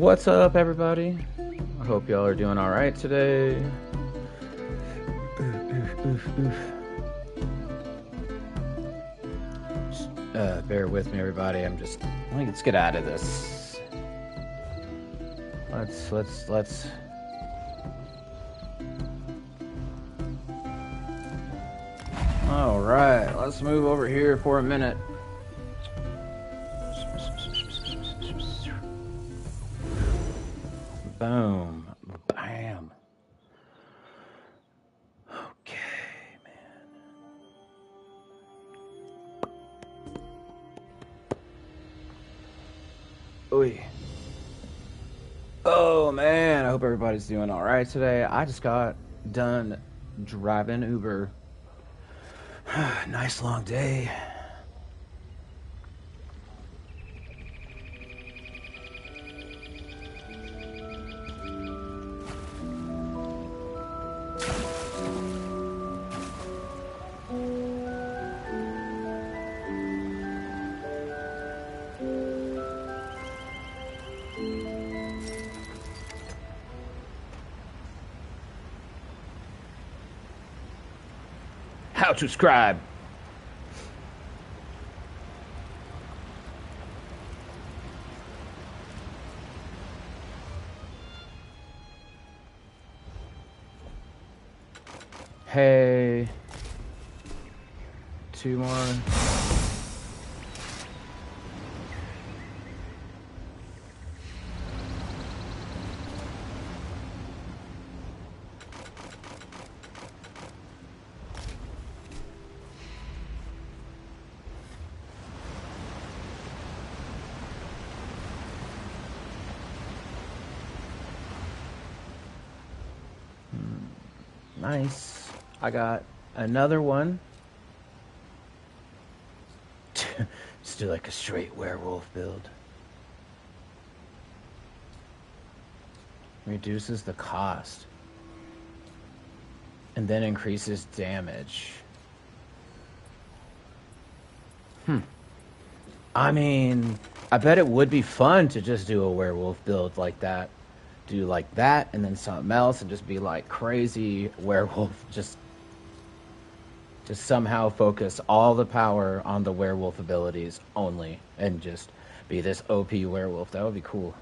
What's up, everybody? I hope y'all are doing all right today. Just, bear with me, everybody. Let's get out of this. Let's. All right, let's move over here for a minute. Boom. Bam. Okay, man. Oy. Oh, man. I hope everybody's doing all right today. I just got done driving Uber. Nice long day. How to scribe. Hey. 2 more. Nice. I got another one. Just do like a straight werewolf build. Reduces the cost. And then increases damage. I mean, I bet it would be fun to just do a werewolf build like that. Do like that and then something else and just be like crazy werewolf, just somehow focus all the power on the werewolf abilities only and just be this OP werewolf. That would be cool.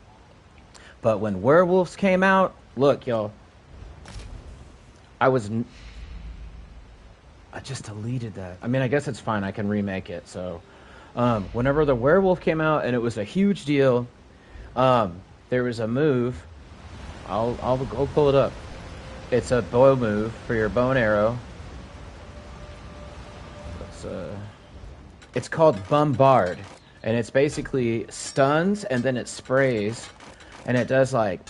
But when werewolves came out, look, y'all, I just deleted that. I mean, I guess it's fine, I can remake it. So whenever the werewolf came out and it was a huge deal, there was a move. I'll go pull it up. It's a bow move for your bow and arrow. It's called Bombard, and it's basically stuns and then it sprays, and it does like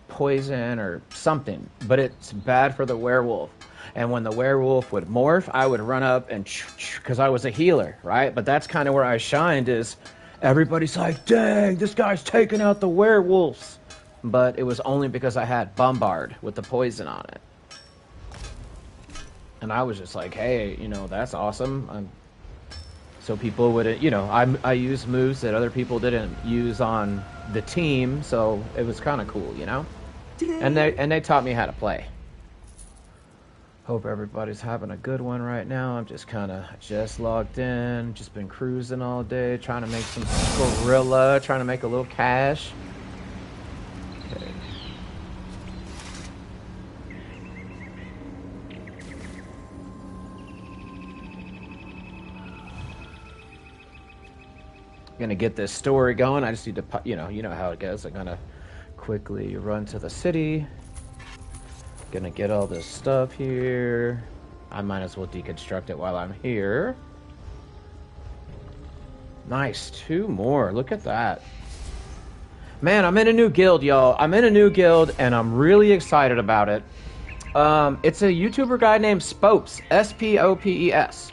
poison or something, but it's bad for the werewolf. And when the werewolf would morph, I would run up and because I was a healer, right? But that's kind of where I shined. Is everybody's like, dang, this guy's taking out the werewolves. But it was only because I had Bombard with the poison on it. And I was just like, hey, that's awesome. So people wouldn't, I use moves that other people didn't use on the team, so it was kind of cool, And they taught me how to play. Hope everybody's having a good one right now. I'm just logged in, just been cruising all day, trying to make some gorilla, trying to make a little cash. Gonna get this story going. I just need to, you know how it goes. I'm gonna quickly run to the city. Gonna get all this stuff here. I might as well deconstruct it while I'm here. Nice, 2 more. Look at that. Man, I'm in a new guild, y'all. I'm in a new guild, and I'm really excited about it. It's a YouTuber guy named Spopes, S-P-O-P-E-S.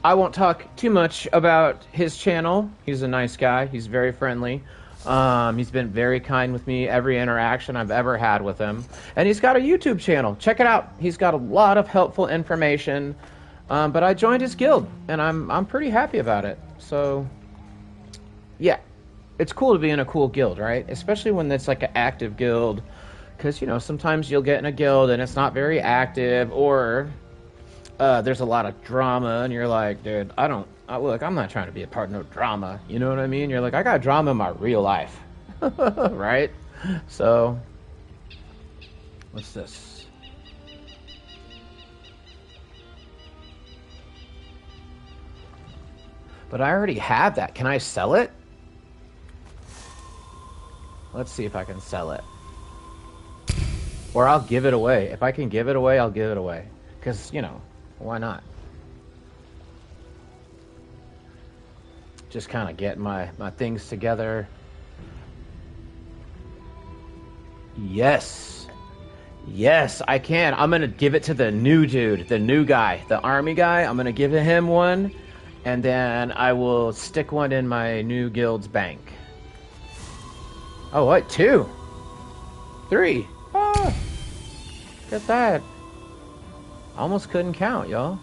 I won't talk too much about his channel. He's a nice guy. He's very friendly. He's been very kind with me every interaction I've ever had with him. And he's got a YouTube channel. Check it out. He's got a lot of helpful information. But I joined his guild, and I'm pretty happy about it. So, yeah. it's cool to be in a cool guild, right? Especially when it's like an active guild, because you know sometimes you'll get in a guild and it's not very active, or there's a lot of drama, and you're like, dude, look, I'm not trying to be a part of no drama. You know what I mean? You're like, I got drama in my real life, right? So, what's this? But I already have that. Can I sell it? Let's see if I can sell it. Or I'll give it away. If I can give it away, I'll give it away. Because, you know, why not? Just kind of get my things together. Yes. Yes, I can. I'm going to give it to the new dude, the new guy, the army guy. I'm going to give him one. And then I will stick one in my new guild's bank. Oh, what? 2? 3. Oh, look at that. Almost couldn't count, y'all.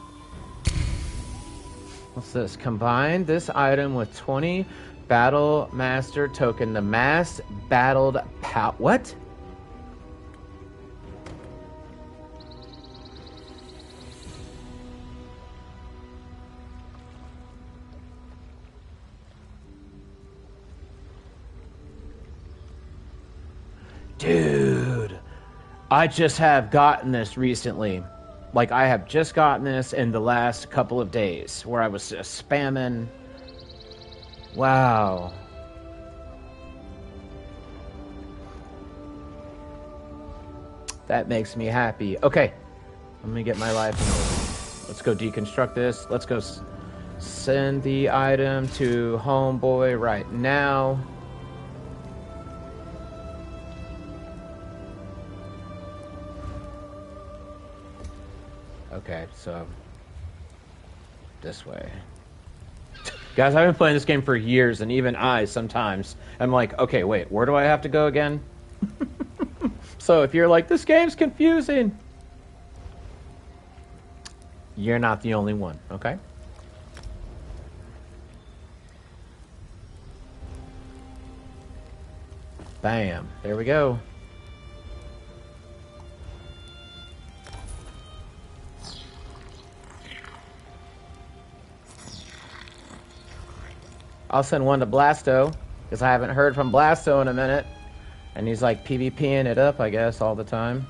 What's this? Combine this item with 20 Battle Master token. The mass battled what? Dude, I just have gotten this recently. Like, I have just gotten this in the last couple of days, where I was just spamming. Wow. That makes me happy. Okay, let me get my life in order. Let's go deconstruct this. Let's go send the item to homeboy right now. Okay, so this way. Guys, I've been playing this game for years, and even I sometimes I'm like, okay, wait, where do I have to go again? So if you're like, this game's confusing, you're not the only one, okay? Bam, there we go. I'll send one to Blasto, because I haven't heard from Blasto in a minute. And he's like PvPing it up, I guess, all the time.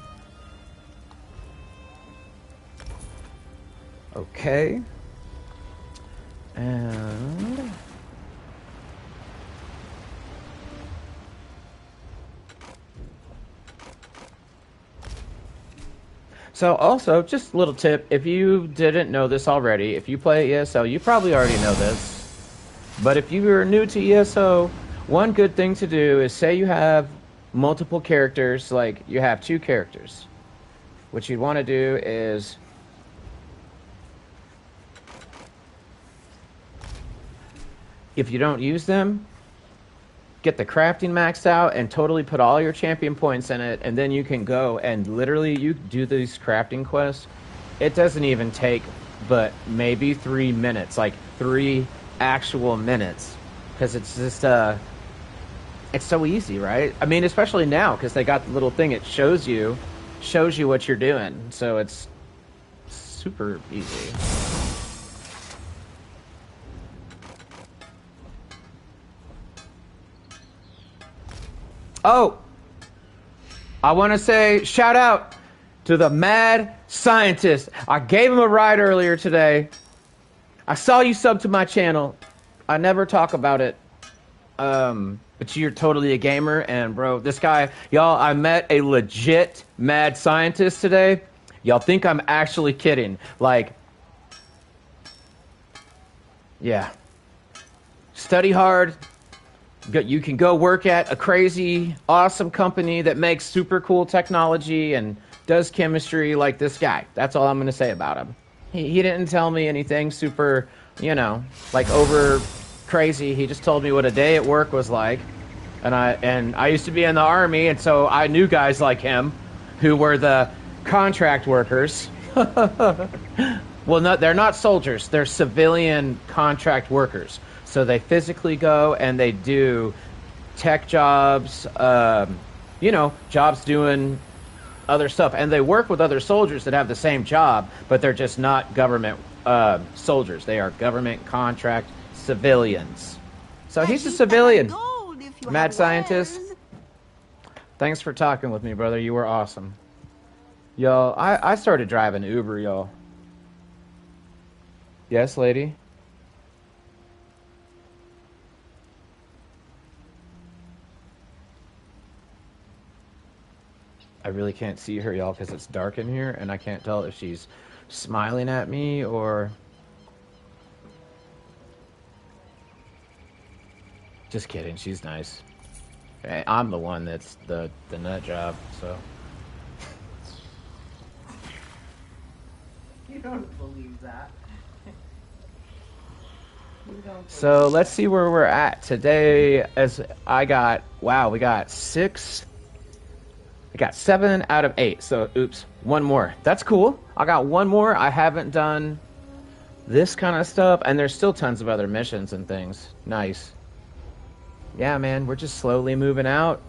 Okay. And... so also, just a little tip, if you didn't know this already, if you play ESO, you probably already know this. But if you are new to ESO, one good thing to do is, say you have multiple characters, like you have 2 characters. What you'd want to do is if you don't use them, get the crafting maxed out and totally put all your champion points in it, and then you can go and literally you do these crafting quests. It doesn't even take but maybe 3 minutes, like 3 actual minutes, because it's just it's so easy, right? I mean, especially now, because they got the little thing, it shows you what you're doing, so it's super easy. Oh, I want to say shout out to the mad scientist. I gave him a ride earlier today. I saw you sub to my channel. I never talk about it. But you're totally a gamer, and bro, this guy, y'all, I met a legit mad scientist today. Y'all think I'm actually kidding. Like, yeah. Study hard. You can go work at a crazy, awesome company that makes super cool technology and does chemistry like this guy. That's all I'm going to say about him. He didn't tell me anything super, you know, like over crazy. He just told me what a day at work was like. And I used to be in the army, and so I knew guys like him who were the contract workers. Well, no, they're not soldiers. They're civilian contract workers. So they physically go and they do tech jobs, you know, jobs doing other stuff, and they work with other soldiers that have the same job, but they're just not government soldiers. They are government contract civilians. So he's a civilian. Mad scientist. Thanks for talking with me, brother. You were awesome. Yo, I started driving Uber, y'all. Yes, lady? I really can't see her, y'all, because it's dark in here, and I can't tell if she's smiling at me or... Just kidding, she's nice. I'm the one that's the nut job, so... You don't believe that. So let's see where we're at today. As I got, wow, we got 6. I got 7 out of 8. So oops, one more. That's cool. I got one more. I haven't done this kind of stuff, and there's still tons of other missions and things. Nice. Yeah, man, we're just slowly moving out.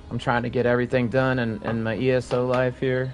I'm trying to get everything done in my ESO life here.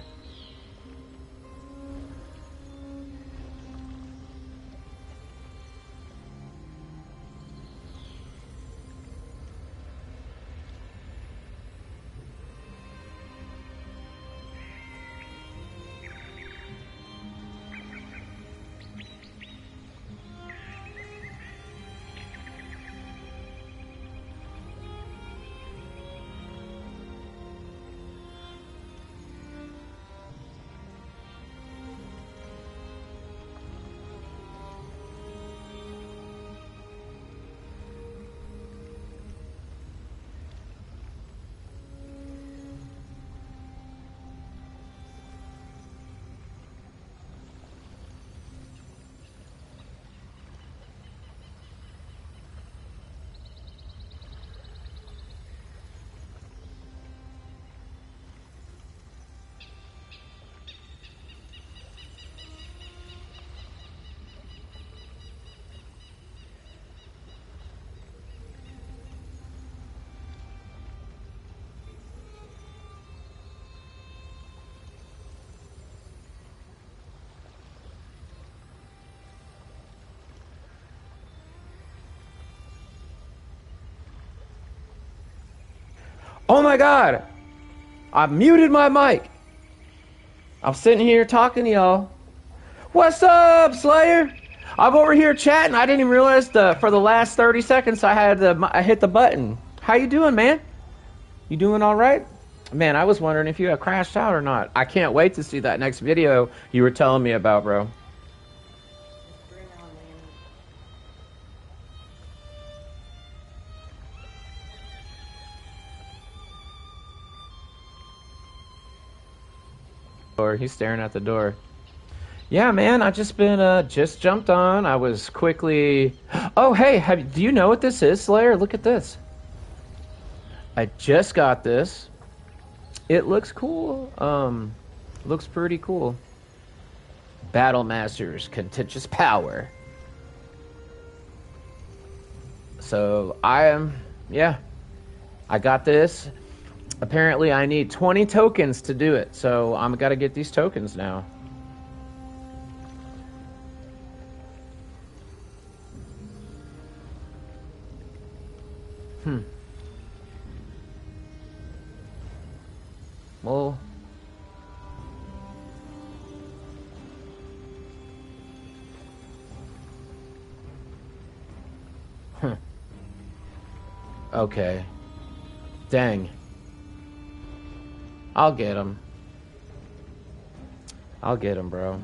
Oh my god! I muted my mic. I'm sitting here talking to y'all. What's up, Slayer? I'm over here chatting. I didn't even realize for the last 30 seconds I hit the button. How you doing, man? You doing all right? Man, I was wondering if you had crashed out or not. I can't wait to see that next video you were telling me about, bro. He's staring at the door. Yeah, man, I just jumped on. I was quickly... Oh, hey, do you know what this is, Slayer? Look at this. I just got this. It looks cool. Looks pretty cool. Battle Masters, Contentious Power. So, yeah. I got this. Apparently, I need 20 tokens to do it, so I'm gotta get these tokens now. Well... Okay. Dang. I'll get him. I'll get him, bro.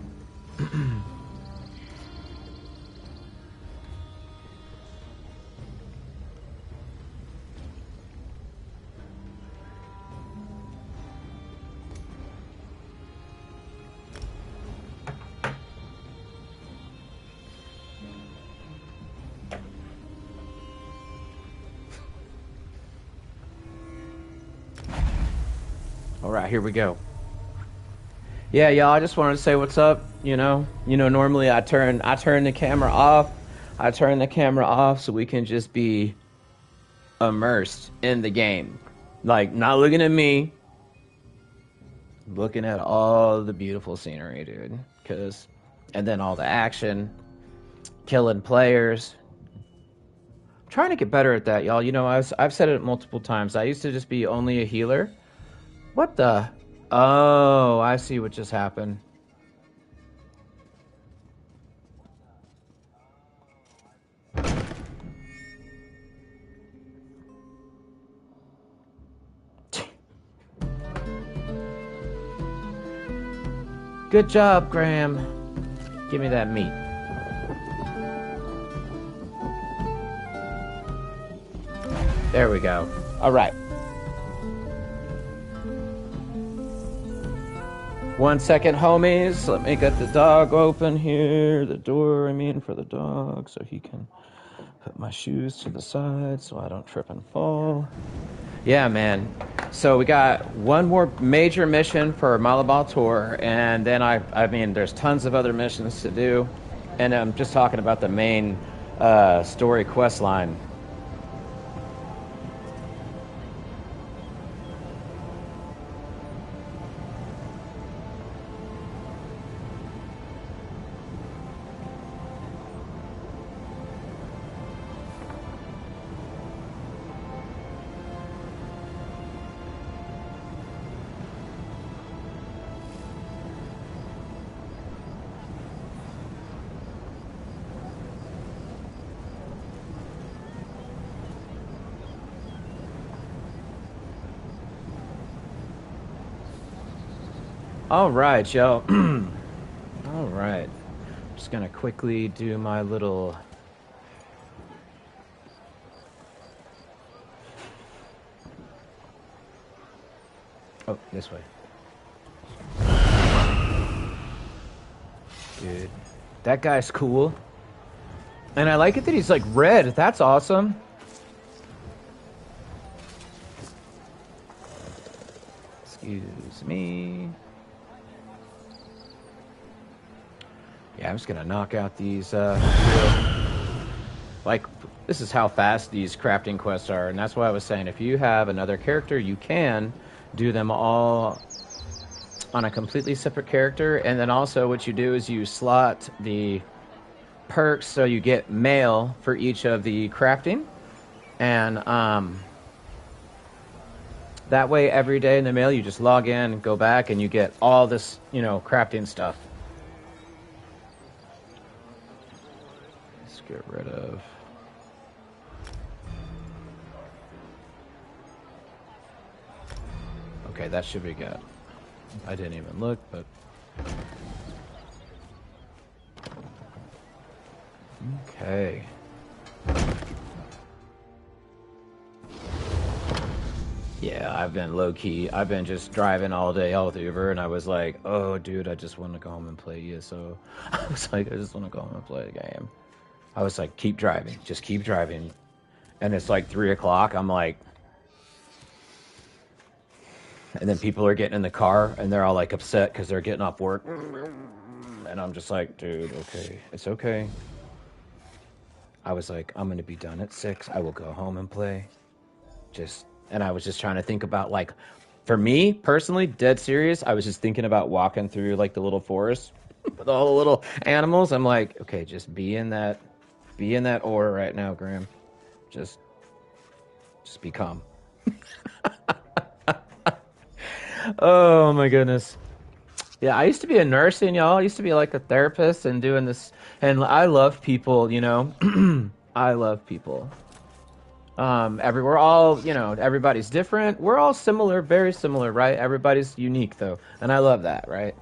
Alright, here we go. Yeah, y'all, I just wanted to say what's up, you know. Normally I turn the camera off. I turn the camera off so we can just be immersed in the game. Like, not looking at me, looking at all the beautiful scenery, dude. And then all the action, killing players. I'm trying to get better at that, y'all. You know, I've said it multiple times. I used to just be only a healer. What the? Oh, I see what just happened. Good job, Graham. Give me that meat. There we go. All right. 1 second, homies. Let me get the dog open here. The door, I mean, for the dog, so he can put my shoes to the side so I don't trip and fall. Yeah, man. So we got one more major mission for Malabal Tour, and then I mean, there's tons of other missions to do, and I'm just talking about the main story quest line. All right, yo. All right. Just gonna quickly do my little... Oh, this way. Dude, that guy's cool. And I like it that he's like red. That's awesome. Excuse me. Yeah, I'm just gonna knock out these, like, this is how fast these crafting quests are, and that's why I was saying, if you have another character, you can do them all on a completely separate character, and then also what you do is you slot the perks so you get mail for each of the crafting, and, that way every day in the mail you just log in, go back, and you get all this, you know, crafting stuff. Get rid of. Okay, that should be good. I didn't even look, but okay. Yeah, I've been low-key. I've been just driving all day all with Uber, and I was like, oh, dude, I just want to go home and play ESO. I was like, I just want to go home and play a game. I was like, keep driving, just keep driving. And it's like 3 o'clock. I'm like, and then people are getting in the car and they're all like upset because they're getting off work. And I'm just like, dude, okay, it's okay. I was like, I'm going to be done at 6. I will go home and play. And I was just trying to think about, like, for me personally, dead serious, I was just thinking about walking through like the little forest with all the little animals. I'm like, okay, just be in that aura right now, Graham. Just be calm. Oh my goodness. Yeah, I used to be a nurse, and y'all. I used to be like a therapist and doing this, and I love people, you know. I love people. We're all, you know, everybody's different. We're all similar, very similar, right? Everybody's unique though, and I love that, right?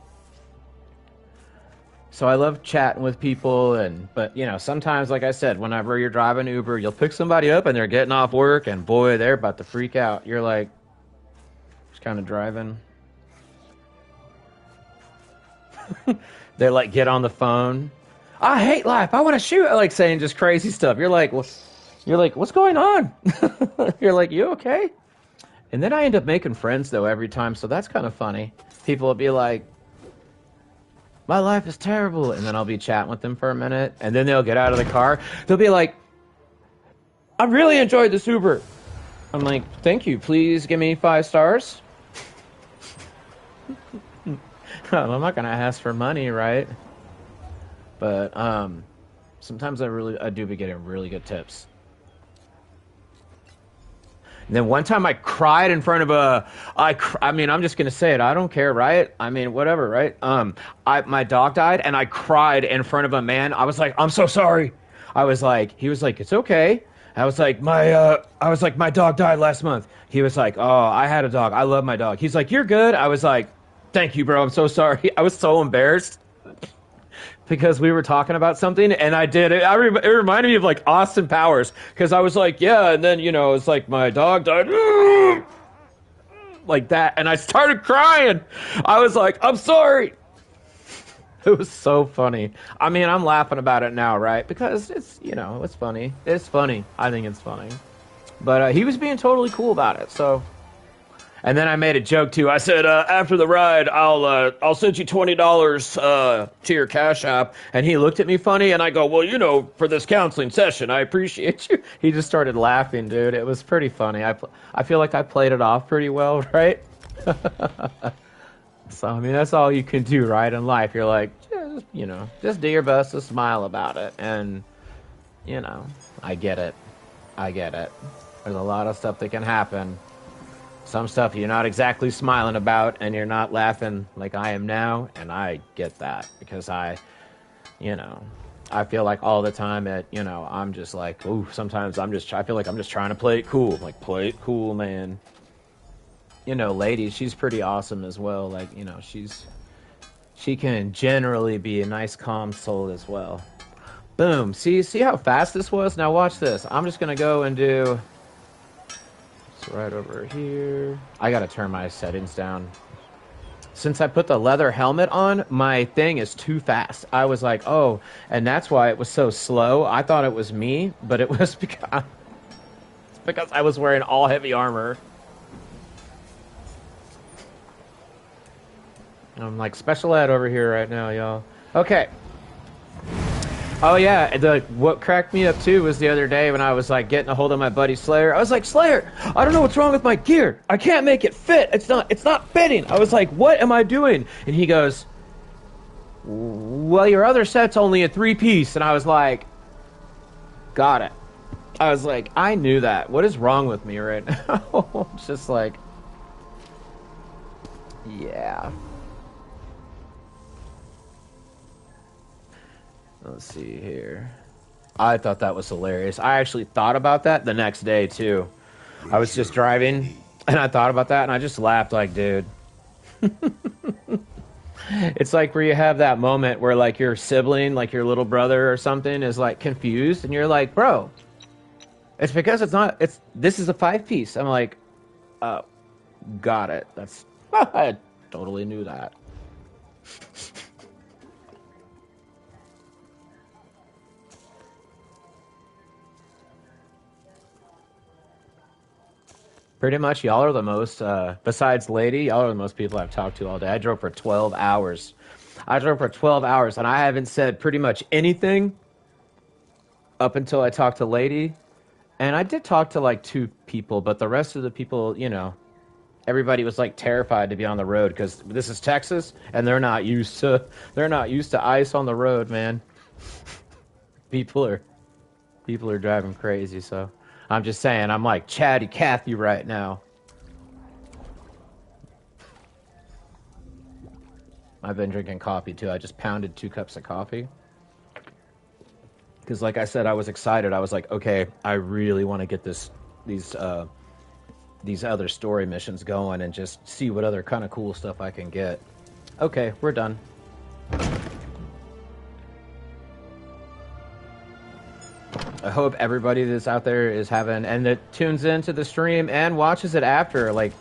So I love chatting with people, but you know, sometimes, like I said, whenever you're driving Uber, you'll pick somebody up and they're getting off work, and boy, they're about to freak out. You're like, just kind of driving. They like get on the phone. I hate life. I want to shoot. Like saying just crazy stuff. You're like, what's going on? You're like, you okay? And then I end up making friends though every time, so that's kind of funny. People will be like, my life is terrible, and then I'll be chatting with them for a minute, and then they'll get out of the car. They'll be like, I really enjoyed this Uber. I'm like, thank you. Please give me 5 stars. I'm not gonna ask for money, right? But sometimes I do be getting really good tips. And then one time I cried in front of I mean, I'm just gonna say it. I don't care, right? I mean, whatever, right? My dog died, and I cried in front of a man. I was like, I'm so sorry. He was like, it's okay. I was like, my dog died last month. He was like, oh, I had a dog. I love my dog. He's like, you're good. I was like, thank you, bro. I'm so sorry. I was so embarrassed because we were talking about something, and I did it. It reminded me of like Austin Powers, because I was like, yeah, and then it's like my dog died, like that, and I started crying. I was like, I'm sorry. It was so funny. I mean, I'm laughing about it now, right? Because it's it's funny. It's funny. I think it's funny. But he was being totally cool about it. So. And then I made a joke too. I said, after the ride, I'll send you $20 to your Cash App. And he looked at me funny, and I go, well, for this counseling session, I appreciate you. He just started laughing, dude. It was pretty funny. I feel like I played it off pretty well, right? So I mean, that's all you can do, right, in life. You're like, just do your best to smile about it, and I get it. There's a lot of stuff that can happen. Some stuff you're not exactly smiling about, and you're not laughing like I am now, and I get that, because I feel like all the time I'm just like, ooh, sometimes I feel like I'm just trying to play it cool. Like, play it cool, man. Lady, she's pretty awesome as well. Like, she can generally be a nice, calm soul as well. Boom. See how fast this was? Now watch this. I'm just gonna go and do... right over here. I gotta turn my settings down. Since I put the leather helmet on, my thing is too fast. I was like, oh, and that's why it was so slow. I thought it was me, but it was because I was wearing all heavy armor. I'm like special ed over here right now, y'all. Okay. Oh yeah, what cracked me up too was the other day when I was like getting a hold of my buddy Slayer. I was like, Slayer, I don't know what's wrong with my gear. I can't make it fit. It's not fitting. I was like, what am I doing? And he goes, well, your other set's only a 3-piece. And I was like, got it. I was like, I knew that. What is wrong with me right now? It's just like, yeah. Let's see here. I thought that was hilarious. I actually thought about that the next day, too. I was just driving, and I thought about that, and I just laughed like, dude. It's like where you have that moment where, like, your sibling, like your little brother or something, is, like, confused, and you're like, bro, it's because this is a 5-piece. I'm like, oh, got it. I totally knew that. Pretty much, y'all are the most, besides Lady, y'all are the most people I've talked to all day. I drove for 12 hours. And I haven't said pretty much anything up until I talked to Lady. And I did talk to, like, 2 people, but the rest of the people, everybody was, like, terrified to be on the road, because this is Texas, and they're not used to ice on the road, man. People are driving crazy, so... I'm just saying, I'm like Chatty Cathy right now. I've been drinking coffee too. I just pounded 2 cups of coffee. Because like I said, I was excited. I was like, okay, I really want to get these other story missions going and just see what other kind of cool stuff I can get. Okay, we're done. I hope everybody that's out there is having, and that tunes into the stream and watches it after. Like,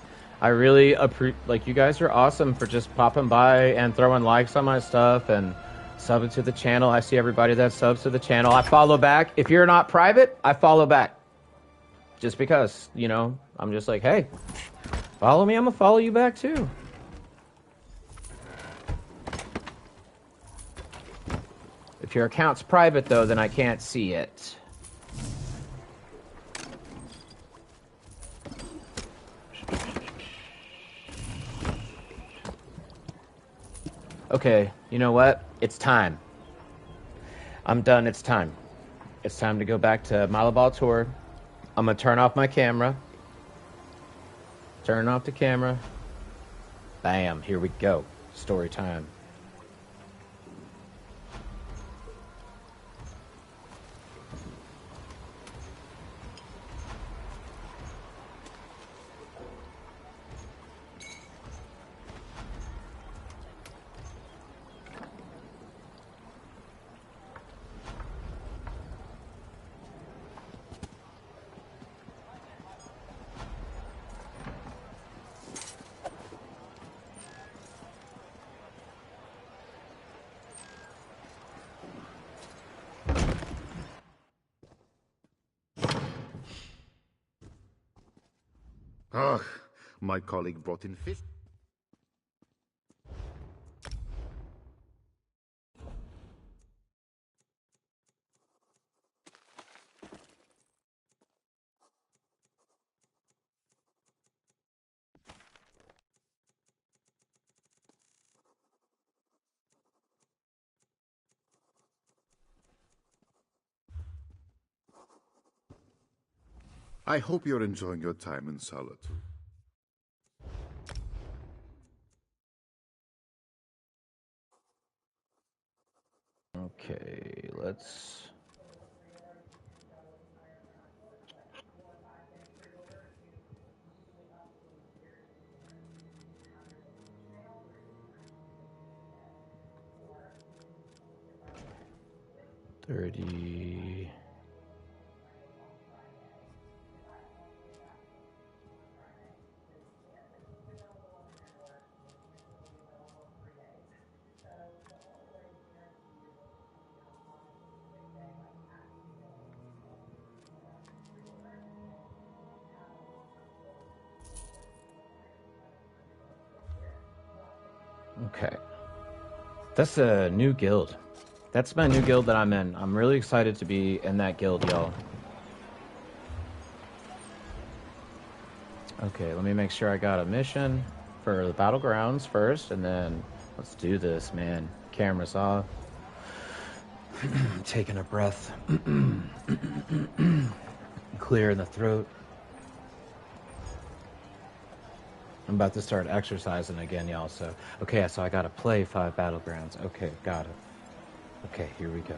I really appreciate, you guys are awesome for just popping by and throwing likes on my stuff and subbing to the channel. I see everybody that subs to the channel. I follow back. If you're not private, I follow back. Just because, I'm just like, hey, follow me, I'm gonna follow you back too. If your account's private though, then I can't see it. Okay, you know what? It's time. I'm done. It's time. It's time to go back to Malabal Tour. I'm gonna turn off my camera. Turn off the camera. Bam, here we go. Story time. Ah, my colleague brought in fish. I hope you're enjoying your time in solitude. Okay, let's... $30... Okay. That's a new guild. That's my new guild that I'm in. I'm really excited to be in that guild, y'all. Okay, let me make sure I got a mission for the battlegrounds first, and then let's do this, man. Cameras off. Taking a breath. Clearing the throat. I'm about to start exercising again, y'all. So, okay, so I gotta play 5 battlegrounds. Okay, got it. Okay, here we go.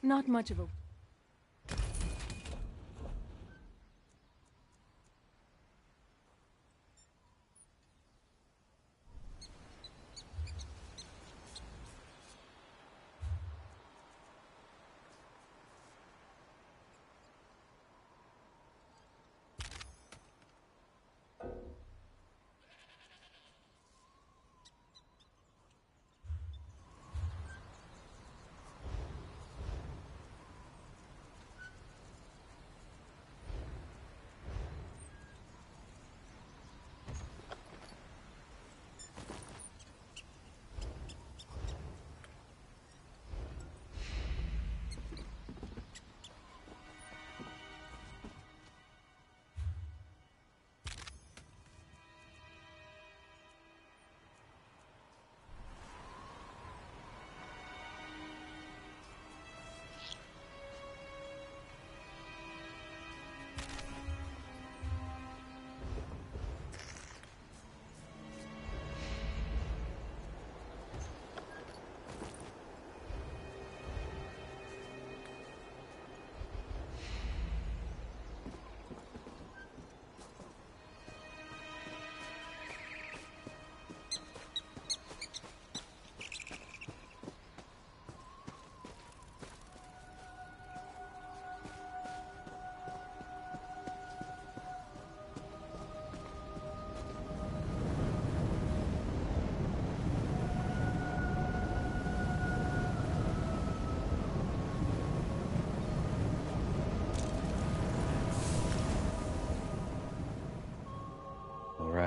Not much of a...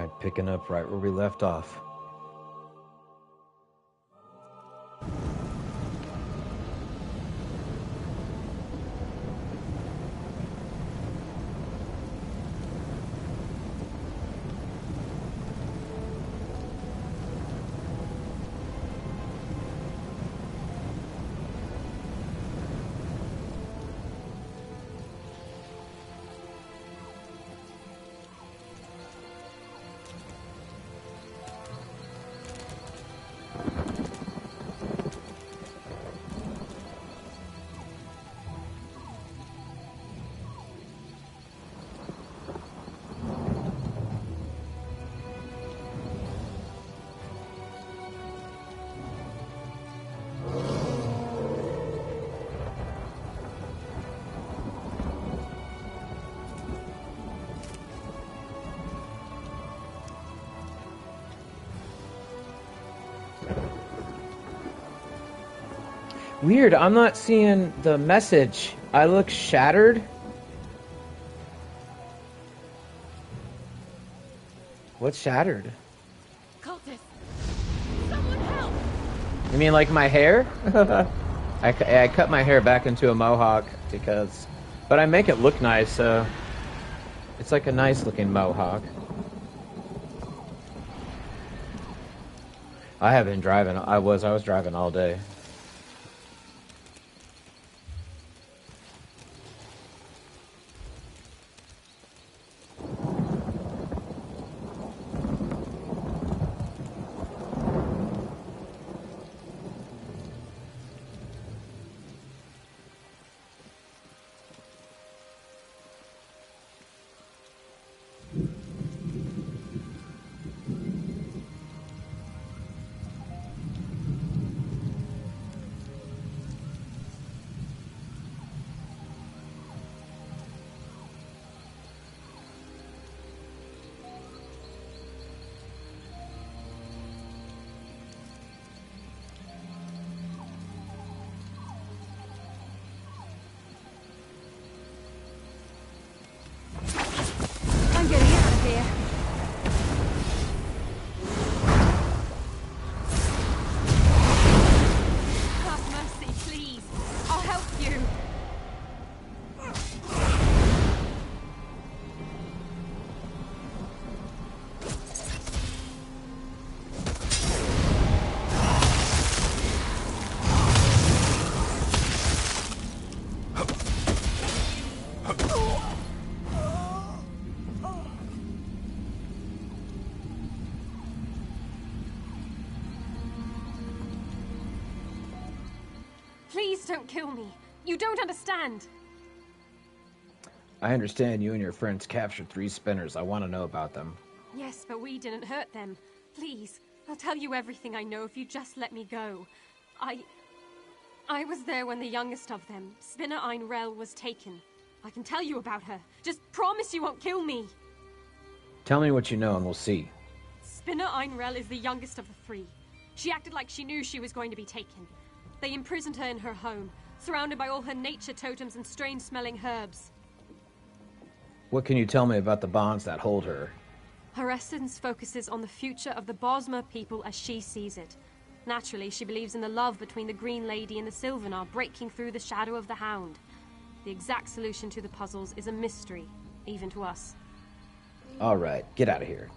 Alright, picking up right where we left off. Weird, I'm not seeing the message. I look shattered. What's shattered? Cultist! Someone help! You mean like my hair? I cut my hair back into a mohawk because... But I make it look nice, so... It's like a nice looking mohawk. I have been driving. I was driving all day. I'm getting out of here. Have mercy, please. I'll help you. Please don't kill me. You don't understand. I understand you and your friends captured 3 spinners. I want to know about them. Yes, but we didn't hurt them. Please, I'll tell you everything I know if you just let me go. I was there when the youngest of them, Spinner Einrel, was taken. I can tell you about her. Just promise you won't kill me. Tell me what you know and we'll see. Spinner Einrel is the youngest of the 3. She acted like she knew she was going to be taken. They imprisoned her in her home, surrounded by all her nature totems and strange-smelling herbs. What can you tell me about the bonds that hold her? Her essence focuses on the future of the Bosmer people as she sees it. Naturally, she believes in the love between the Green Lady and the Sylvanar breaking through the shadow of the Hound. The exact solution to the puzzles is a mystery, even to us. All right, get out of here.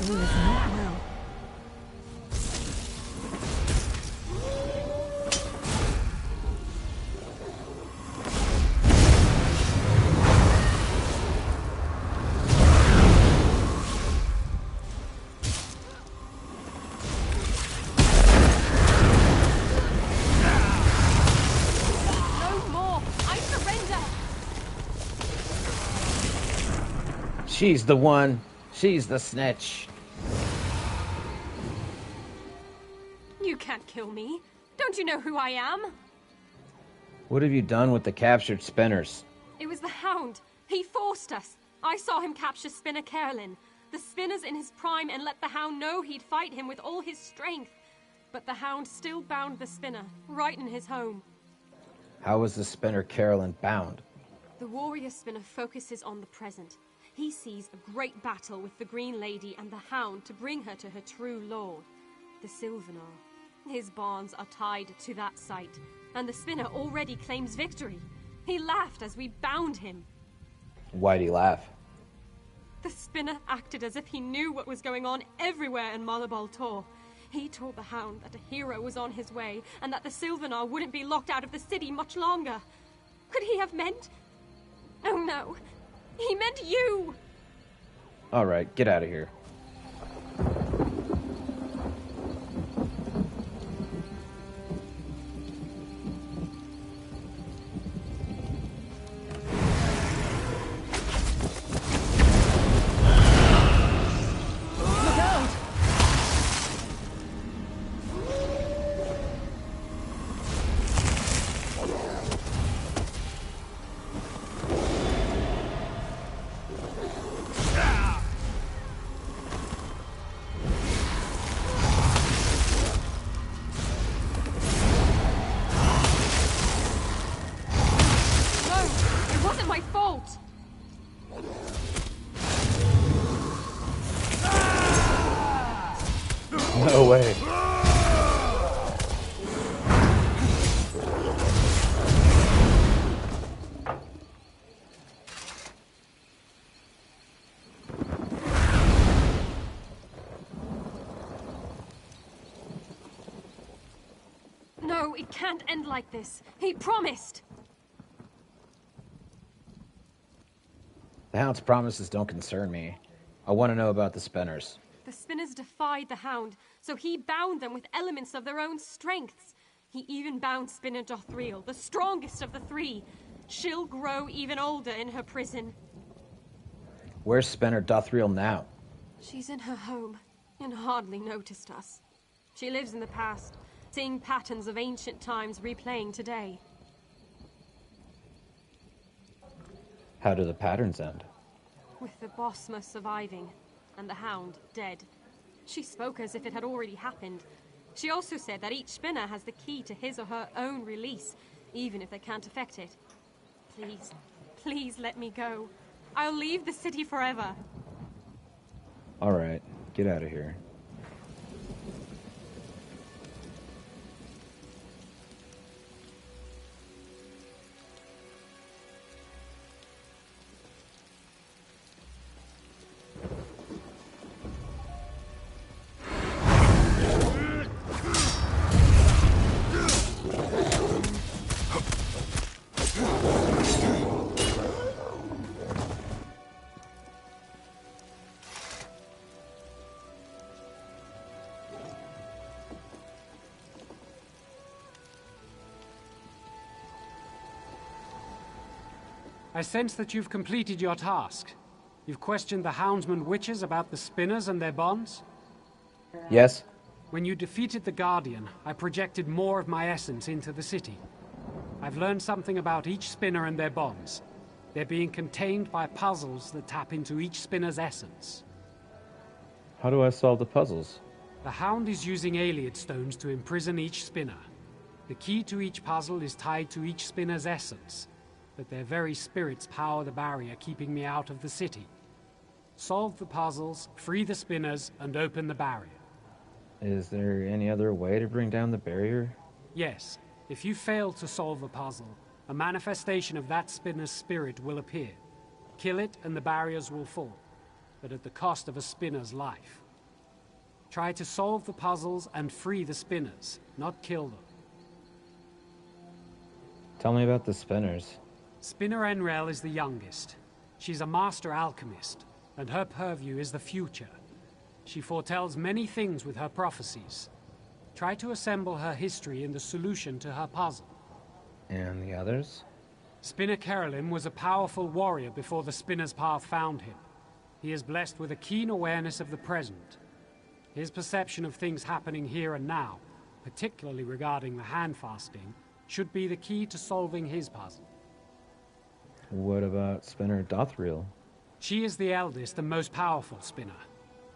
All is not well. She's the one. She's the snitch. You can't kill me. Don't you know who I am? What have you done with the captured spinners? It was the Hound. He forced us. I saw him capture Spinner Carolyn. The Spinner's in his prime and let the Hound know he'd fight him with all his strength. But the Hound still bound the Spinner, right in his home. How was the Spinner Carolyn bound? The warrior Spinner focuses on the present. He sees a great battle with the Green Lady and the Hound to bring her to her true lord, the Sylvanar. His bonds are tied to that sight, and the Spinner already claims victory. He laughed as we bound him. Why'd he laugh? The Spinner acted as if he knew what was going on everywhere in Malabal Tor. He told the Hound that a hero was on his way, and that the Sylvanar wouldn't be locked out of the city much longer. Could he have meant... Oh no, he meant you! Alright, get out of here. No way. No, it can't end like this. He promised. The Hound's promises don't concern me. I want to know about the Spinners. The Spinners defied the Hound, so he bound them with elements of their own strengths. He even bound Spinner Dothriel, the strongest of the three. She'll grow even older in her prison. Where's Spinner Dothriel now? She's in her home, and hardly noticed us. She lives in the past, seeing patterns of ancient times replaying today. How do the patterns end? With the Bosma surviving, and the Hound dead. She spoke as if it had already happened. She also said that each Spinner has the key to his or her own release, even if they can't affect it. Please, please let me go. I'll leave the city forever. Alright, get out of here. I sense that you've completed your task. You've questioned the Houndsman witches about the Spinners and their bonds? Yes? When you defeated the Guardian, I projected more of my essence into the city. I've learned something about each Spinner and their bonds. They're being contained by puzzles that tap into each Spinner's essence. How do I solve the puzzles? The Hound is using Ayleid stones to imprison each Spinner. The key to each puzzle is tied to each Spinner's essence, but their very spirits power the barrier keeping me out of the city. Solve the puzzles, free the Spinners, and open the barrier. Is there any other way to bring down the barrier? Yes. If you fail to solve a puzzle, a manifestation of that Spinner's spirit will appear. Kill it and the barriers will fall, but at the cost of a Spinner's life. Try to solve the puzzles and free the spinners, not kill them. Tell me about the spinners. Spinner Enrel is the youngest. She's a master alchemist, and her purview is the future. She foretells many things with her prophecies. Try to assemble her history in the solution to her puzzle. And the others? Spinner Kerelim was a powerful warrior before the Spinner's Path found him. He is blessed with a keen awareness of the present. His perception of things happening here and now, particularly regarding the hand fasting, should be the key to solving his puzzle. What about Spinner Tamriel? She is the eldest and most powerful spinner,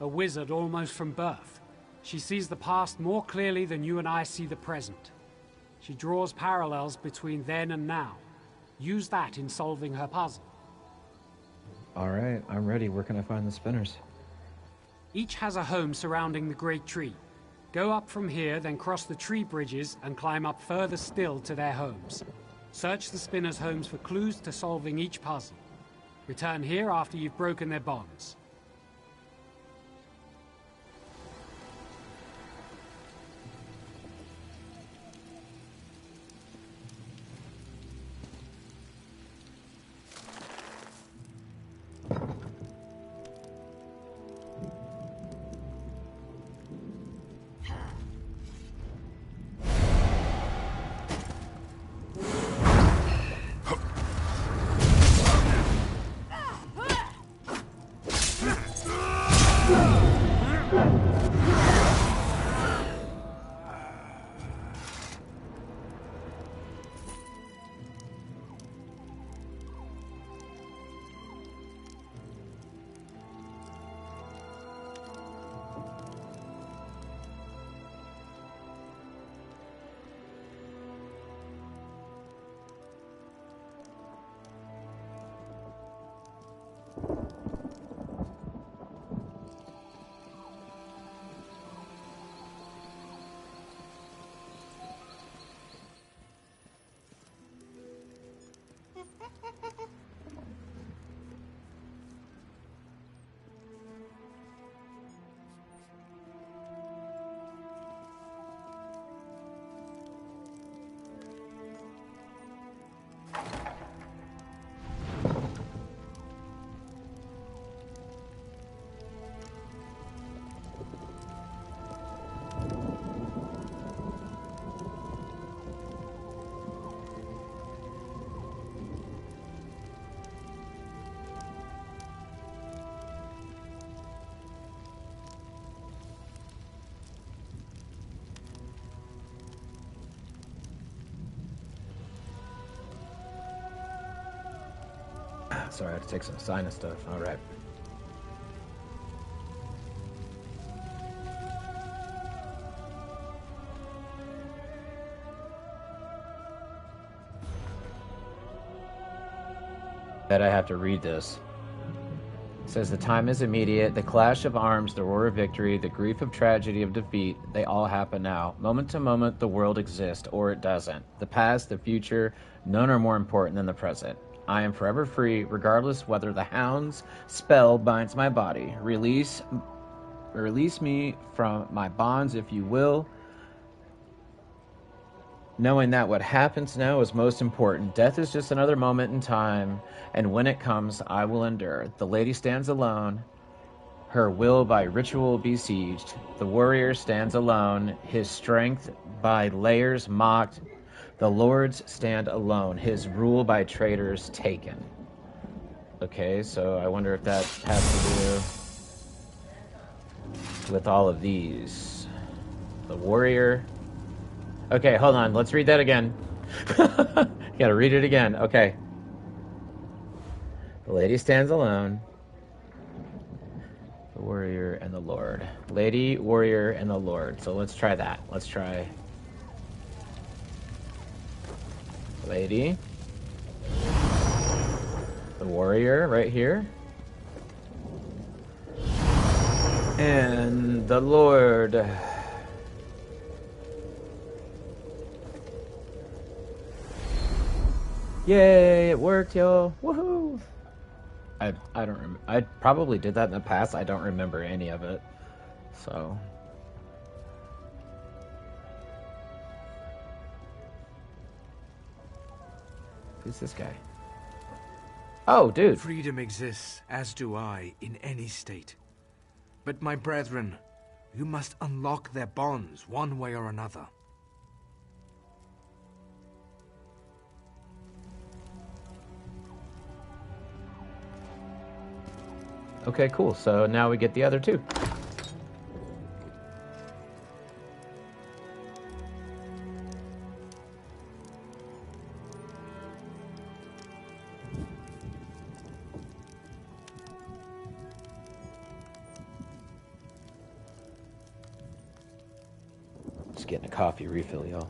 a wizard almost from birth. She sees the past more clearly than you and I see the present. She draws parallels between then and now. Use that in solving her puzzle. Alright, I'm ready. Where can I find the spinners? Each has a home surrounding the great tree. Go up from here, then cross the tree bridges and climb up further still to their homes. Search the spinners' homes for clues to solving each puzzle. Return here after you've broken their bonds. Sorry, I had to take some sinus stuff. Alright. That I have to read this. It says the time is immediate, the clash of arms, the roar of victory, the grief of tragedy of defeat, they all happen now. Moment to moment, the world exists, or it doesn't. The past, the future, none are more important than the present. I am forever free, regardless whether the hound's spell binds my body. Release me from my bonds, if you will. Knowing that what happens now is most important. Death is just another moment in time, and when it comes, I will endure. The lady stands alone, her will by ritual besieged. The warrior stands alone, his strength by layers mocked. The lords stand alone, his rule by traitors taken. Okay, so I wonder if that has to do with all of these. The warrior. Okay, hold on, let's read that again. Gotta read it again, okay. The lady stands alone. The warrior and the lord. Lady, warrior, and the lord. So let's try that. Let's try... Lady. The warrior right here. And the lord. Yay, it worked, yo. Woohoo. I don't remember. I probably did that in the past. I don't remember any of it. So, Who's this guy? Oh, dude. Freedom exists, as do I, in any state. But my brethren, you must unlock their bonds one way or another. Okay, cool. So now we get the other two. Just getting a coffee refill, y'all.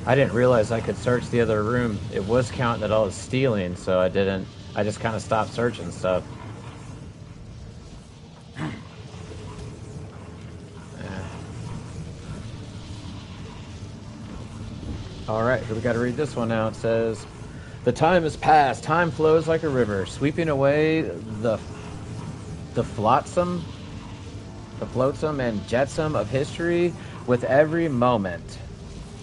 I didn't realize I could search the other room. It was counting that I was stealing, so I didn't. I just kind of stopped searching stuff. Alright, here we gotta read this one now. It says, "The time is past. Time flows like a river, sweeping away the flotsam and jetsam of history with every moment."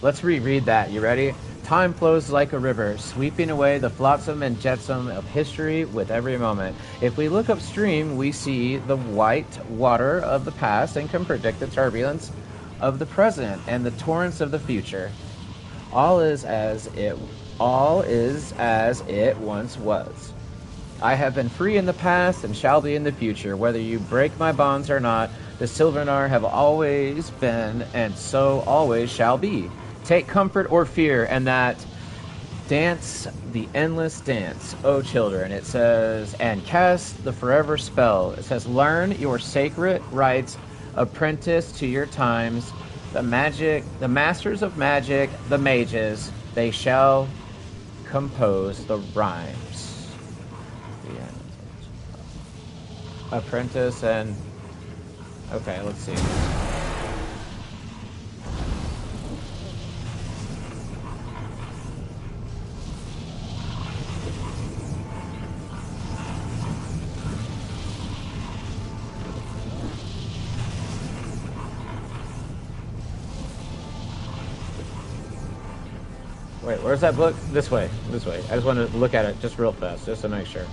Let's reread that. You ready? Time flows like a river, sweeping away the flotsam and jetsam of history with every moment. If we look upstream, we see the white water of the past and can predict the turbulence of the present and the torrents of the future. All is as it once was. I have been free in the past and shall be in the future. Whether you break my bonds or not, the Silvenar have always been and so always shall be. Take comfort or fear, and that dance the endless dance, O children. It says, and cast the forever spell. It says, learn your sacred rites, apprentice to your times, the masters of magic, the mages, they shall compose the rhymes. Apprentice and... Okay, let's see. Wait, where's that book? This way, this way. I just want to look at it just real fast, just to make sure.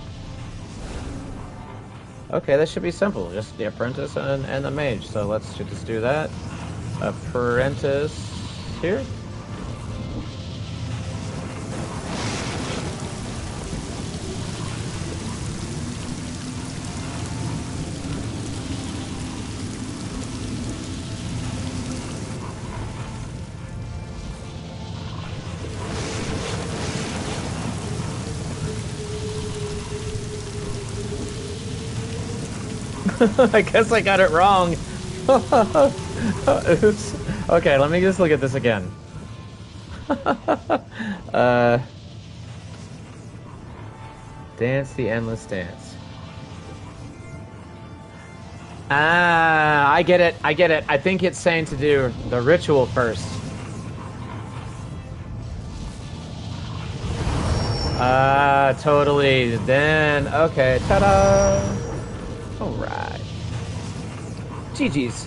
Okay, that should be simple. Just the apprentice and the mage. So let's just do that. Apprentice here. I guess I got it wrong. Oops. Okay, let me just look at this again. Dance the endless dance. Ah, I get it. I get it. I think it's saying to do the ritual first. Totally. Then, okay. Ta-da! Alright. GG's.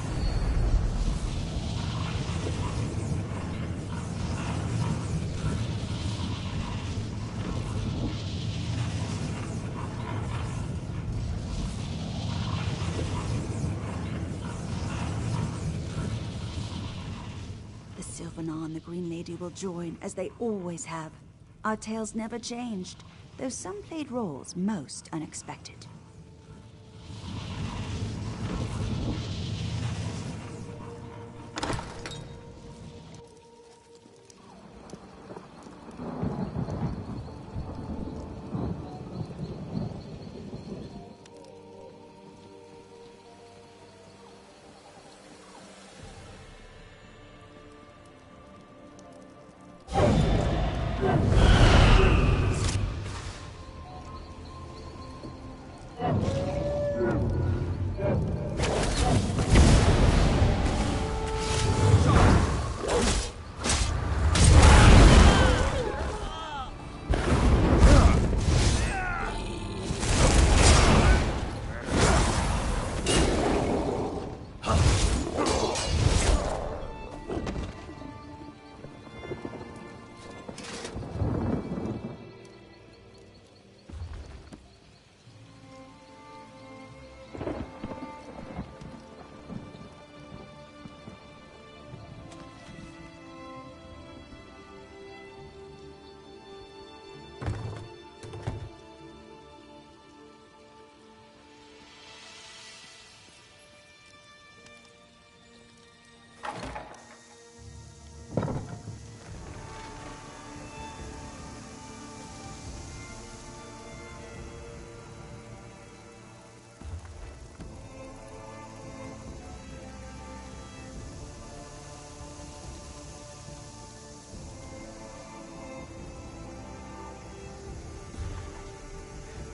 The Sylvanar and the Green Lady will join, as they always have. Our tales never changed, though some played roles most unexpected.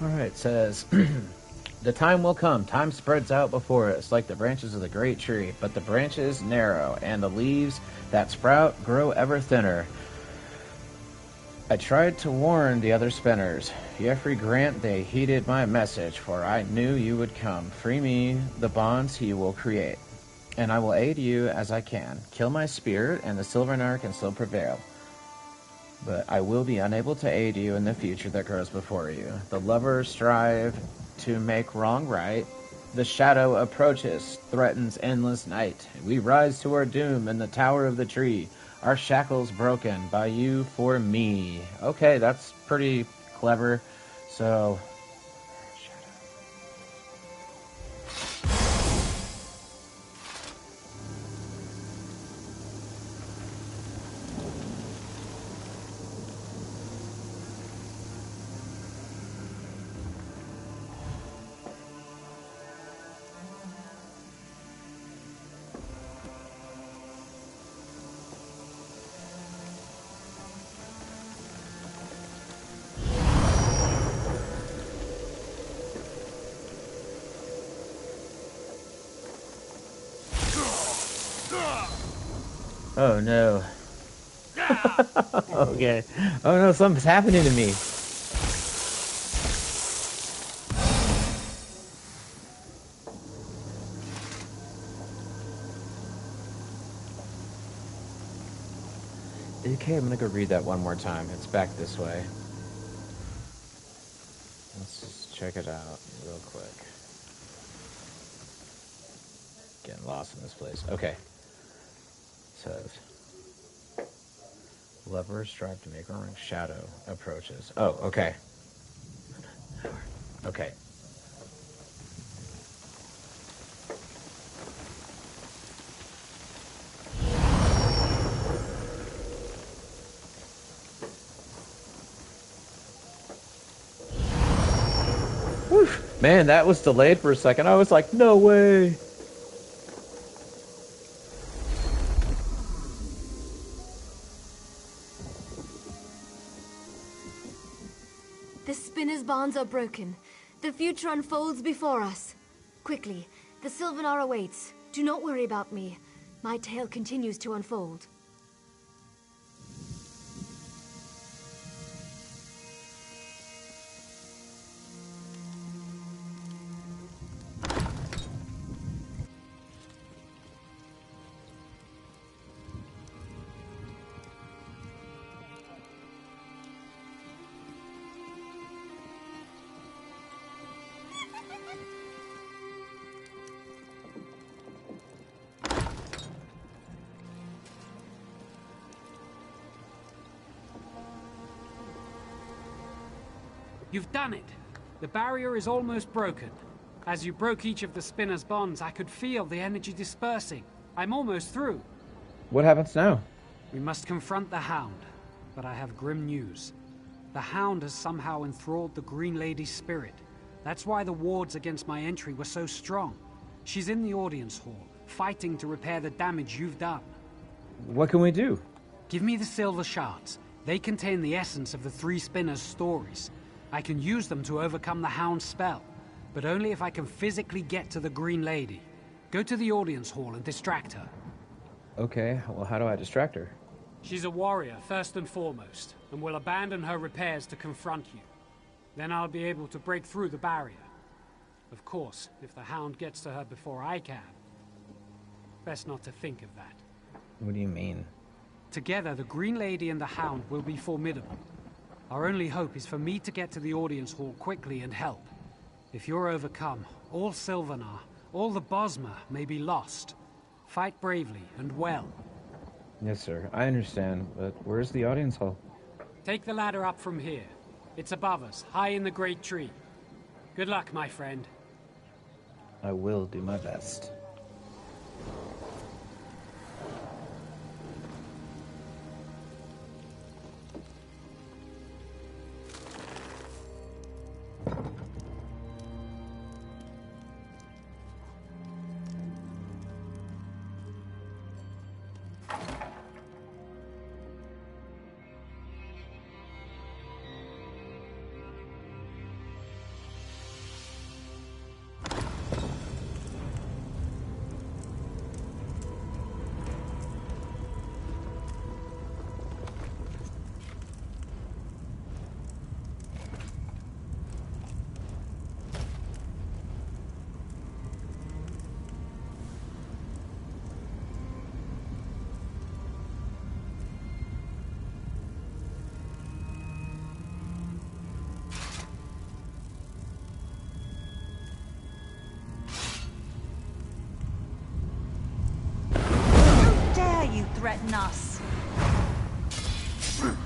Alright, says, the time will come. Time spreads out before us like the branches of the great tree, but the branches narrow, and the leaves that sprout grow ever thinner. I tried to warn the other spinners. Jeffrey Grant, they heeded my message, for I knew you would come. Free me the bonds he will create, and I will aid you as I can. Kill my spirit, and the Sylvanar can still prevail. But I will be unable to aid you in the future that grows before you. The lovers strive to make wrong right. The shadow approaches, threatens endless night. We rise to our doom in the tower of the tree, our shackles broken by you for me. Okay, that's pretty clever. So, oh no. Okay. Oh no, something's happening to me. Okay, I'm gonna go read that one more time. It's back this way. Let's just check it out real quick. Getting lost in this place. Okay. Says, lovers strive to make wrong. Shadow approaches. Oh, okay. Okay. Whew. Whew. Man, that was delayed for a second. I was like, no way. The spinner's bonds are broken. The future unfolds before us. Quickly, the Sylvanar awaits. Do not worry about me. My tale continues to unfold. You've done it! The barrier is almost broken. As you broke each of the spinner's bonds, I could feel the energy dispersing. I'm almost through. What happens now? We must confront the Hound, but I have grim news. The Hound has somehow enthralled the Green Lady's spirit. That's why the wards against my entry were so strong. She's in the audience hall, fighting to repair the damage you've done. What can we do? Give me the silver shards. They contain the essence of the three spinners' stories. I can use them to overcome the Hound's spell, but only if I can physically get to the Green Lady. Go to the audience hall and distract her. Okay, well, how do I distract her? She's a warrior, first and foremost, and will abandon her repairs to confront you. Then I'll be able to break through the barrier. Of course, if the Hound gets to her before I can. Best not to think of that. What do you mean? Together, the Green Lady and the Hound will be formidable. Our only hope is for me to get to the audience hall quickly and help. If you're overcome, all Sylvanar, all the Bosmer may be lost. Fight bravely and well. Yes, sir. I understand, but where's the audience hall? Take the ladder up from here. It's above us, high in the great tree. Good luck, my friend. I will do my best. Threaten us. Come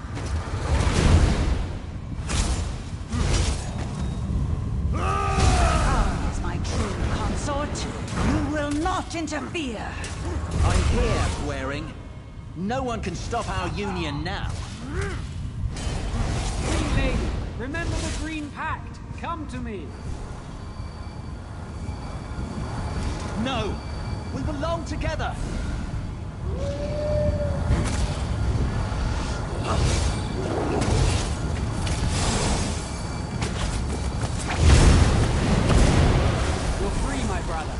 is my true consort. You will not interfere. I'm here, Waring. No one can stop our union now. Green Lady, remember the Green Pact. Come to me. No! We belong together! You're free, my brother.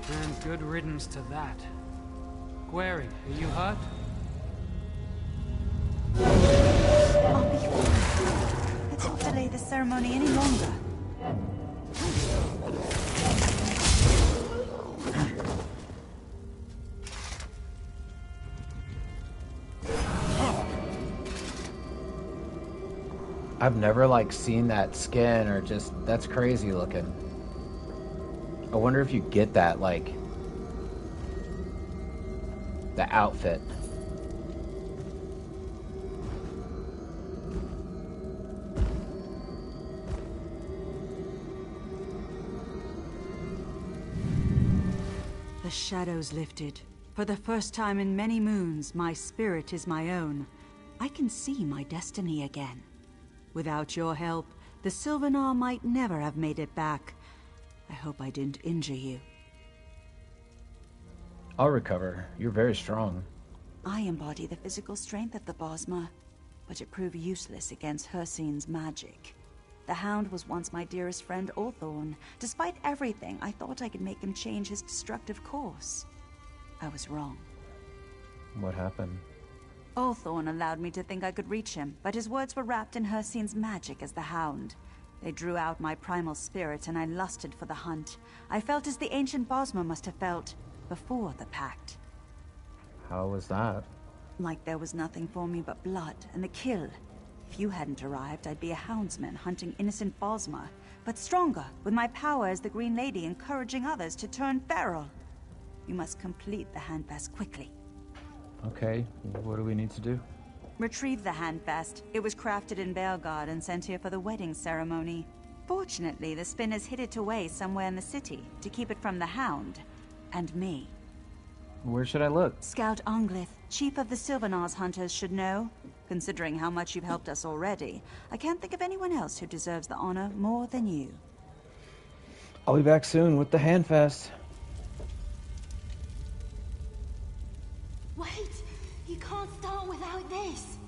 And good riddance to that. Waring, are you hurt? I'll be fine. Let's not delay the ceremony any longer. I've never like seen that skin or just that's crazy looking. I wonder if you get that like the outfit. The shadows lifted. For the first time in many moons, my spirit is my own. I can see my destiny again. Without your help, the Sylvanar might never have made it back. I hope I didn't injure you. I'll recover. You're very strong. I embody the physical strength of the Bosma, but it proved useless against Hircine's magic. The Hound was once my dearest friend, Orthorn. Despite everything, I thought I could make him change his destructive course. I was wrong. What happened? Orthorn allowed me to think I could reach him, but his words were wrapped in Hircine's magic as the Hound. They drew out my primal spirit, and I lusted for the hunt. I felt as the ancient Bosma must have felt before the pact. How was that? Like there was nothing for me but blood and the kill. If you hadn't arrived, I'd be a houndsman hunting innocent Bosma, but stronger, with my power as the Green Lady encouraging others to turn feral. You must complete the handfast quickly. Okay, what do we need to do? Retrieve the handfast. It was crafted in Belgard and sent here for the wedding ceremony. Fortunately, the spinners hid it away somewhere in the city to keep it from the Hound and me. Where should I look? Scout Anglith, chief of the Sylvanar's hunters, should know. Considering how much you've helped us already, I can't think of anyone else who deserves the honor more than you. I'll be back soon with the handfast. Wait! You can't start without this!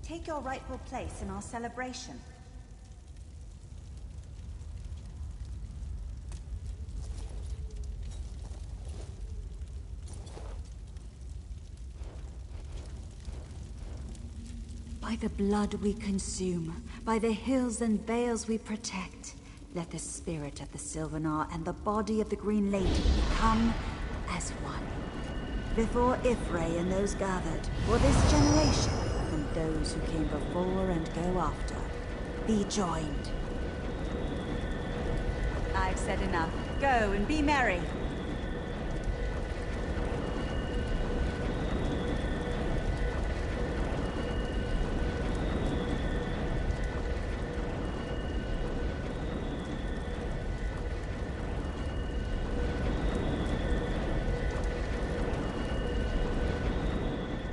Take your rightful place in our celebration. By the blood we consume, by the hills and vales we protect, let the spirit of the Sylvanar and the body of the Green Lady become as one. Before Ifray and those gathered, for this generation, and those who came before and go after, be joined. I've said enough. Go and be merry.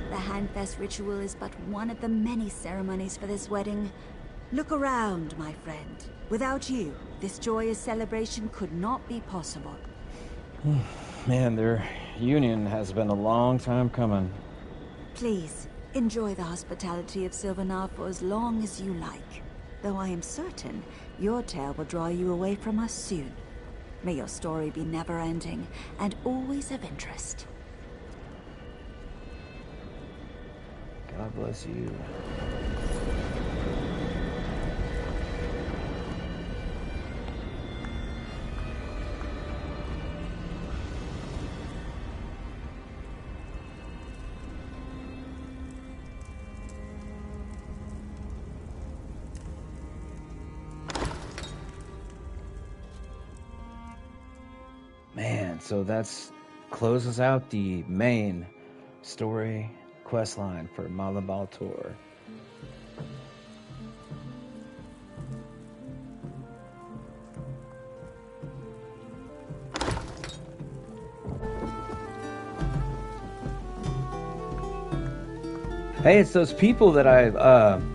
The Handfest ritual is but one of the many ceremonies for this wedding. Look around, my friend. Without you, this joyous celebration could not be possible. Man, their union has been a long time coming. Please, enjoy the hospitality of Sylvanar for as long as you like. Though I am certain your tale will draw you away from us soon. May your story be never-ending and always of interest. God bless you. Man, so that's closes out the main story quest line for Malabaltor. Hey, it's those people that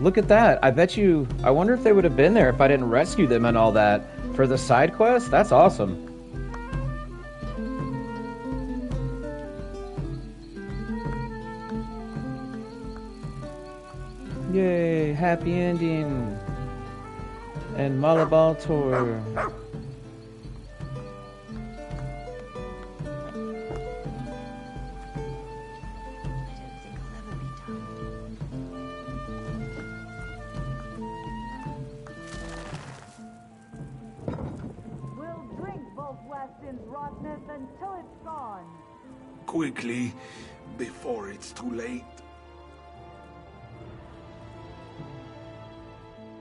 look at that. I wonder if they would have been there if I didn't rescue them and all that for the side quest. That's awesome. Yay, happy ending. And Malabaltor. Weston's rottenness until it's gone. Quickly, before it's too late.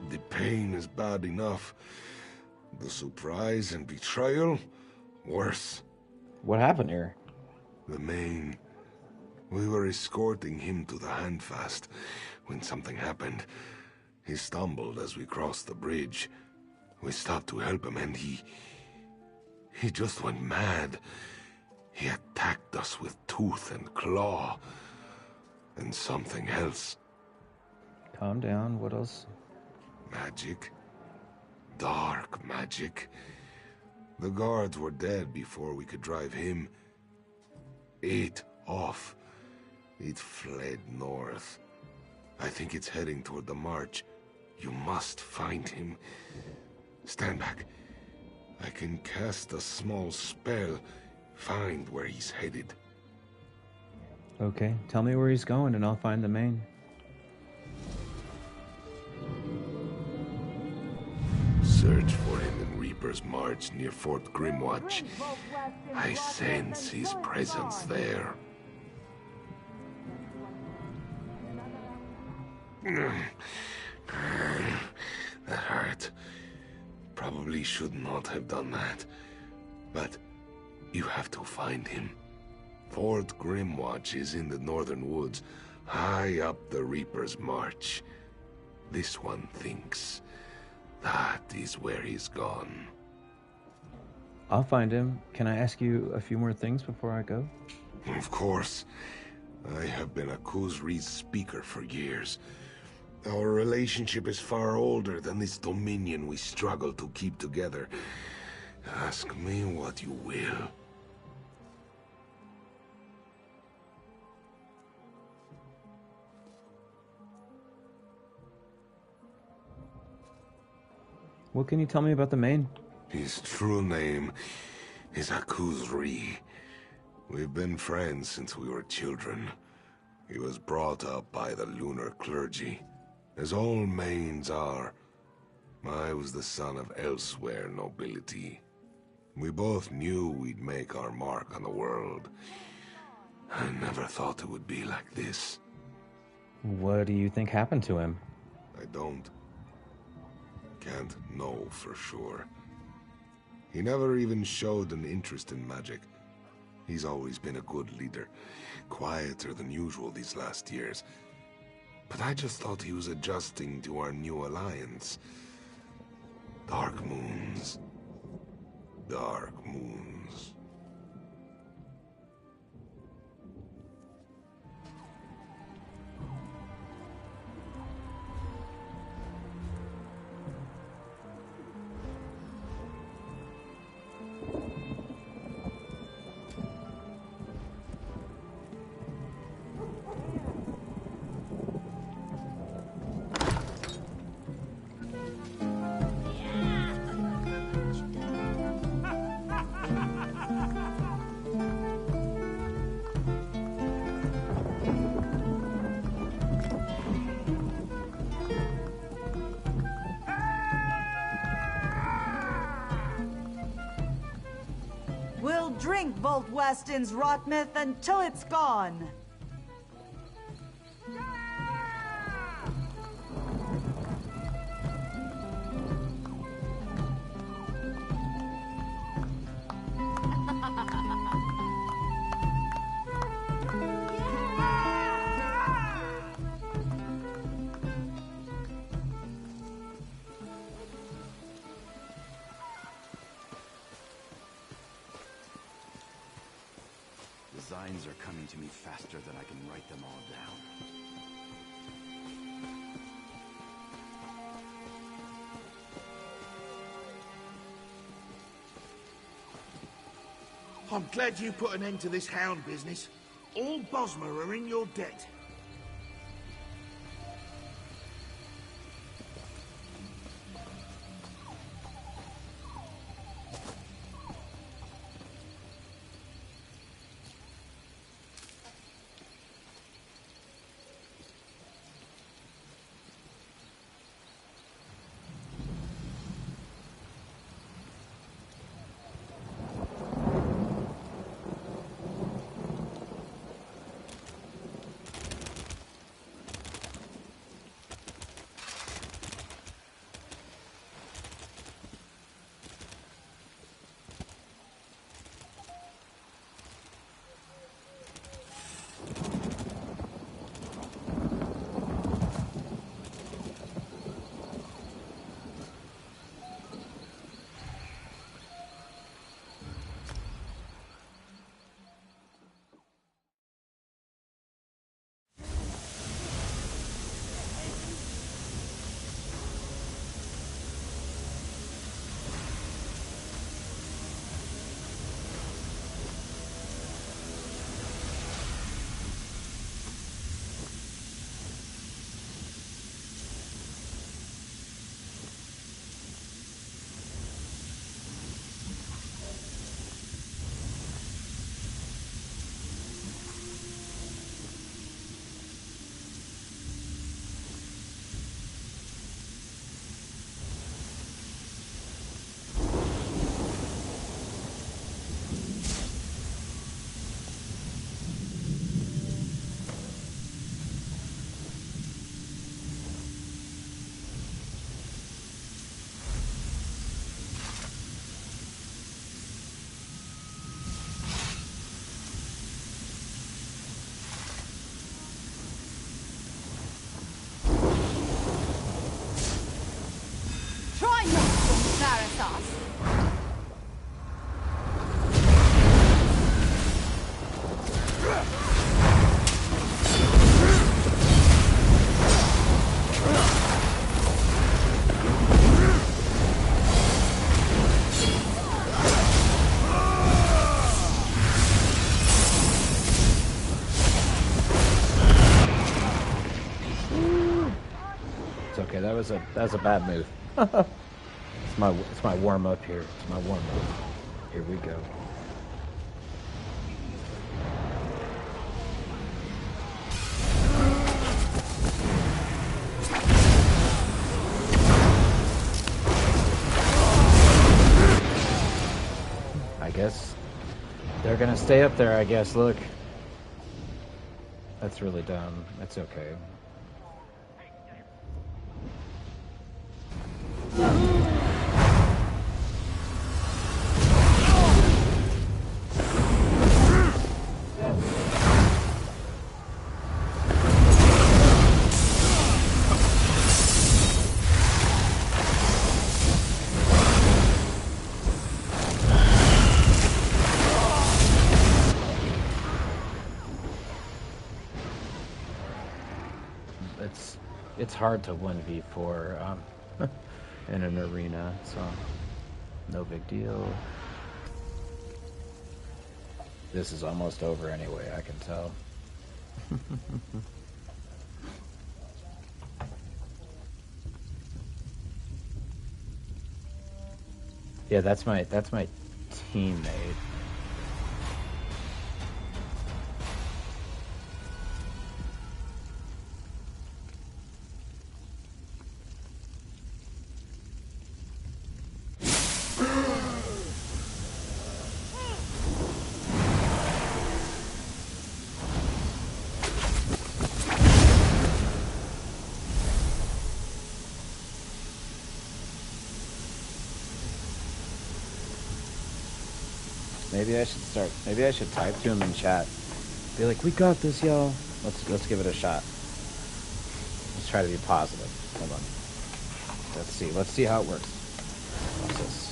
The pain is bad enough. The surprise and betrayal, worse. What happened here? The main. We were escorting him to the handfast when something happened. He stumbled as we crossed the bridge. We stopped to help him and he just went mad. He attacked us with tooth and claw. And something else. Calm down, what else? Magic. Dark magic. The guards were dead before we could drive him. It off. It fled north. I think it's heading toward the march. You must find him. Stand back. I can cast a small spell. Find where he's headed. Okay, tell me where he's going and I'll find the main. Search for him in Reaper's March near Fort Grimwatch. I sense his presence there. That hurt. Probably should not have done that. But you have to find him. Fort Grimwatch is in the northern woods, high up the Reaper's March. This one thinks that is where he's gone. I'll find him. Can I ask you a few more things before I go? Of course. I have been a Khuzri's speaker for years. Our relationship is far older than this dominion we struggle to keep together. Ask me what you will. What can you tell me about the main? His true name is Khuzri. We've been friends since we were children. He was brought up by the lunar clergy, as all mains are. I was the son of elsewhere nobility. We both knew we'd make our mark on the world. I never thought it would be like this. What do you think happened to him? I don't. Can't know for sure. He never even showed an interest in magic. He's always been a good leader, quieter than usual these last years. But I just thought he was adjusting to our new alliance. Dark moons. Dark moons. We'll drink Volt Weston's rot myth until it's gone. Designs are coming to me faster than I can write them all down. I'm glad you put an end to this hound business. All Bosmer are in your debt. was a bad move. It's my warm up here. It's my warm up. Here we go. I guess they're gonna stay up there, I guess. Look. That's really dumb. That's okay. It's hard to 1v4 in an arena, so no big deal. This is almost over anyway, I can tell. Yeah, that's my teammate. Maybe I should type to him in chat. Be like, we got this, y'all. Let's give it a shot. Let's try to be positive. Hold on. Let's see how it works. What's this?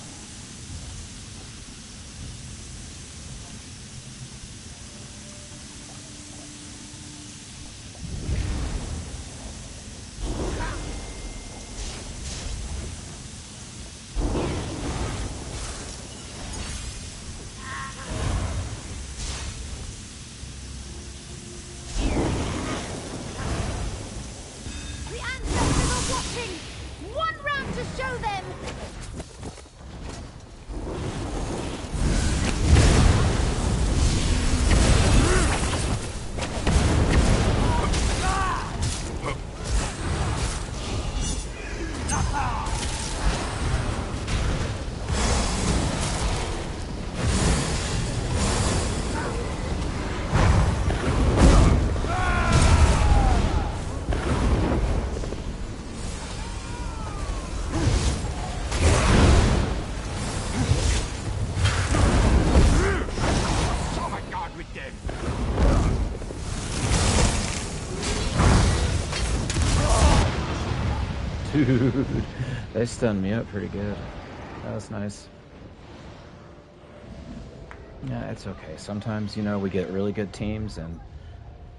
Dude, they stunned me up pretty good. That was nice. Yeah, it's okay. Sometimes, you know, we get really good teams, and,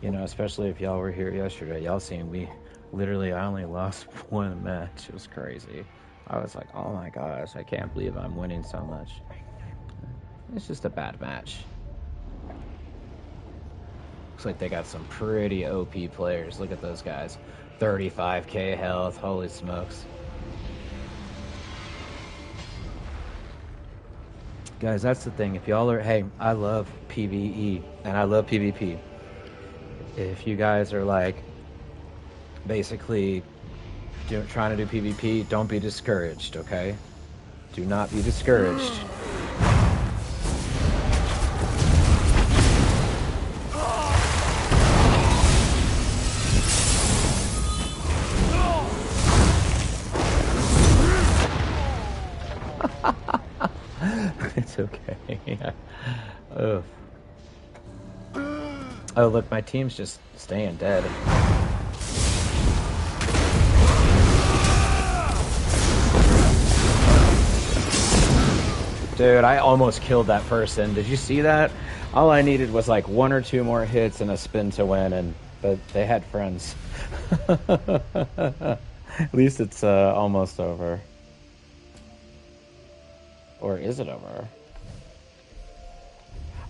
you know, especially if y'all were here yesterday, y'all seen I only lost one match. It was crazy. I was like, oh my gosh, I can't believe I'm winning so much. It's just a bad match. Looks like they got some pretty OP players. Look at those guys. 35k health, holy smokes. Guys, that's the thing. If y'all are, hey, I love PvE and I love PvP. If you guys are like basically trying to do PvP, don't be discouraged, okay? Do not be discouraged. It's okay. Yeah. Oh. Oh, look, my team's just staying dead. Dude, I almost killed that person. Did you see that? All I needed was like 1 or 2 more hits and a spin to win, but they had friends. At least it's almost over. Or is it over?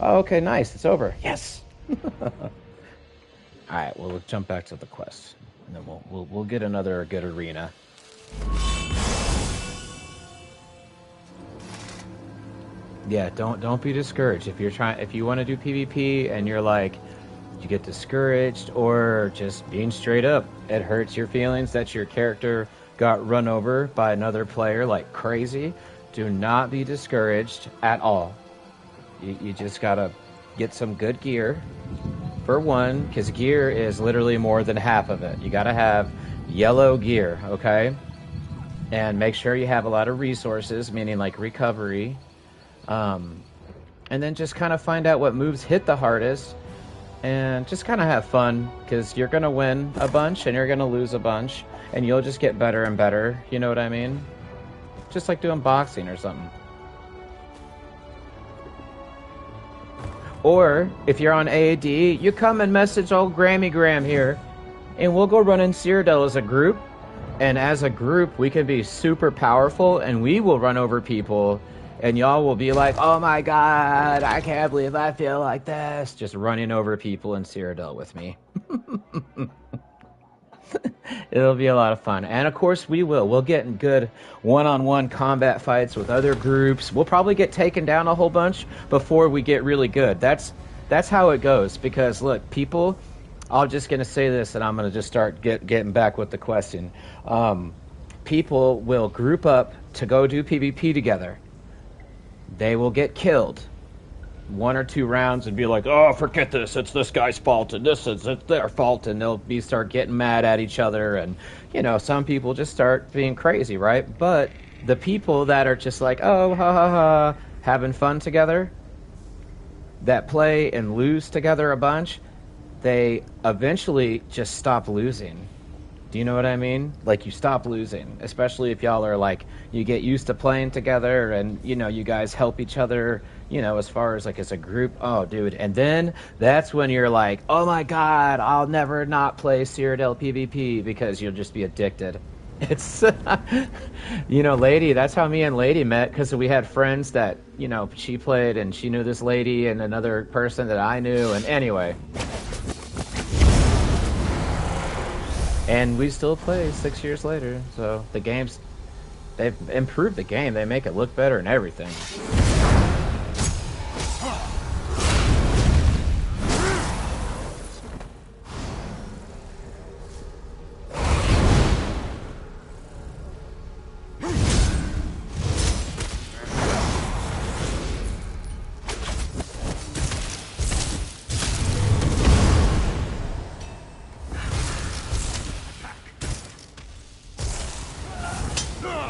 Oh, okay, nice. It's over. Yes. All right. Well, we'll jump back to the quest, and then we'll get another good arena. Yeah, don't be discouraged. If you want to do PvP and you're like, you get discouraged, or just being straight up, it hurts your feelings that your character got run over by another player like crazy, do not be discouraged at all. You just gotta get some good gear, for one, because gear is literally more than half of it. You gotta have yellow gear, okay? And make sure you have a lot of resources, meaning like recovery. And then just kind of find out what moves hit the hardest, and just kind of have fun, because you're going to win a bunch and you're going to lose a bunch, and you'll just get better and better, you know what I mean? Just like doing boxing or something. Or, if you're on AAD, you come and message old Grammy Graham here, and we'll go run in Cyrodiil as a group, and as a group, we can be super powerful, and we will run over people, and y'all will be like, oh my god, I can't believe I feel like this. Just running over people in Cyrodiil with me. It'll be a lot of fun. And of course we will. We'll get in good one-on-one combat fights with other groups. We'll probably get taken down a whole bunch before we get really good. That's how it goes. Because look, people, I'm just going to say this, and I'm going to just start getting back with the question. People will group up to go do PvP together. They will get killed 1 or 2 rounds and be like, oh, forget this, it's this guy's fault, and it's their fault, and they'll start getting mad at each other, and, you know, some people just start being crazy, right? But the people that are just like, oh, ha, ha, ha, having fun together, that play and lose together a bunch, they eventually just stop losing. Do you know what I mean? Like, you stop losing, especially if y'all are like, you get used to playing together, and, you know, you guys help each other, you know, as far as like as a group. Oh, dude. And then that's when you're like, oh my god, I'll never not play Cyrodiil PvP, because you'll just be addicted. It's, you know, Lady, that's how me and Lady met, because we had friends that, you know, she played, and she knew this lady and another person that I knew, and anyway. And we still play 6 years later, so the game's, they've improved the game, they make it look better and everything.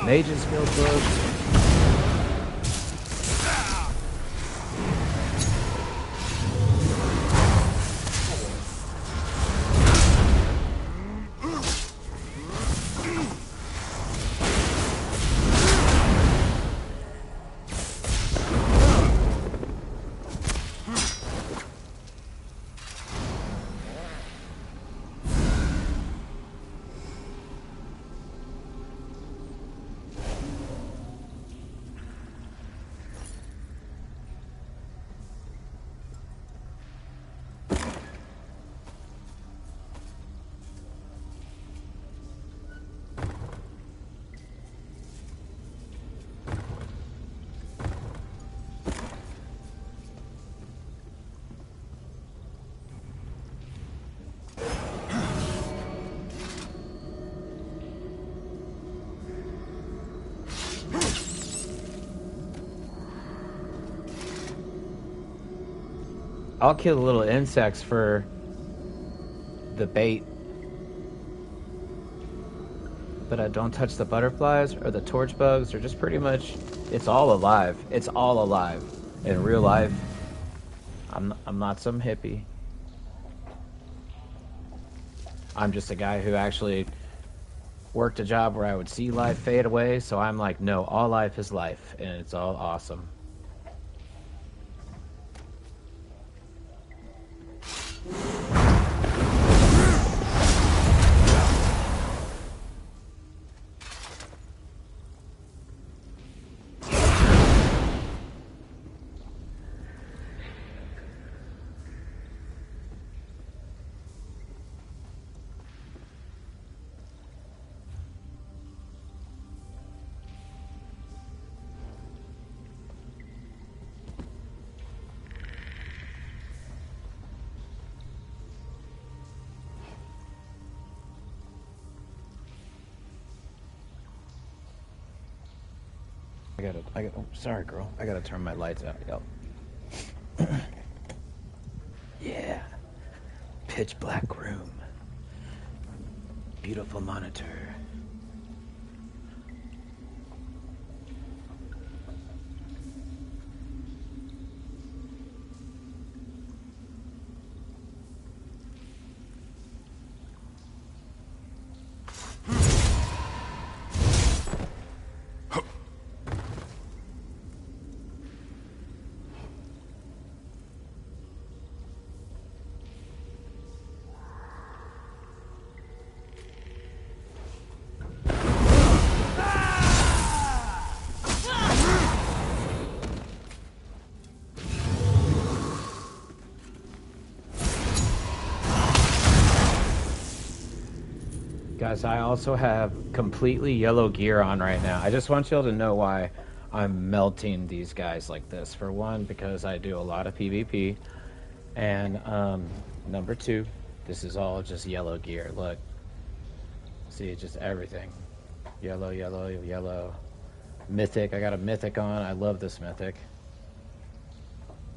Mage's Guild books. I'll kill the little insects for the bait, but I don't touch the butterflies or the torch bugs, or just pretty much, it's all alive. It's all alive. In real life, I'm not some hippie. I'm just a guy who actually worked a job where I would see life fade away, so I'm like, no, all life is life, and it's all awesome. Oh, sorry, girl. I gotta turn my lights out. Yo. Yeah. Pitch black room. Beautiful monitor. Guys, I also have completely yellow gear on right now. I just want y'all to know why I'm melting these guys like this. For one, because I do a lot of PvP. And number two, this is all just yellow gear. Look. See, just everything. Yellow, yellow, yellow. Mythic. I got a mythic on. I love this mythic.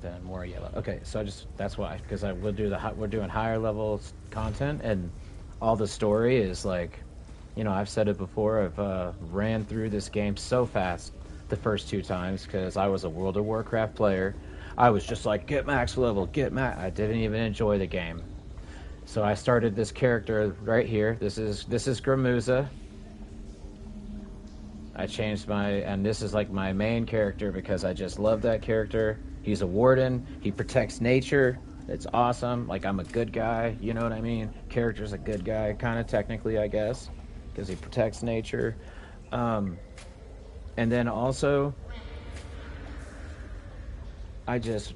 Then more yellow. Okay, so that's why. Because we're doing higher level content, and all the story is like, you know, I've said it before, I've ran through this game so fast the first 2 times because I was a World of Warcraft player. I was just like, get max level, get max. I didn't even enjoy the game. So I started this character right here. This is Gramuza. I changed and this is like my main character because I just love that character. He's a warden. He protects nature. It's awesome. Like, I'm a good guy, you know what I mean? Character's a good guy, kind of technically, I guess, because he protects nature. And then also, I just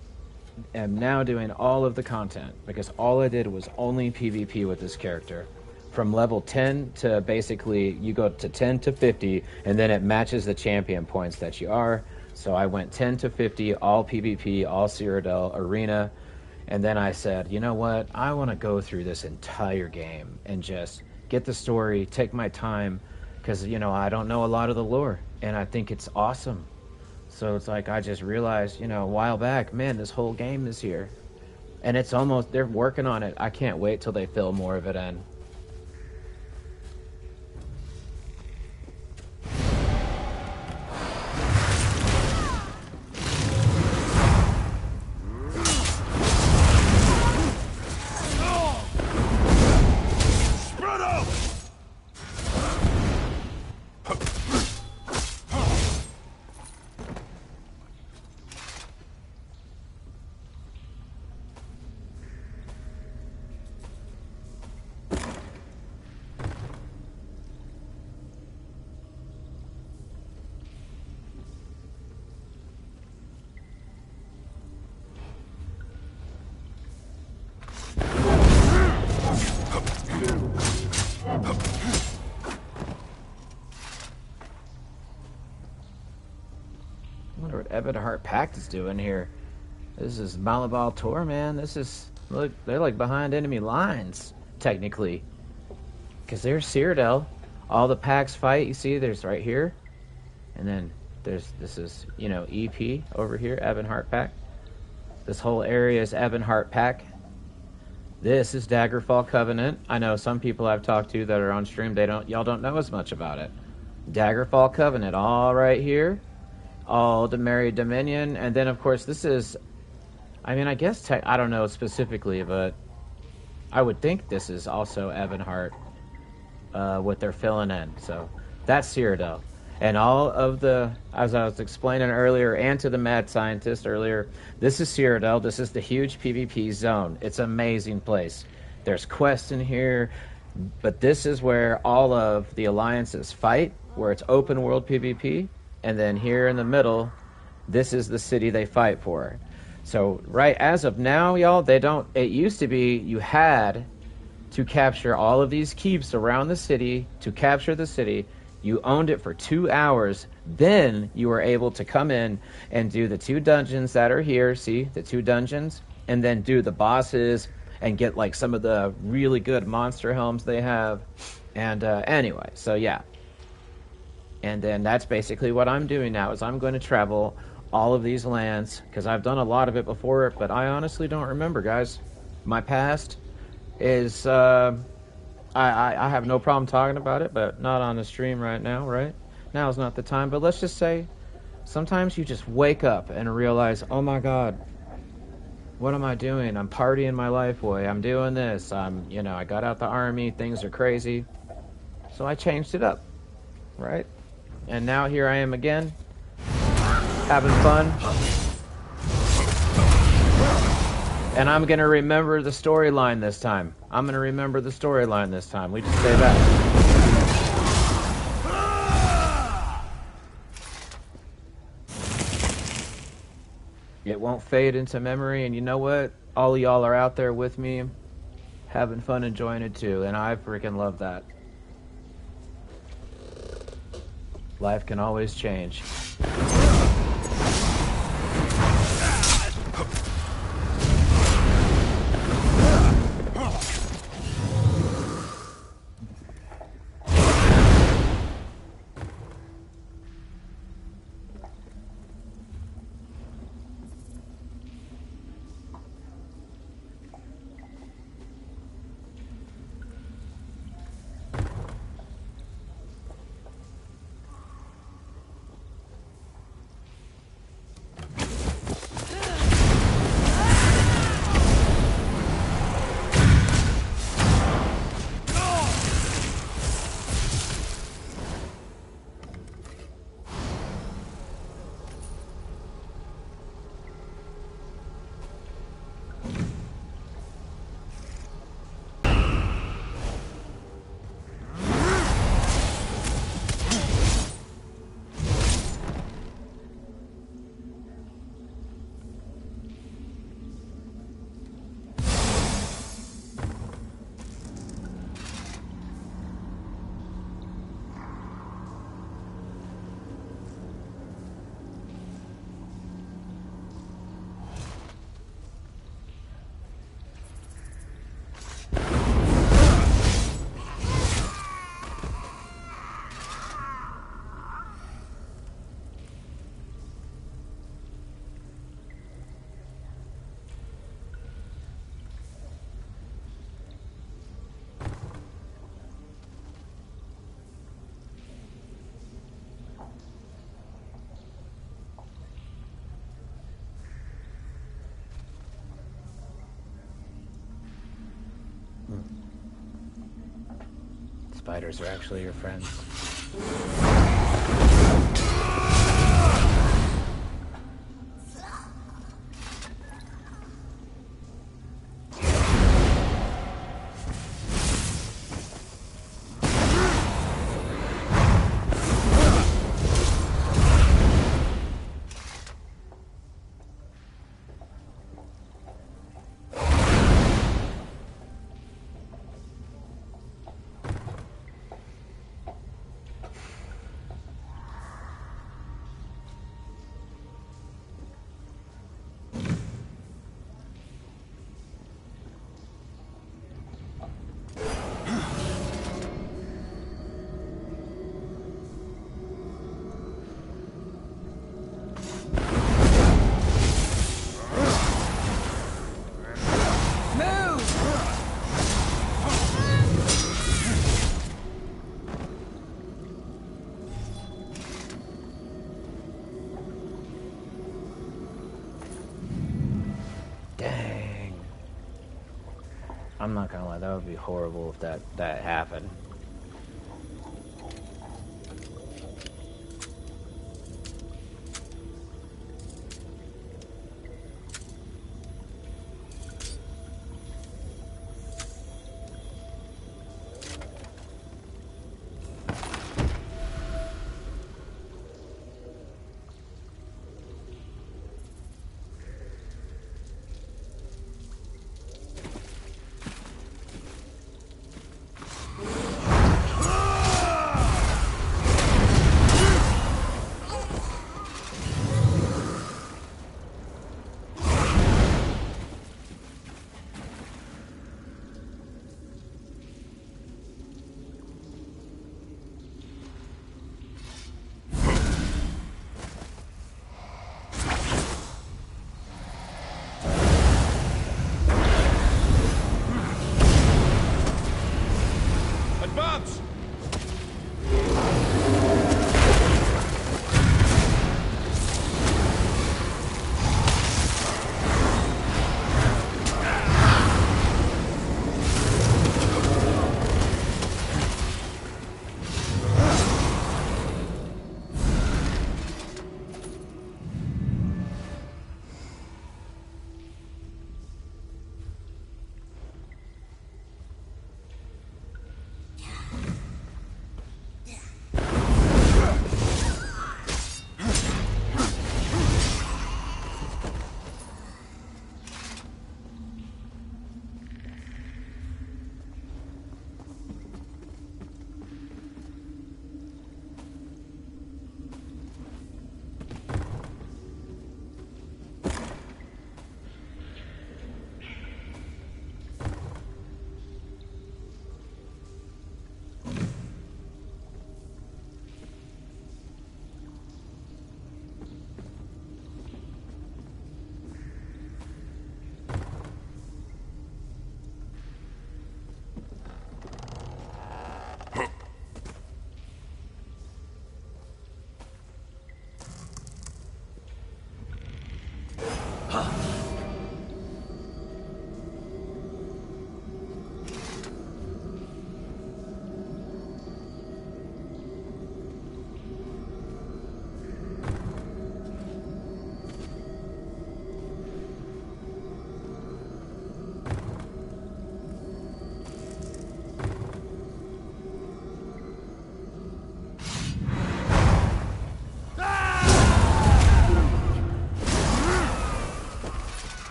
am now doing all of the content, because all I did was only PvP with this character. From level 10 to basically, you go to 10 to 50, and then it matches the champion points that you are. So I went 10 to 50, all PvP, all Cyrodiil, arena. And then I said, you know what? I want to go through this entire game and just get the story, take my time, because, you know, I don't know a lot of the lore, and I think it's awesome. So it's like, I just realized, you know, a while back, man, this whole game is here. And it's almost, they're working on it. I can't wait till they fill more of it in. Ebonheart Pact is doing here. This is Malabal Tor, man. This is, look, they're like behind enemy lines, technically. Because there's Cyrodiil. All the packs fight, you see, there's right here. And then this is, you know, EP over here, Ebonheart Pact. This whole area is Ebonheart Pact. This is Daggerfall Covenant. I know some people I've talked to that are on stream, y'all don't know as much about it. Daggerfall Covenant, all right here. All the Merry Dominion, and then of course this is, I mean, I guess I don't know specifically, but I would think this is also Ebonheart, what they're filling in. So that's Cyrodiil, and all of the, as I was explaining earlier, and to the mad scientist earlier, this is Cyrodiil. This is the huge PvP zone. It's an amazing place. There's quests in here, but this is where all of the alliances fight, where it's open world PvP. And then here in the middle, this is the city they fight for. So right as of now, y'all, it used to be you had to capture all of these keeps around the city to capture the city. You owned it for 2 hours. Then you were able to come in and do the 2 dungeons that are here. See, the 2 dungeons. And then do the bosses and get like some of the really good monster helms they have. And anyway, so yeah. And then that's basically what I'm doing now, is I'm going to travel all of these lands, because I've done a lot of it before, but I honestly don't remember, guys. My past is, I have no problem talking about it, but not on the stream right now, right? Now is not the time, but let's just say, sometimes you just wake up and realize, oh my god, what am I doing? I'm partying my life away, I'm doing this, I got out the army, things are crazy, so I changed it up, right? And now here I am again, having fun. And I'm going to remember the storyline this time. We just say that. It won't fade into memory, and you know what? All of y'all are out there with me, having fun, enjoying it too, and I freaking love that. Life can always change. Spiders are actually your friends. I'm not gonna lie, that would be horrible if that happened.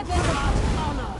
blood for our honor.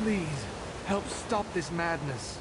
Please, help stop this madness.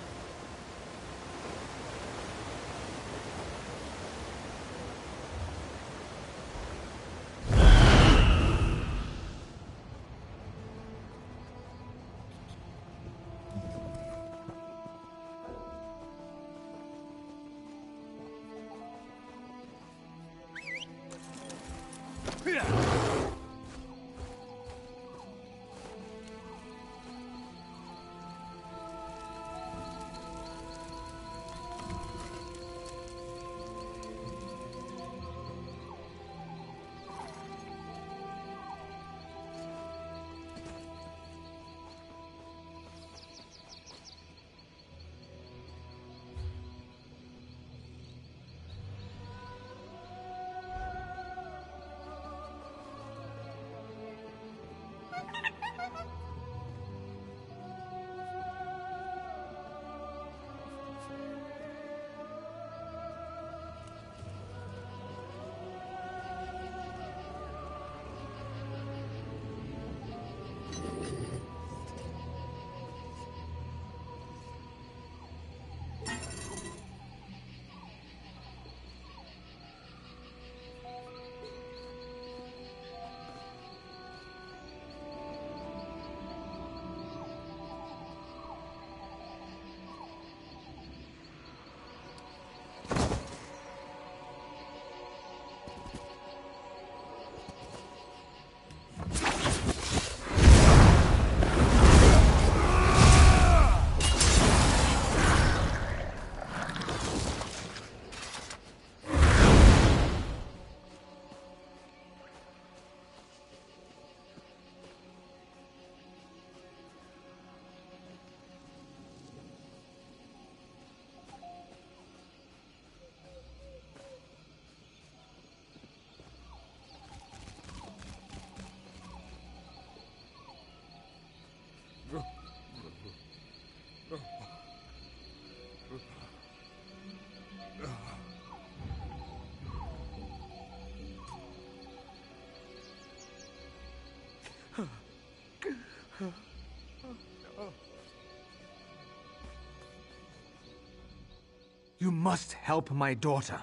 You must help my daughter.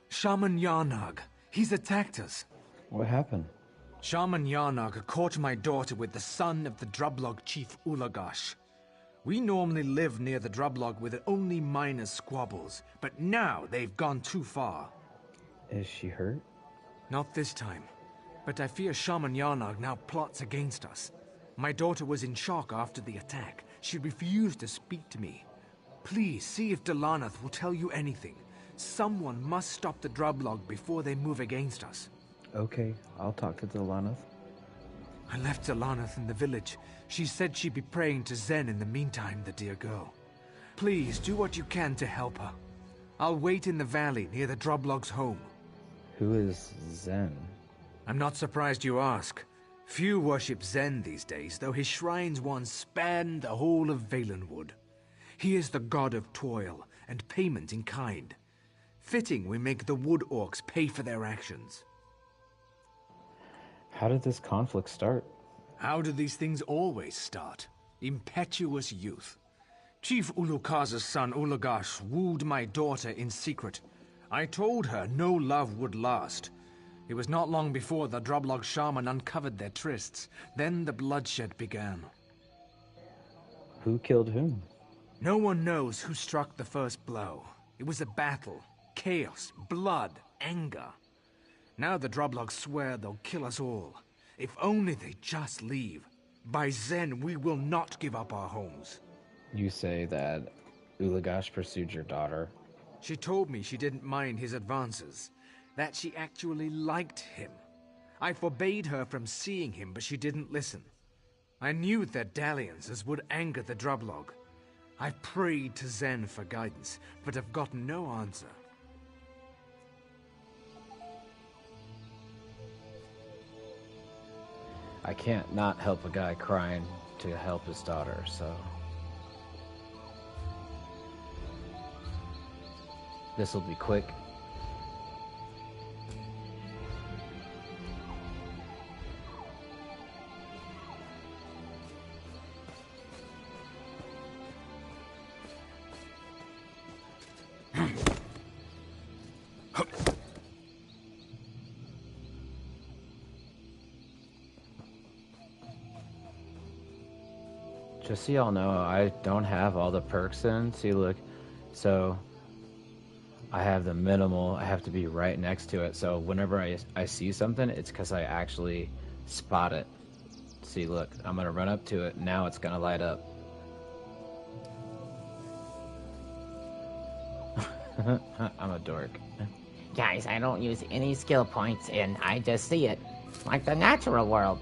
Shaman Yarnag, he's attacked us. What happened? Shaman Yarnag caught my daughter with the son of the Drublog chief Ulagash. We normally live near the Drublog with only minor squabbles, but now they've gone too far. Is she hurt? Not this time, but I fear Shaman Yarnag now plots against us. My daughter was in shock after the attack. She refused to speak to me. Please see if Delanath will tell you anything. Someone must stop the Drublog before they move against us. Okay, I'll talk to Delanath. I left Delanath in the village. She said she'd be praying to Zen in the meantime, the dear girl. Please do what you can to help her. I'll wait in the valley near the Drublog's home. Who is Zen? I'm not surprised you ask. Few worship Zen these days, though his shrines once spanned the whole of Valenwood. He is the god of toil and payment in kind. Fitting we make the wood orcs pay for their actions. How did this conflict start? How do these things always start? Impetuous youth. Chief Ulukaza's son Ulagash wooed my daughter in secret. I told her no love would last. It was not long before the Drublog shaman uncovered their trysts. Then the bloodshed began. Who killed whom? No one knows who struck the first blow. It was a battle. Chaos, blood, anger. Now the Drublog swear they'll kill us all. If only they just leave. By Zen, we will not give up our homes. You say that Ulagash pursued your daughter? She told me she didn't mind his advances. That she actually liked him. I forbade her from seeing him, but she didn't listen. I knew their dalliances would anger the Drublog. I prayed to Zen for guidance, but have gotten no answer. I can't not help a guy crying to help his daughter, so... This'll be quick. Just so y'all know, I don't have all the perks in. See, look. So, I have the minimal. I have to be right next to it. So, whenever I see something, it's because I actually spot it. See, look. I'm going to run up to it. Now it's going to light up. I'm a dork. Guys, I don't use any skill points and I just see it. Like the natural world.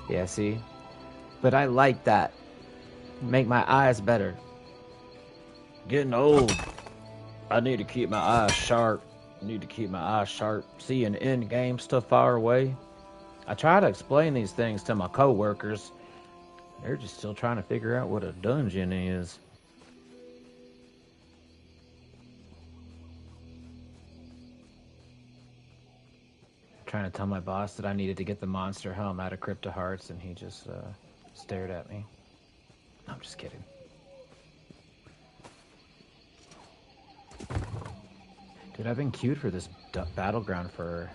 Yeah, see? But I like that. Make my eyes better. Getting old. I need to keep my eyes sharp. Seeing in-game stuff far away. I try to explain these things to my co-workers. They're just still trying to figure out what a dungeon is. Trying to tell my boss that I needed to get the monster helm out of Crypto Hearts, and he just stared at me. I'm just kidding. Dude, I've been queued for this battleground for...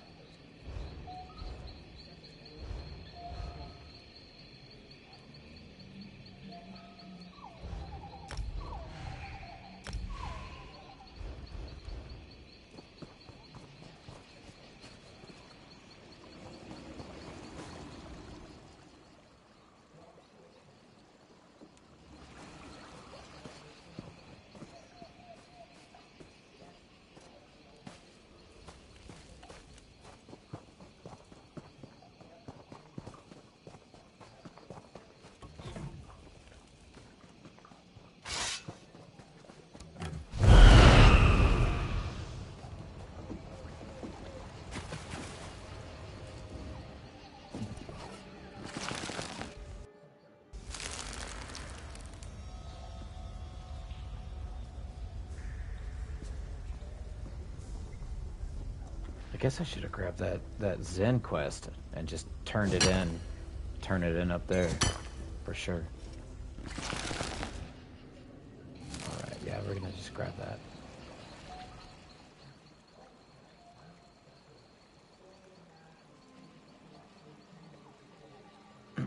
I guess I should have grabbed that Zen quest and just turned it in up there, for sure. Alright, yeah, we're gonna just grab that. It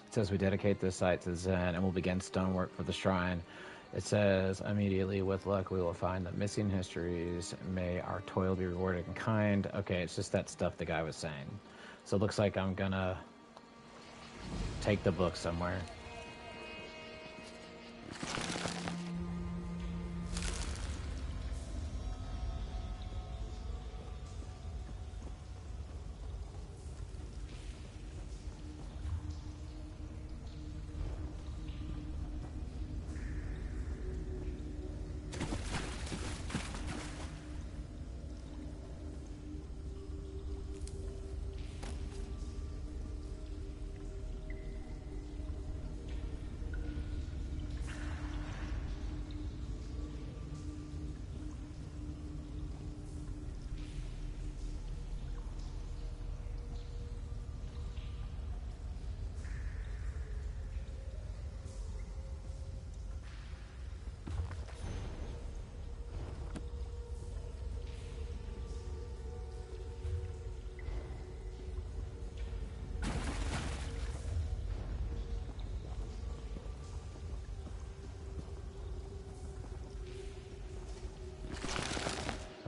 says we dedicate this site to Zen and we'll begin stonework for the shrine. It says, immediately, with luck, we will find the missing histories. May our toil be rewarded in kind. Okay, it's just that stuff the guy was saying. So it looks like I'm gonna take the book somewhere.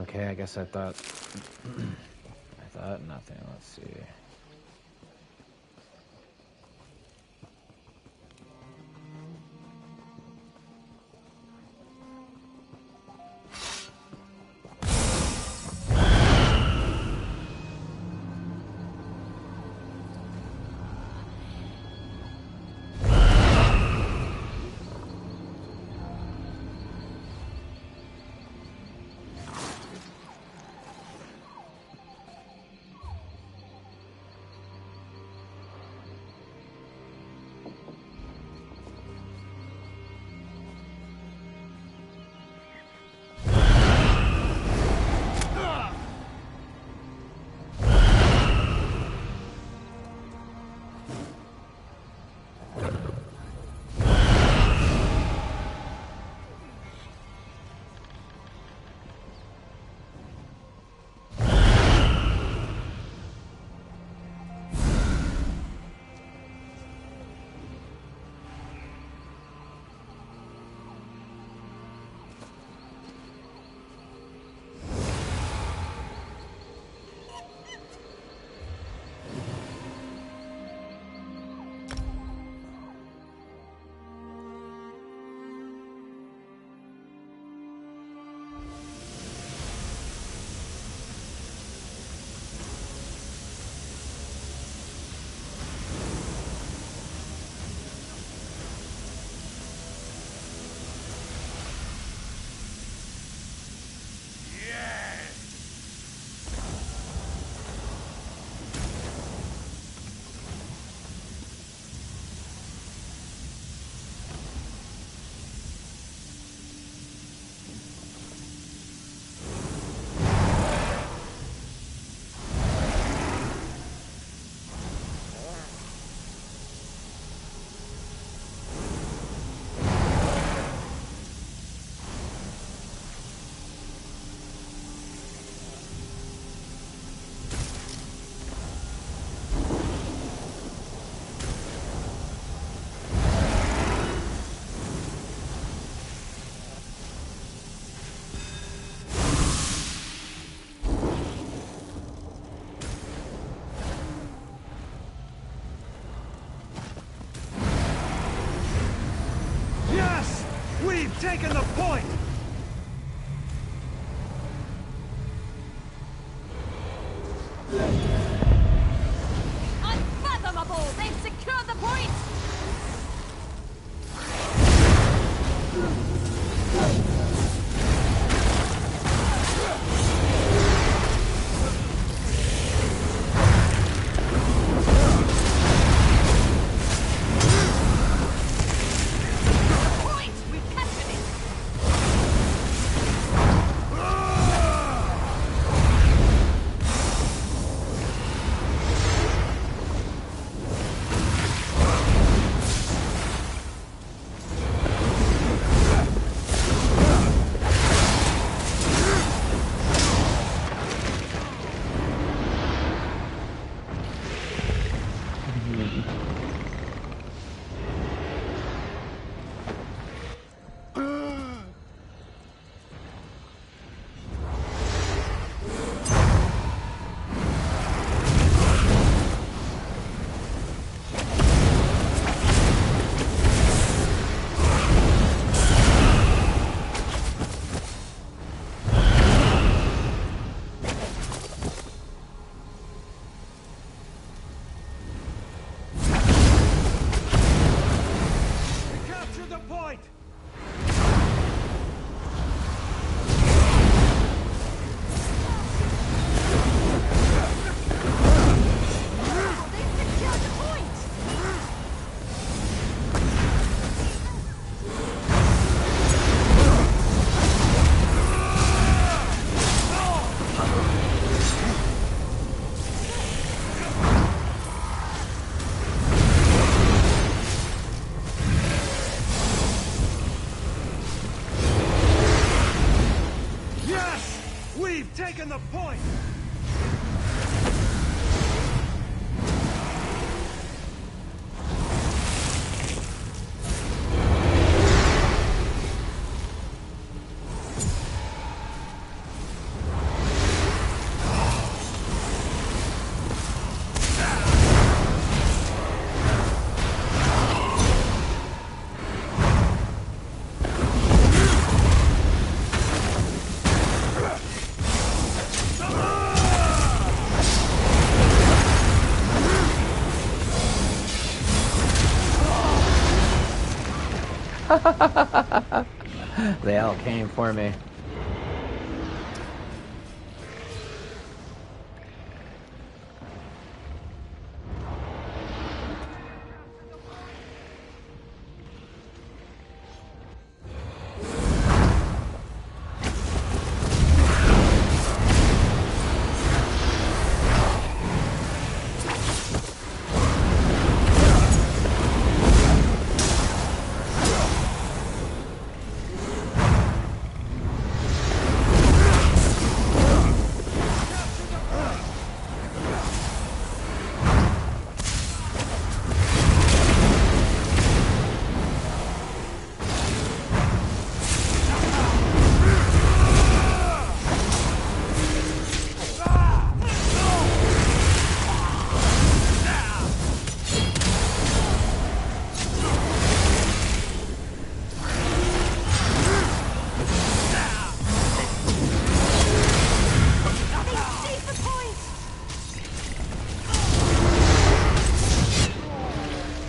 Okay, I guess I thought nothing. Let's see. taken the point! Unfathomable! They've secured the point! Taken the point! They all came for me.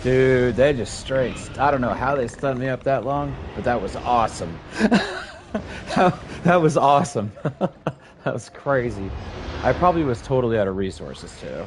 Dude, they just straight... I don't know how they stunned me up that long, but that was awesome. That was awesome. That was crazy. I probably was totally out of resources, too.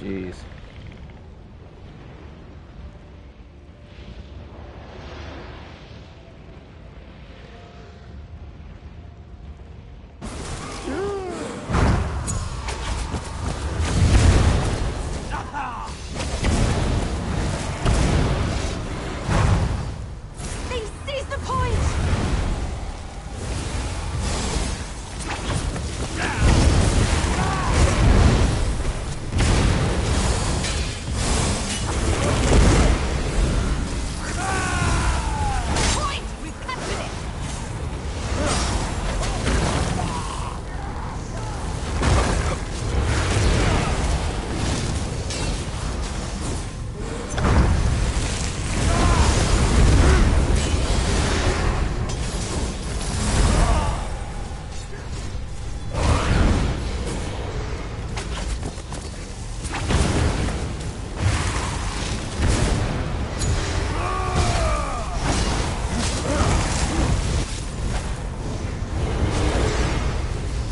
Jeez. They seized the point! Point! We've captured it!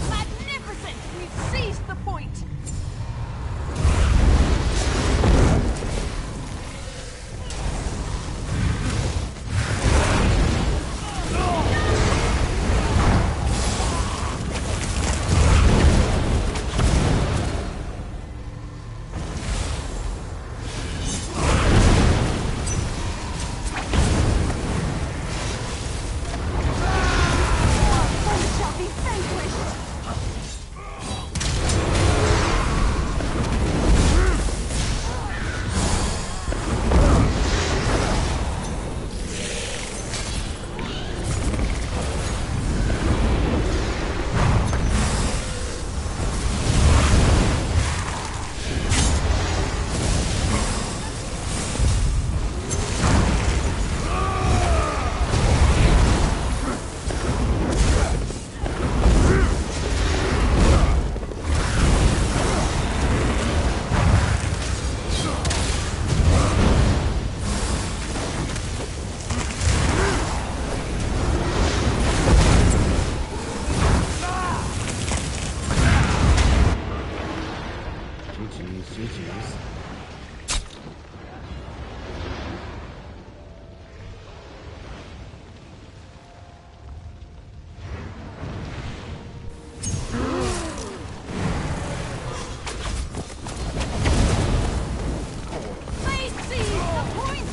Magnificent! We've seized the point! Foes shall be vanquished! GG's, GG's. They seized the point!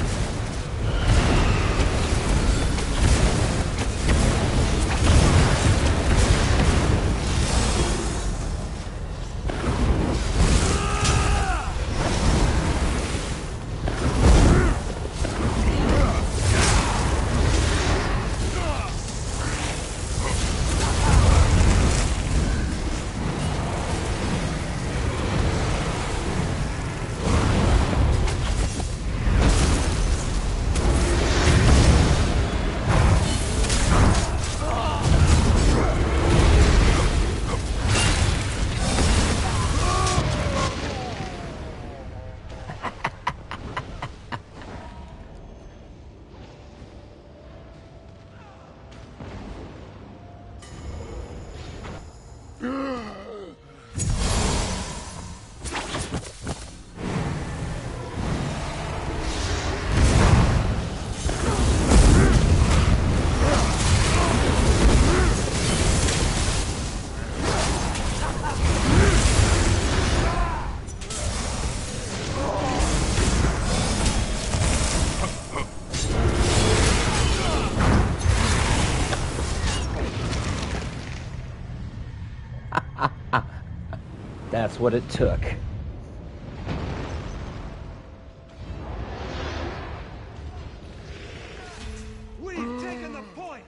That's what it took. We've taken the point!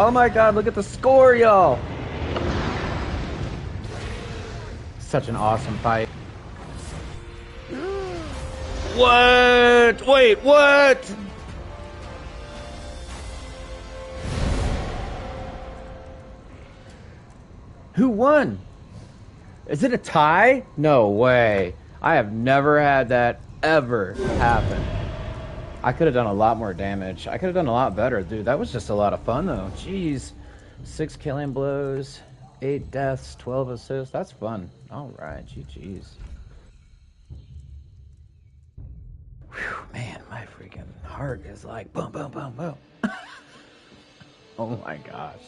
Oh my god, look at the score, y'all! Such an awesome fight. What? Wait, what? Who won? Is it a tie? No way. I have never had that ever happen. I could have done a lot more damage. I could have done a lot better, dude. That was just a lot of fun, though. Jeez. 6 killing blows, 8 deaths, 12 assists. That's fun. All right, GG's. Whew, man, my freaking heart is like boom, boom, boom, boom. Oh my gosh.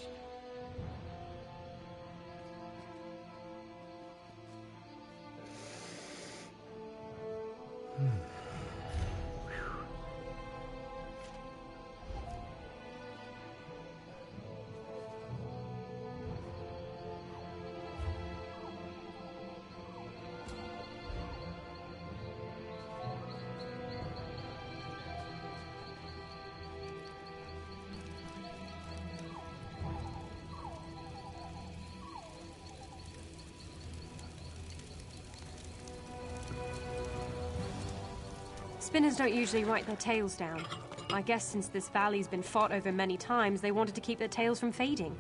Spinners don't usually write their tails down. I guess since this valley's been fought over many times, they wanted to keep their tails from fading.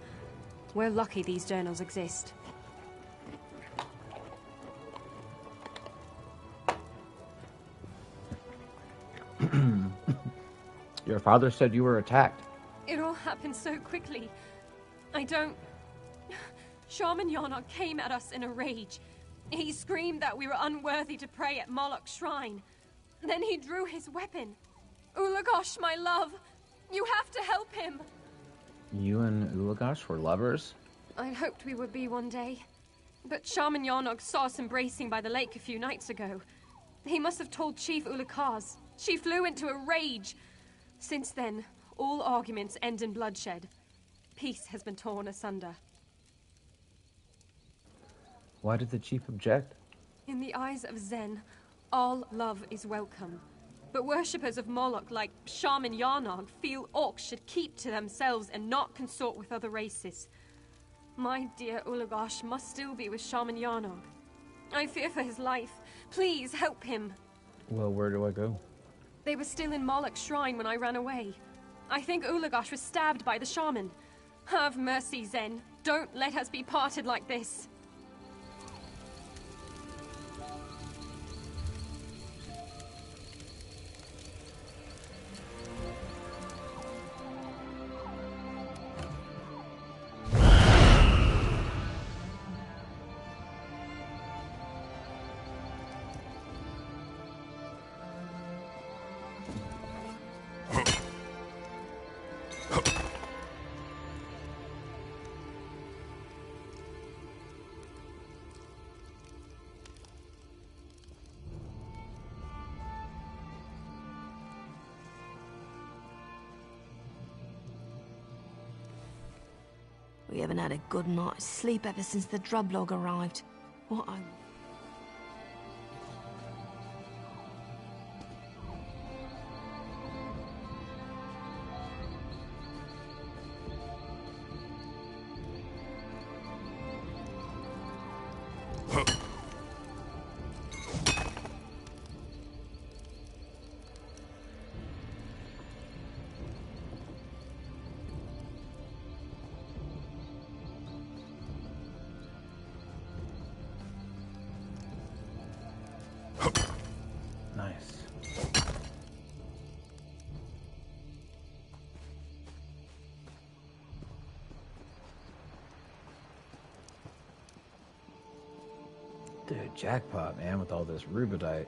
We're lucky these journals exist. Your father said you were attacked. It all happened so quickly. I don't... Shaman Yarnock came at us in a rage. He screamed that we were unworthy to pray at Moloch's shrine. Then he drew his weapon. Ulagosh, my love, you have to help him. You and Ulagosh were lovers? I'd hoped we would be one day. But Shaman Yarnock saw us embracing by the lake a few nights ago. He must have told Chief Ulakaz. She flew into a rage. Since then, all arguments end in bloodshed. Peace has been torn asunder. Why did the chief object? In the eyes of Zen, all love is welcome. But worshippers of Moloch like Shaman Yarnog feel orcs should keep to themselves and not consort with other races. My dear Ulagosh must still be with Shaman Yarnog. I fear for his life. Please help him. Well, where do I go? They were still in Moloch's shrine when I ran away. I think Ulagosh was stabbed by the shaman. Have mercy, Zen. Don't let us be parted like this. We haven't had a good night's sleep ever since the drublog arrived. What a... Nice. Dude, jackpot, man, with all this rubidite.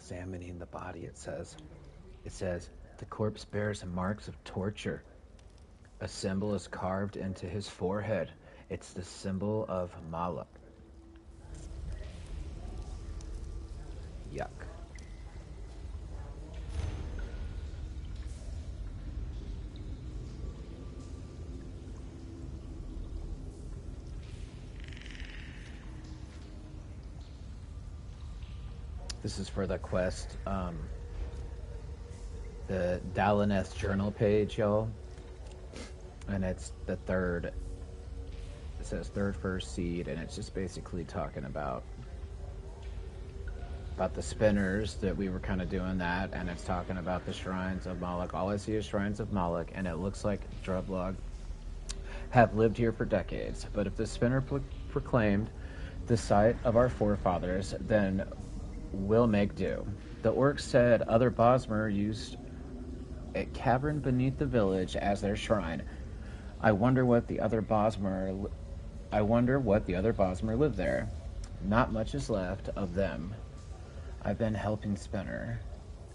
examining the body, it says, the corpse bears marks of torture. A symbol is carved into his forehead. It's the symbol of Moloch. Yuck. This is for the quest, the Dalineth journal page, y'all. And it's the third, it says third first seed, and it's just basically talking about the spinners that we were kind of doing that, and it's talking about the shrines of Moloch. All I see is shrines of Moloch, and it looks like Drublog have lived here for decades. But if the spinner proclaimed the site of our forefathers, then we'll make do. The orcs said other Bosmer used a cavern beneath the village as their shrine. I wonder what the other Bosmer live there. Not much is left of them. I've been helping Spinner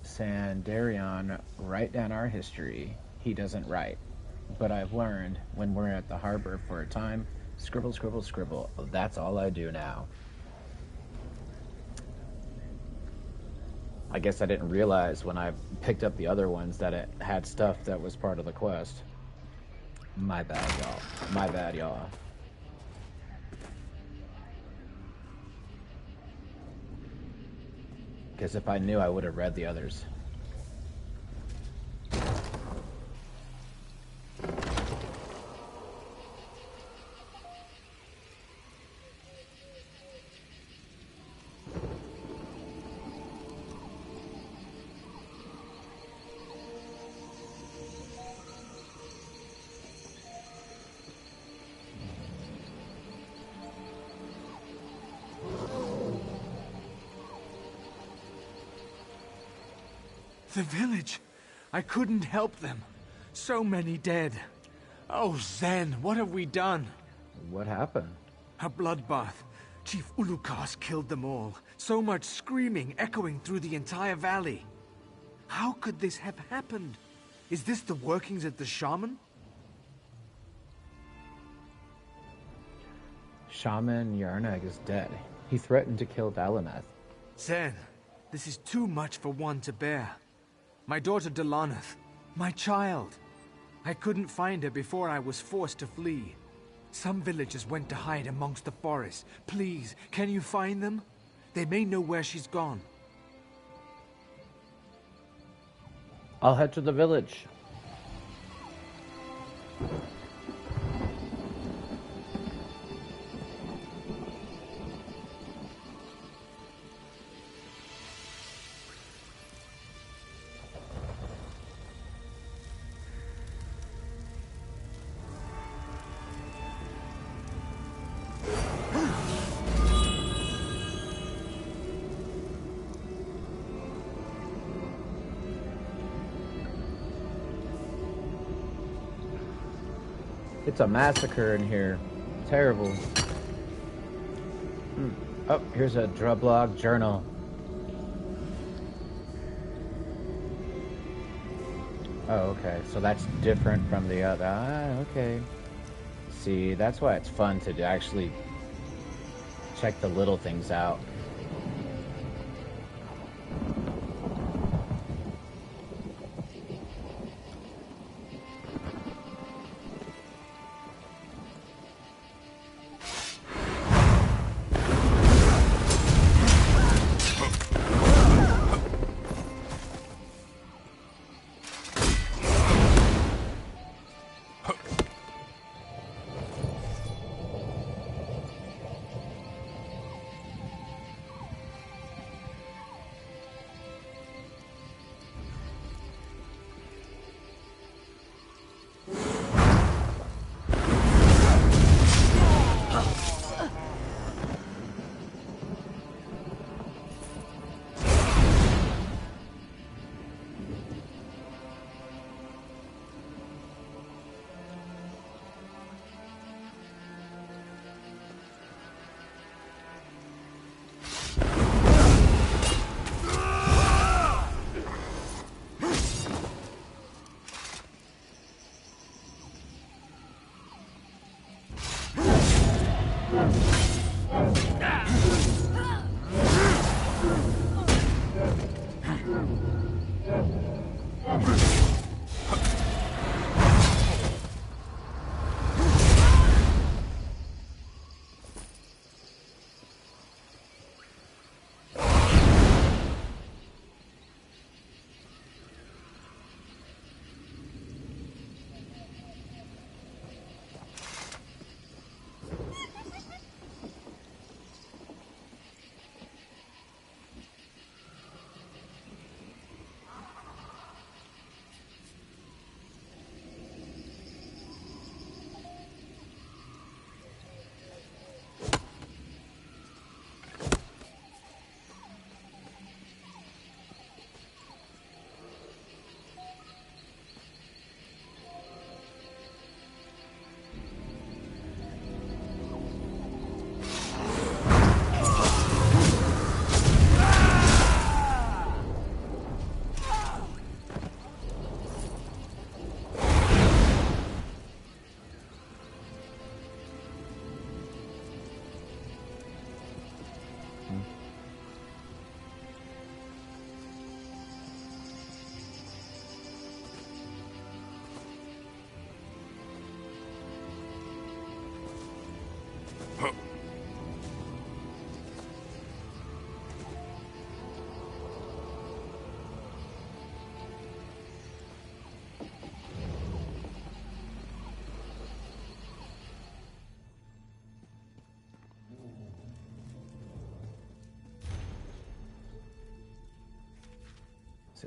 Sandarion write down our history. He doesn't write. But I've learned when we're at the harbor for a time, scribble, scribble, scribble. That's all I do now. I guess I didn't realize when I picked up the other ones that it had stuff that was part of the quest. My bad, y'all. My bad, y'all. Because if I knew, I would have read the others. The village. I couldn't help them. So many dead. Oh, Zen, what have we done? What happened? A bloodbath. Chief Ulukas killed them all. So much screaming echoing through the entire valley. How could this have happened? Is this the workings of the shaman? Shaman Yarnag is dead. He threatened to kill Dalineth. Zen, this is too much for one to bear. My daughter Delaneth, my child. I couldn't find her before I was forced to flee. Some villagers went to hide amongst the forest. Please, can you find them? They may know where she's gone. I'll head to the village. It's a massacre in here. Terrible. Oh, here's a Drublog journal. Oh, okay. So that's different from the other. Ah, okay. See, that's why it's fun to actually check the little things out.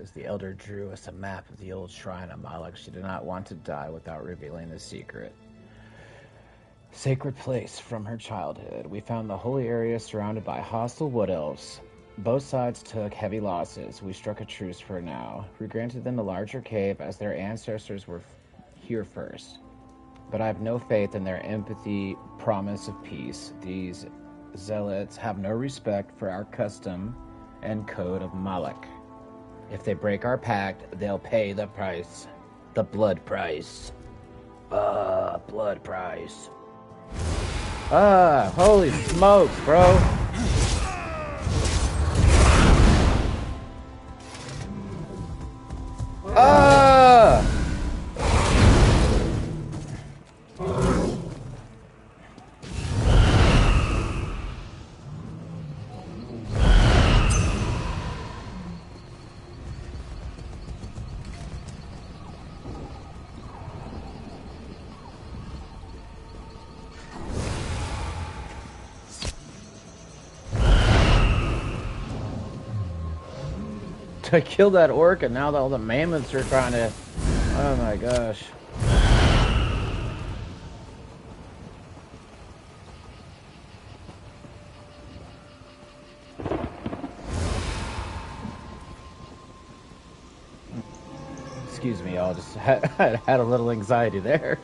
As the elder drew us a map of the old shrine of Malak, she did not want to die without revealing the secret. Sacred place from her childhood. We found the holy area surrounded by hostile wood elves. Both sides took heavy losses. We struck a truce for now. We granted them a larger cave as their ancestors were here first. But I have no faith in their empathy, promise of peace. These zealots have no respect for our custom and code of Malak. If they break our pact, they'll pay the price. The blood price. Blood price. Holy smokes, bro. I killed that orc and now all the mammoths are trying to... Oh my gosh. Excuse me, y'all. Just had a little anxiety there.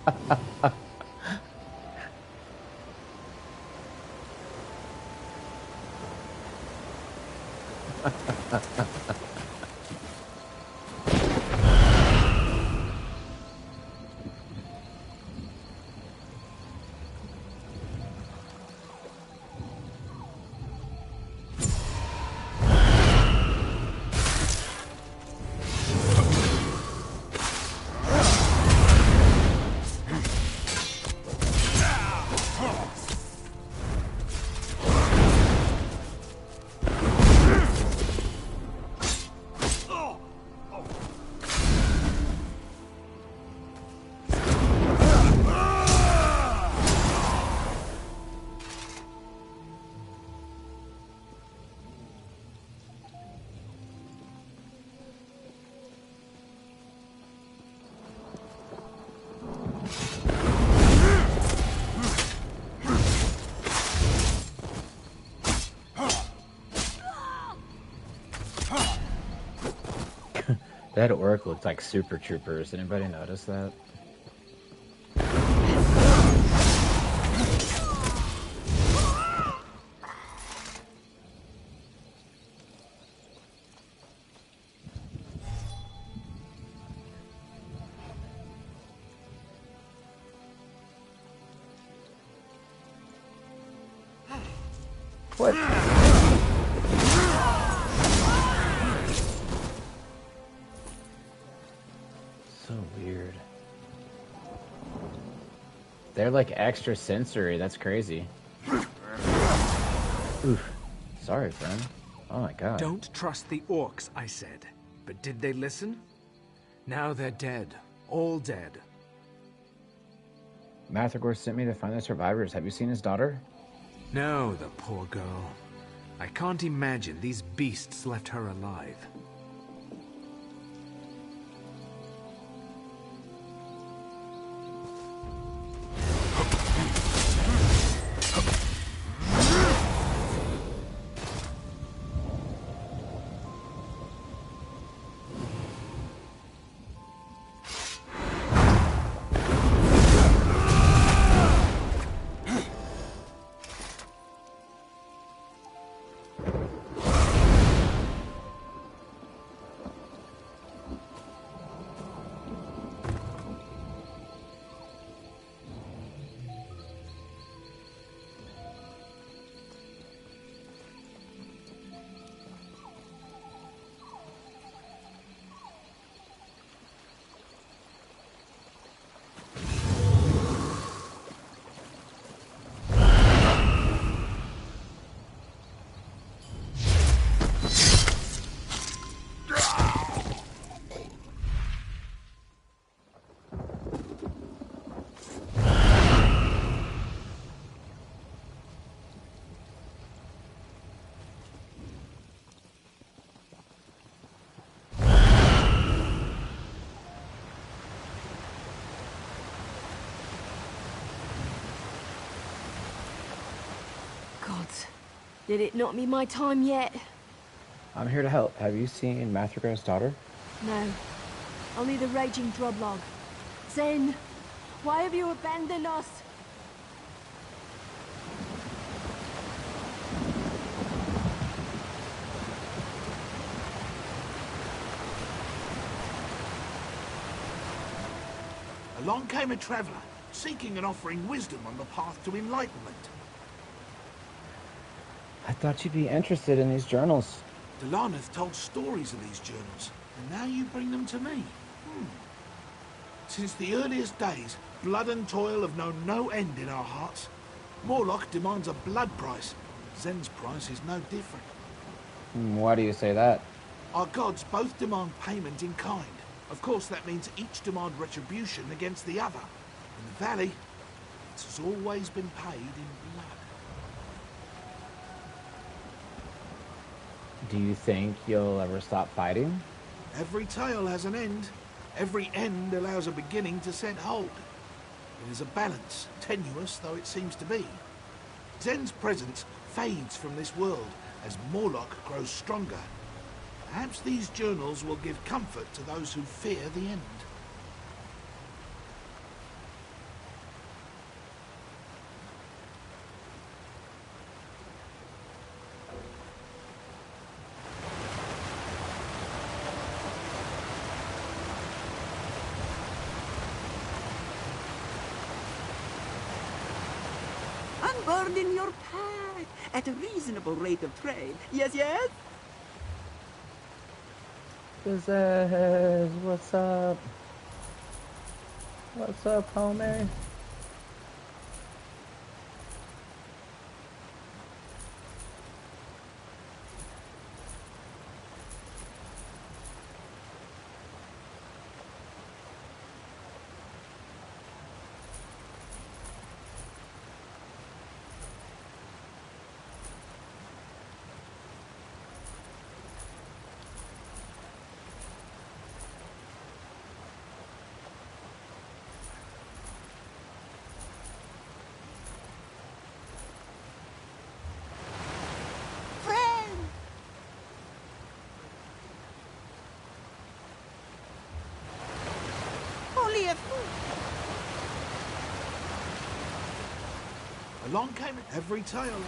That orc looked like Super Troopers. Anybody notice that? What? So weird. They're like extra sensory. That's crazy. Oof. Sorry, friend. Oh my god. Don't trust the orcs, I said. But did they listen? Now they're dead. All dead. Mathagor sent me to find the survivors. Have you seen his daughter? No, the poor girl. I can't imagine these beasts left her alive. gods. Did it not be my time yet? I'm here to help. Have you seen Mathragar's daughter? No. Only the raging Droblog. Zen, why have you abandoned us? Along came a traveller, seeking and offering wisdom on the path to enlightenment. I thought you'd be interested in these journals. Delanath told stories of these journals, and now you bring them to me. Since the earliest days, blood and toil have known no end in our hearts. Morlock demands a blood price. Zen's price is no different. Why do you say that? Our gods both demand payment in kind. Of course, that means each demand retribution against the other. In the valley, it has always been paid in blood. Do you think you'll ever stop fighting? Every tale has an end. Every end allows a beginning to set hold. It is a balance, tenuous though it seems to be. Zen's presence fades from this world as Morlock grows stronger. Perhaps these journals will give comfort to those who fear the end. Unburden your pack at a reasonable rate of trade. Yes, yes? What's up? What's up, homie? Along came every tale.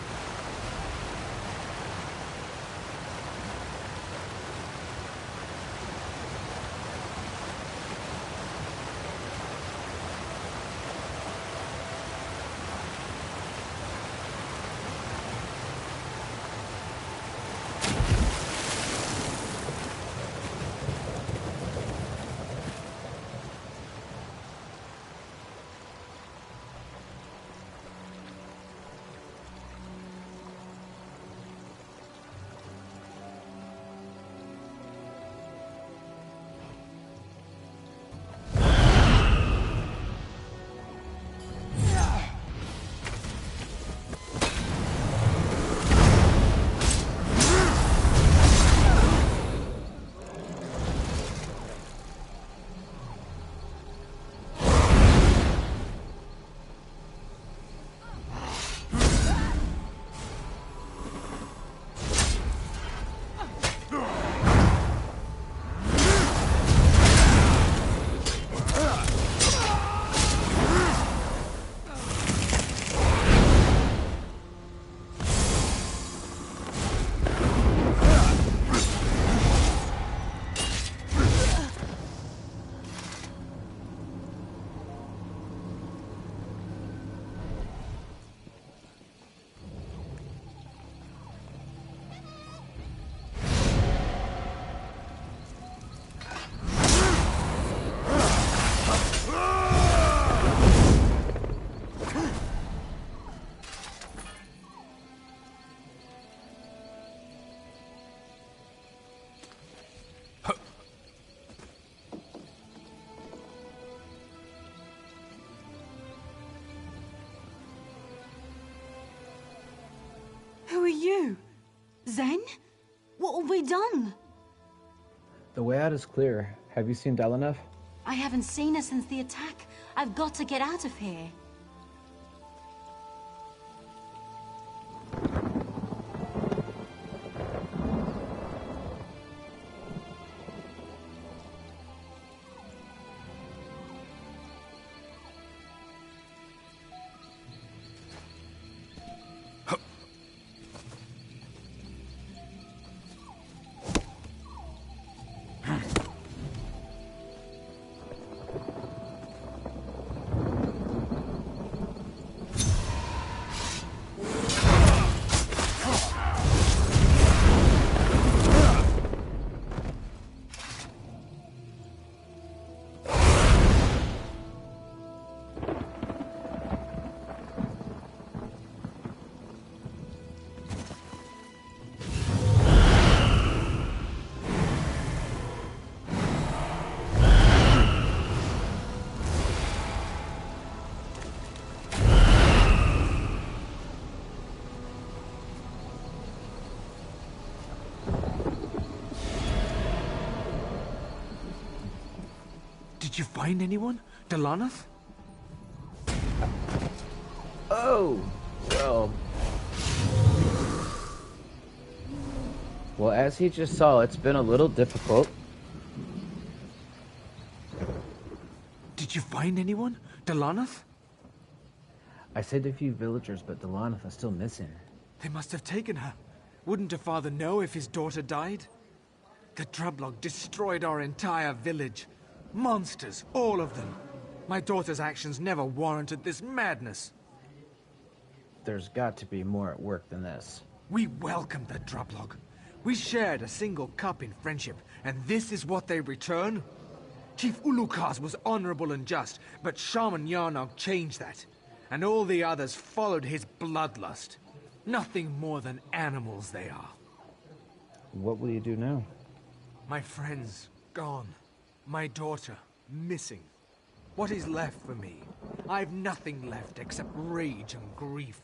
Who are you? Zen? What have we done? The way out is clear. Have you seen Delanoff? I haven't seen her since the attack. I've got to get out of here. Did you find anyone, Delanoth? Oh, well. Well, as he just saw, it's been a little difficult. Did you find anyone, Delanoth? I saved a few villagers, but Delanoth is still missing. They must have taken her. Wouldn't a father know if his daughter died? The Drublog destroyed our entire village. Monsters, all of them. My daughter's actions never warranted this madness. There's got to be more at work than this. We welcomed the Drublog. We shared a single cup in friendship, and this is what they return? Chief Ulukaz was honorable and just, but Shaman Yarnog changed that. And all the others followed his bloodlust. Nothing more than animals they are. What will you do now? My friends, gone. My daughter, missing. What is left for me? I've nothing left except rage and grief.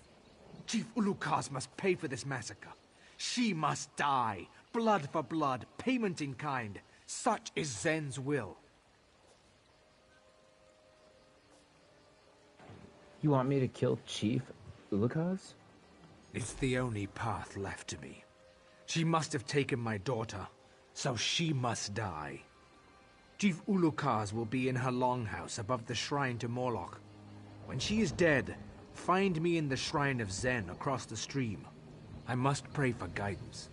Chief Ulukaz must pay for this massacre. She must die. Blood for blood, payment in kind. Such is Zen's will. You want me to kill Chief Ulukaz? It's the only path left to me. She must have taken my daughter, so she must die. Chief Ulukaz will be in her longhouse above the shrine to Morlock. When she is dead, find me in the shrine of Zen across the stream. I must pray for guidance.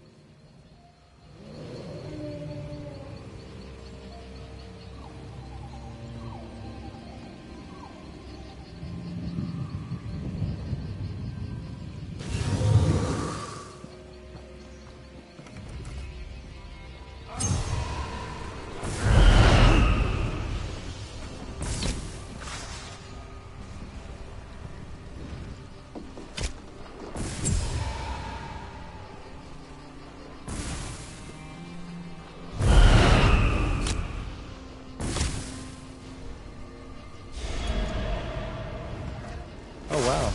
Oh, wow.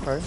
Okay.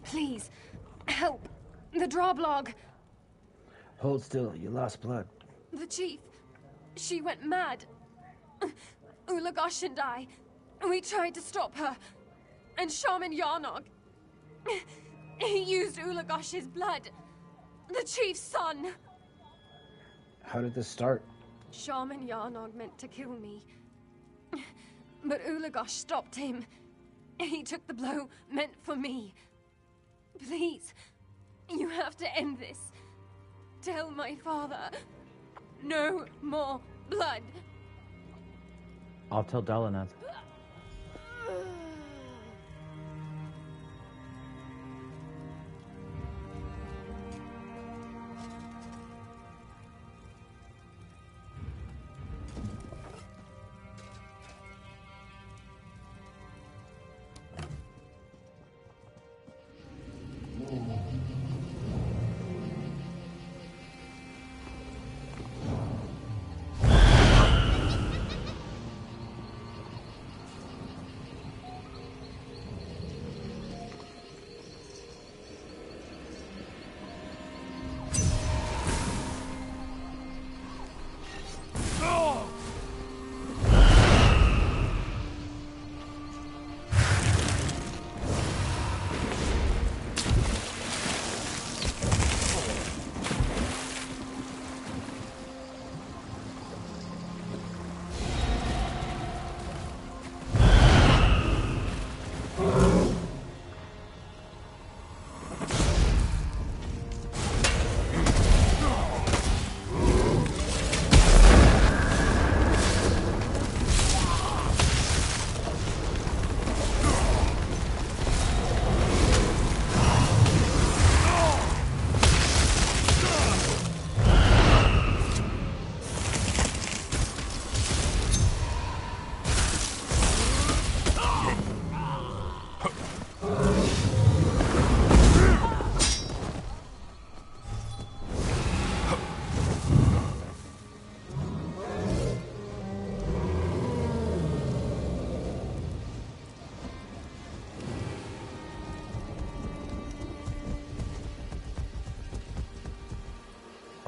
Please, help. The Droblog. Hold still, you lost blood. The chief. She went mad. Ulagash and I. We tried to stop her. And Shaman Yarnog. He used Ulagash's blood. The chief's son. How did this start? Shaman Yarnog meant to kill me. But Ulagash stopped him. He took the blow meant for me. Please, you have to end this. Tell my father, no more blood. I'll tell Dalanath.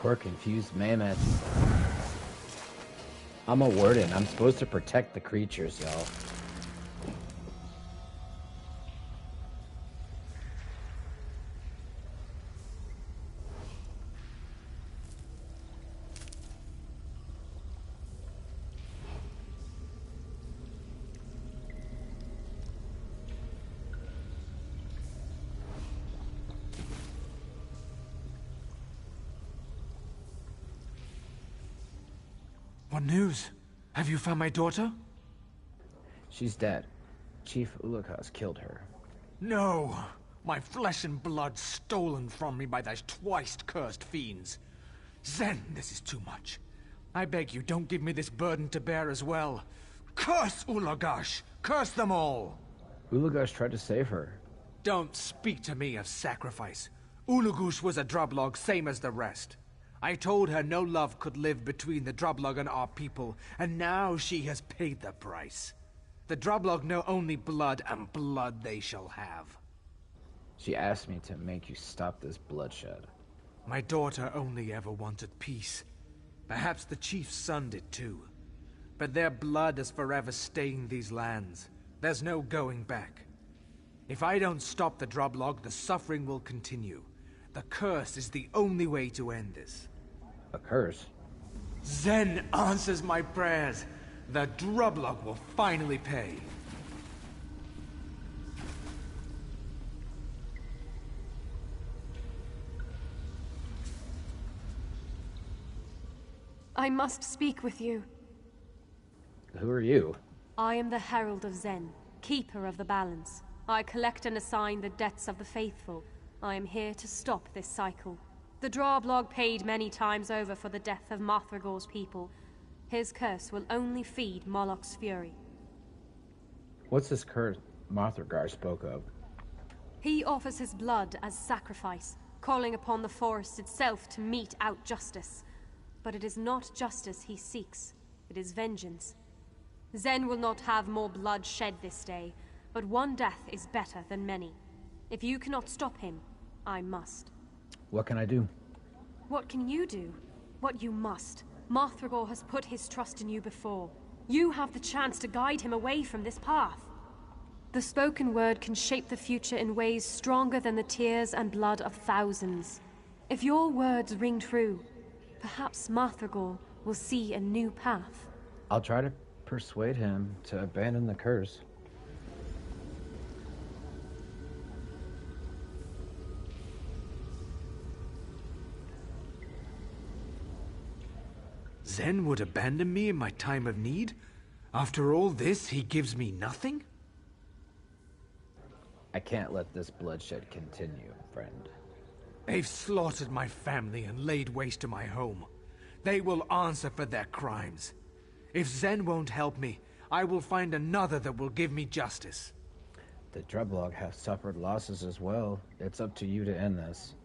Poor confused mammoths. I'm a warden. I'm supposed to protect the creatures, y'all. What news? Have you found my daughter? She's dead. Chief Ulukas killed her. No! My flesh and blood stolen from me by those twice cursed fiends. Zen, this is too much. I beg you, don't give me this burden to bear as well. Curse Ulagash! Curse them all! Ulugas tried to save her. Don't speak to me of sacrifice. Ulugush was a drublog, same as the rest. I told her no love could live between the drublog and our people, and now she has paid the price. The drublog know only blood, and blood they shall have. She asked me to make you stop this bloodshed. My daughter only ever wanted peace. Perhaps the chief's son did too. But their blood has forever stained these lands. There's no going back. If I don't stop the drublog, the suffering will continue. The curse is the only way to end this. A curse? Zen answers my prayers. The drublog will finally pay. I must speak with you. Who are you? I am the Herald of Zen, Keeper of the Balance. I collect and assign the debts of the faithful. I am here to stop this cycle. The Drawblog paid many times over for the death of Marthragor's people. His curse will only feed Moloch's fury. What's this curse Marthragar spoke of? He offers his blood as sacrifice, calling upon the forest itself to mete out justice. But it is not justice he seeks, it is vengeance. Zen will not have more blood shed this day, but one death is better than many. If you cannot stop him, I must. What can I do? What can you do? What you must. Marthragor has put his trust in you before. You have the chance to guide him away from this path. The spoken word can shape the future in ways stronger than the tears and blood of thousands. If your words ring true, perhaps Marthragor will see a new path. I'll try to persuade him to abandon the curse. Zen would abandon me in my time of need? After all this, he gives me nothing? I can't let this bloodshed continue, friend. They've slaughtered my family and laid waste to my home. They will answer for their crimes. If Zen won't help me, I will find another that will give me justice. The Drublog have suffered losses as well. It's up to you to end this.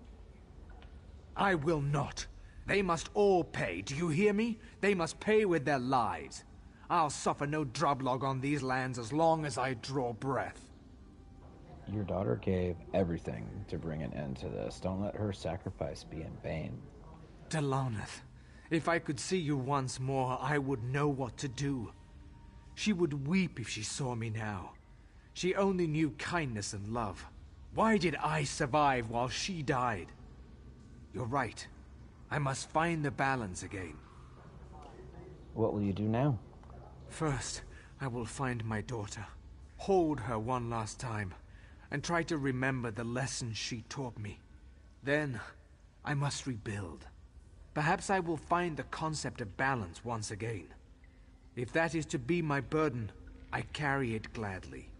I will not. They must all pay, do you hear me? They must pay with their lives. I'll suffer no drublog on these lands as long as I draw breath. Your daughter gave everything to bring an end to this. Don't let her sacrifice be in vain. Deloneth, if I could see you once more, I would know what to do. She would weep if she saw me now. She only knew kindness and love. Why did I survive while she died? You're right. I must find the balance again. What will you do now? First, I will find my daughter, hold her one last time, and try to remember the lessons she taught me. Then, I must rebuild. Perhaps I will find the concept of balance once again. If that is to be my burden, I carry it gladly.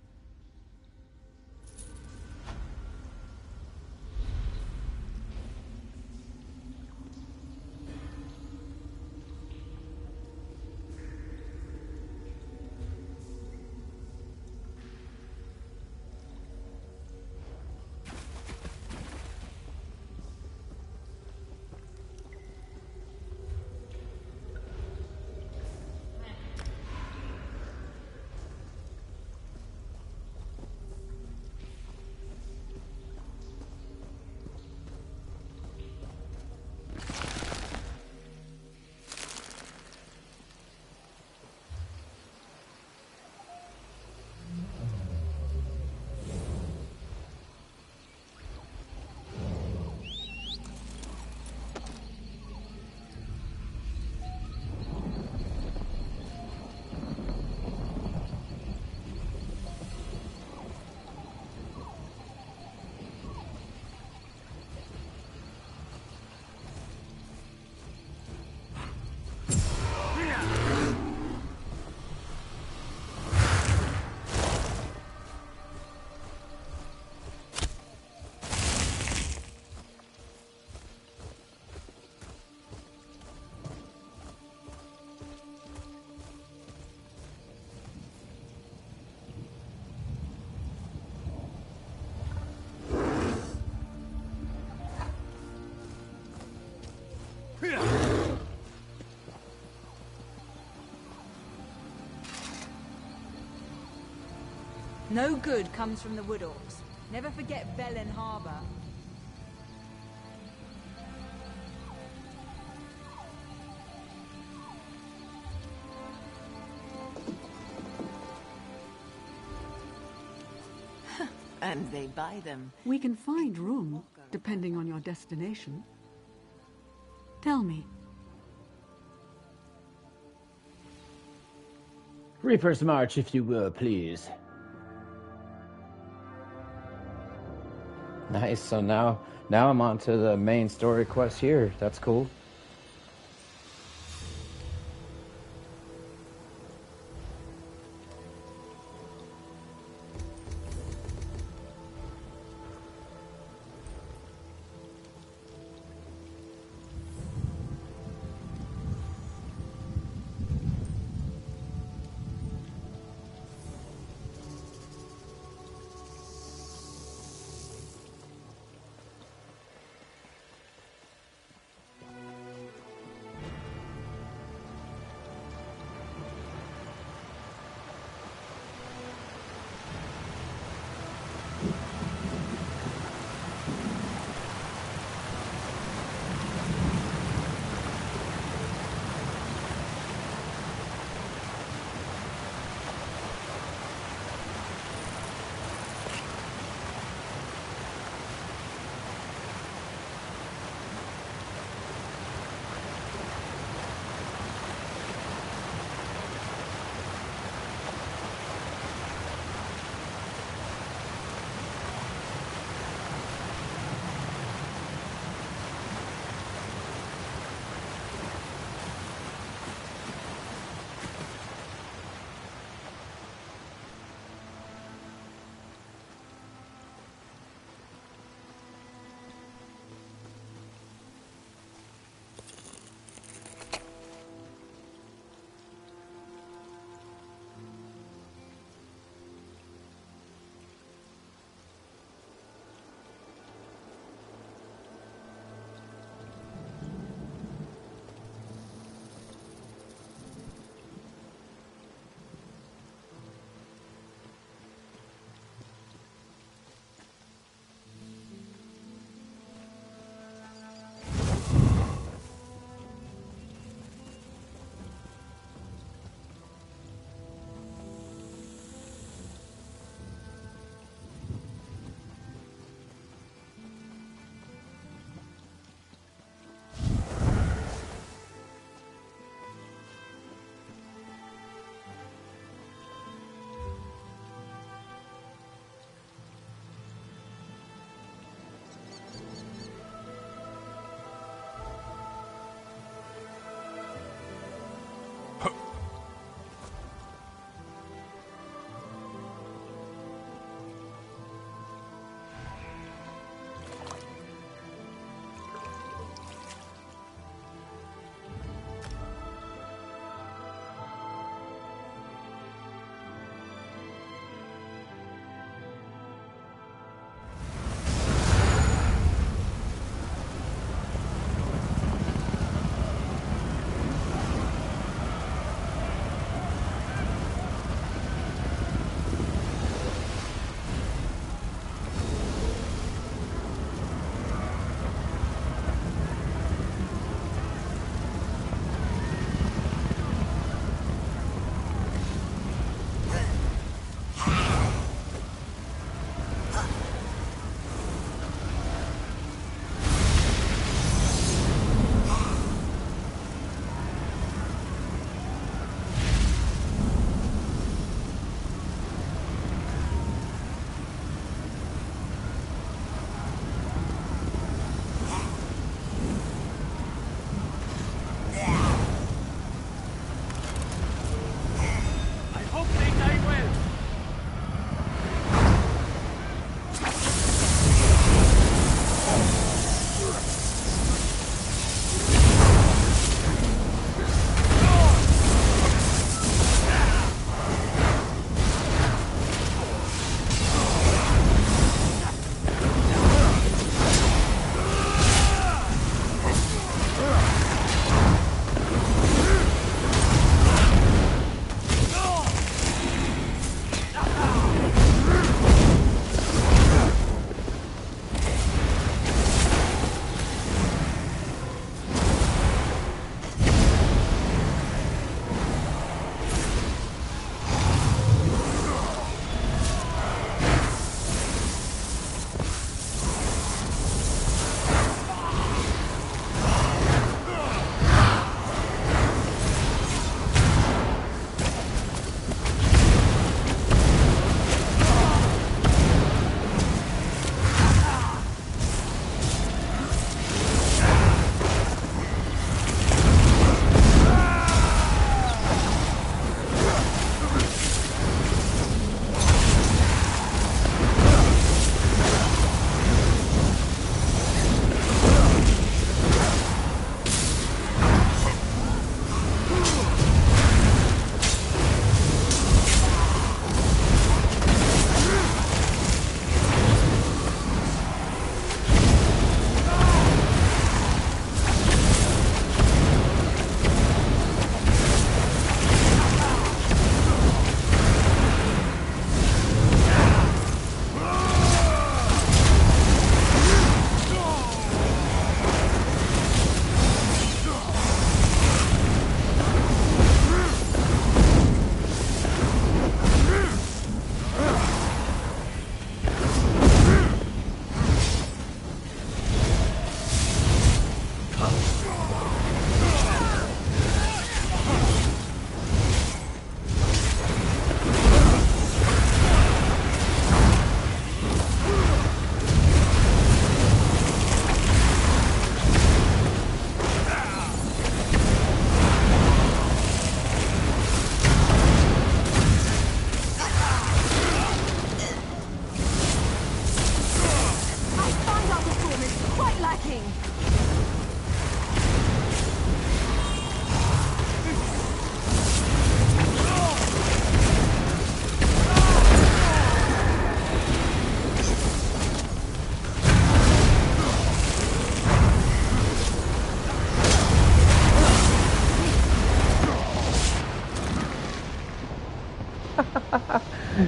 No good comes from the Wood Orcs. Never forget Belen Harbor. And they buy them. We can find room, depending on your destination. Tell me. Reaper's March, if you will, please. Nice, so now I'm on to the main story quest here. That's cool.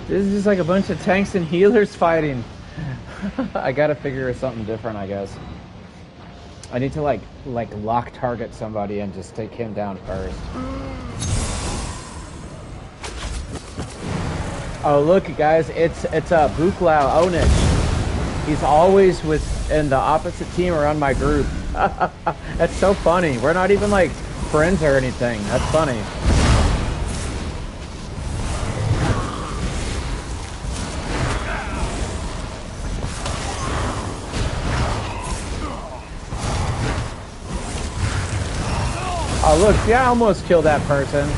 This is just like a bunch of tanks and healers fighting. I gotta figure something different, I guess. I need to like lock target somebody and just take him down first. Oh look, guys, it's Buklao Onich. He's always in the opposite team or on my group. That's so funny. We're not even like friends or anything. That's funny. Oh look, see, I almost killed that person.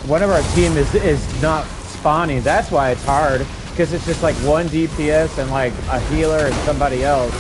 One of our team is not spawning. That's why it's hard, because it's just like one DPS and like a healer and somebody else.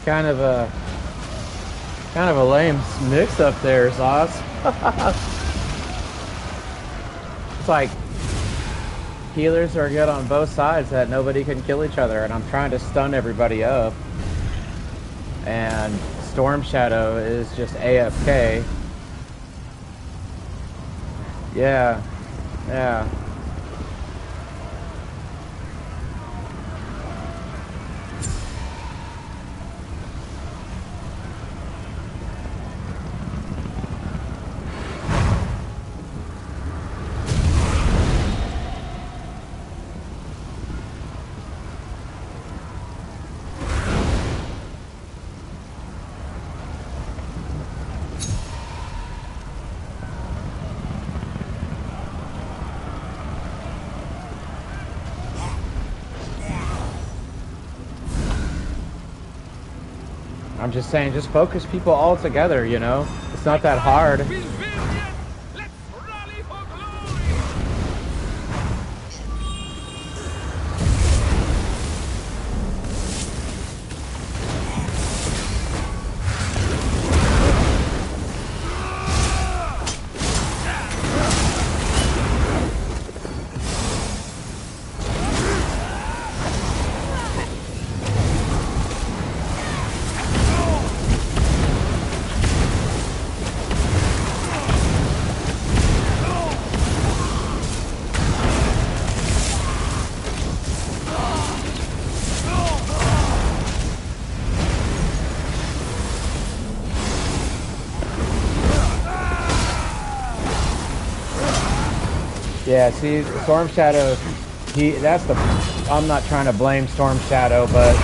kind of a lame mix up there, Sauce. It's like healers are good on both sides that nobody can kill each other, and I'm trying to stun everybody up. And Storm Shadow is just AFK. Yeah. I'm just saying, just focus people all together, you know? It's not that hard. Yeah, see, Storm Shadow, I'm not trying to blame Storm Shadow, but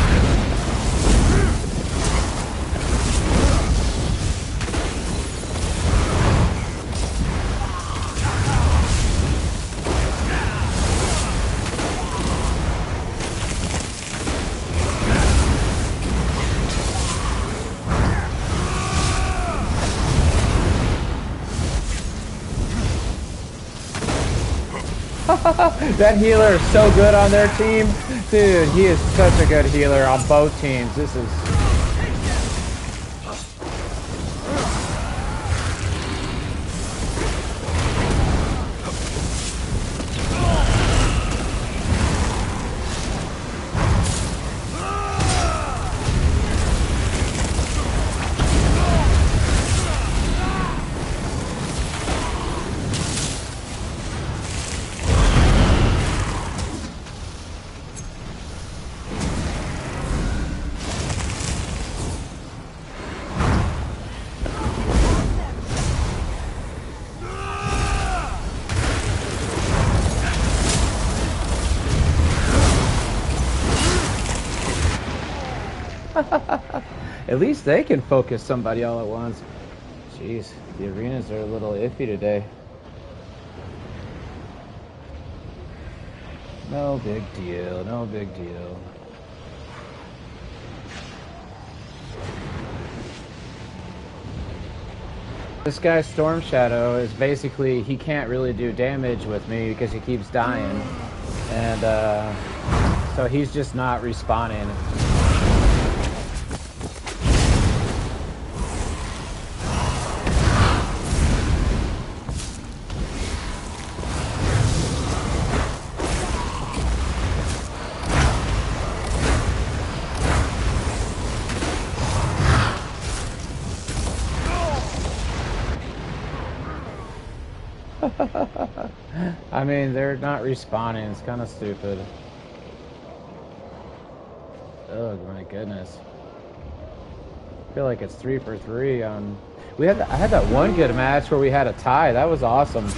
that healer is so good on their team. Dude, he is such a good healer on both teams. This is... At least they can focus somebody all at once. Jeez, the arenas are a little iffy today. No big deal, no big deal. This guy Storm Shadow is basically, he can't really do damage with me because he keeps dying. And so he's just not respawning. I mean, they're not respawning. It's kind of stupid. Oh my goodness. I feel like it's 3 for 3 on. I had that one good match where we had a tie. That was awesome.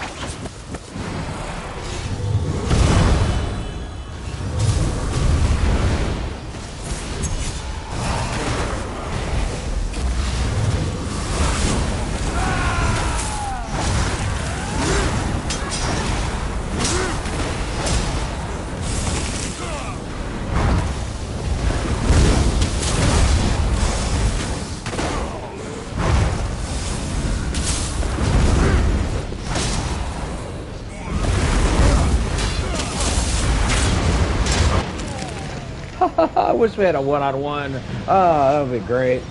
I wish we had a one-on-one. Oh, that would be great.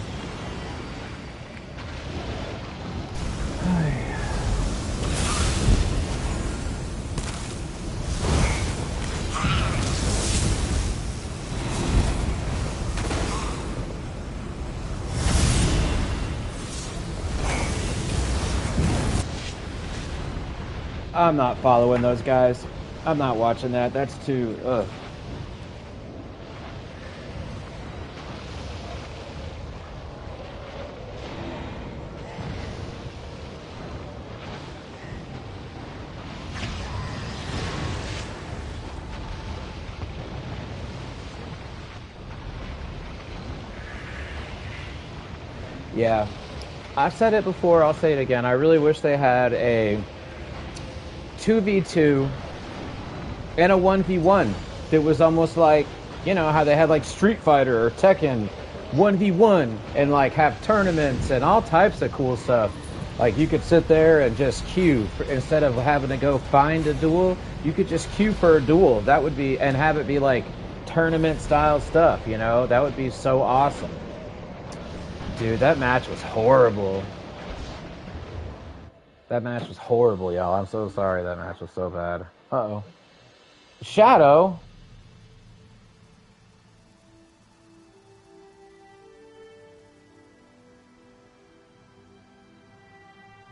I'm not following those guys. I'm not watching that. That's too... ugh. Yeah, I've said it before, I'll say it again. I really wish they had a 2v2 and a 1v1. It was almost like, you know, how they had like Street Fighter or Tekken 1v1 and like have tournaments and all types of cool stuff. Like you could sit there and just queue instead of having to go find a duel. You could just queue for a duel. That would be, and have it be like tournament style stuff, you know? That would be so awesome. Dude, that match was horrible. That match was horrible, y'all. I'm so sorry that match was so bad. Uh-oh. Shadow?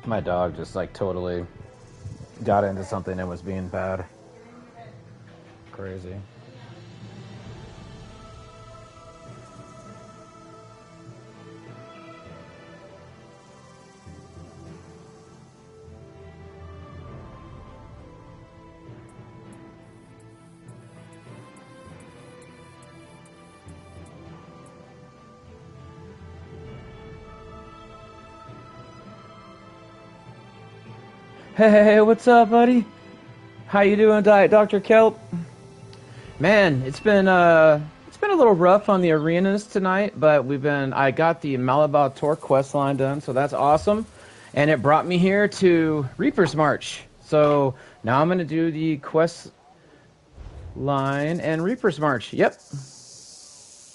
My dog just, like, totally got into something and was being bad. Crazy. Hey, what's up, buddy? How you doing, Dr. Kelp? Man, it's been a little rough on the arenas tonight, but I got the Malabar Tour quest line done, so that's awesome. And it brought me here to Reaper's March. So now I'm gonna do the quest line and Reaper's March. Yep.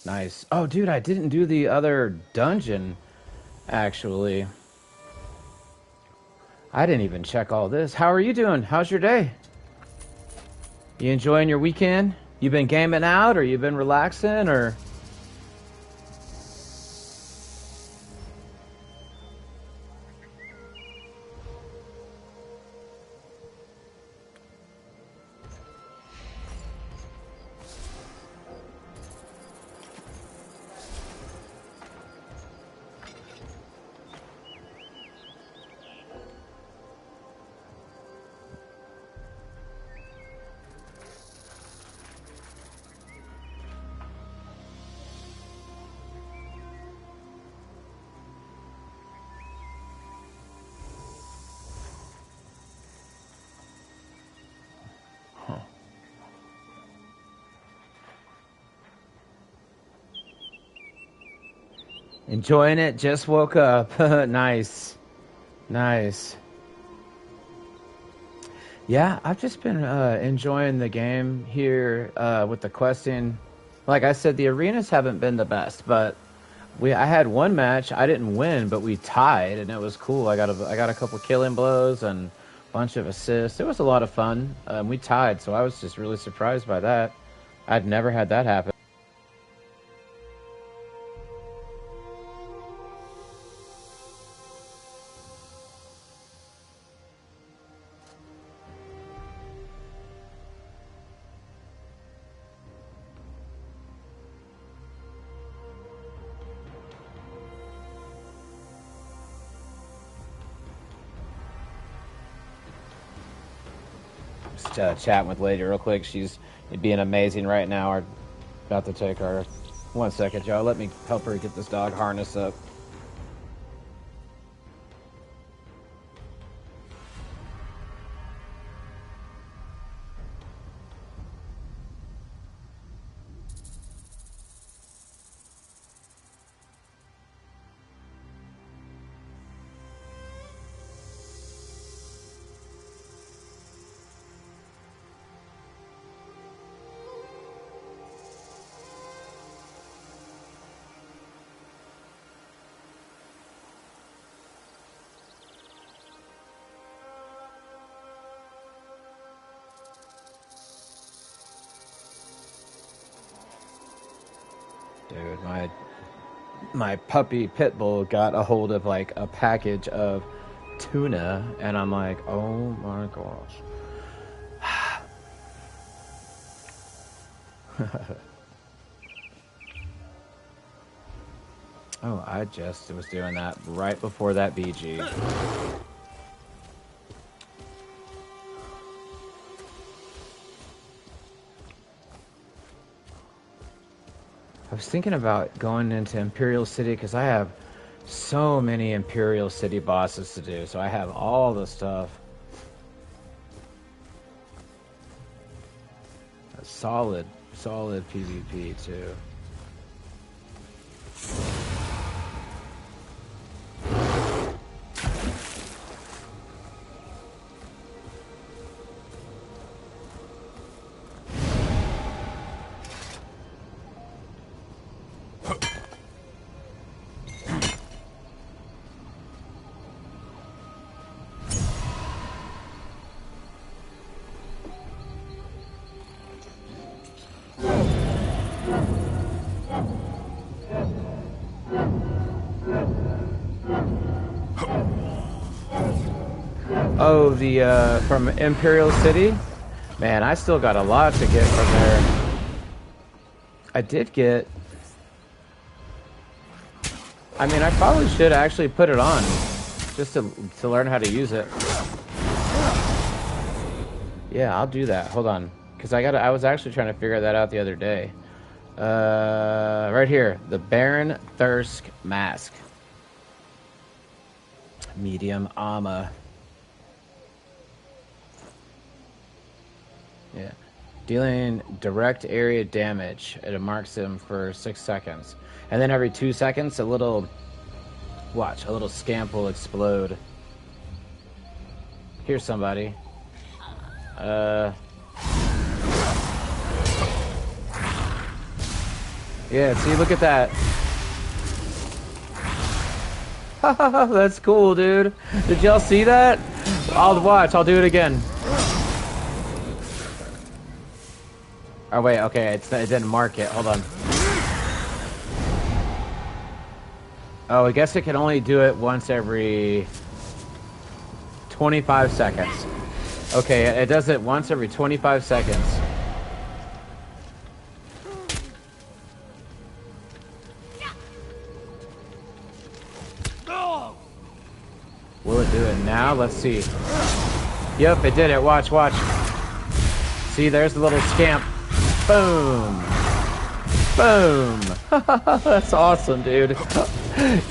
Nice. Oh, dude, I didn't do the other dungeon, actually. I didn't even check all this. How are you doing? How's your day? You enjoying your weekend? You been gaming out, or you been relaxing, or? Enjoying it, just woke up. Nice. Nice. Yeah, I've just been enjoying the game here with the questing. Like I said, the arenas haven't been the best, but I had one match. I didn't win, but we tied, and it was cool. I got a couple killing blows and a bunch of assists. It was a lot of fun. We tied, so I was just really surprised by that. I'd never had that happen. Chatting with Lady real quick. She's being amazing right now. We're about to take her. 1 second, Joe. Let me help her get this dog harness up. Dude, my puppy Pitbull got a hold of like a package of tuna, and I'm like, oh my gosh. Oh, I just was doing that right before that BG. I was thinking about going into Imperial City because I have so many Imperial City bosses to do, so I have all the stuff. A solid PvP too. Oh, the from Imperial City? Man, I still got a lot to get from there. I did get... I mean, I probably should actually put it on, just to learn how to use it. Yeah, I'll do that. Hold on. Because I was actually trying to figure that out the other day. Right here. The Baron Thirsk Mask. Medium armor. Yeah. Dealing direct area damage. It marks him for 6 seconds. And then every 2 seconds, a little scamp will explode. Here's somebody. Yeah, see, look at that. That's cool, dude. Did y'all see that? I'll do it again. Oh, wait, okay, it didn't mark it. Hold on. Oh, I guess it can only do it once every 25 seconds. Okay, it does it once every 25 seconds. Will it do it now? Let's see. Yep, it did it. Watch. See, there's the little scamp. Boom. Boom. That's awesome, dude.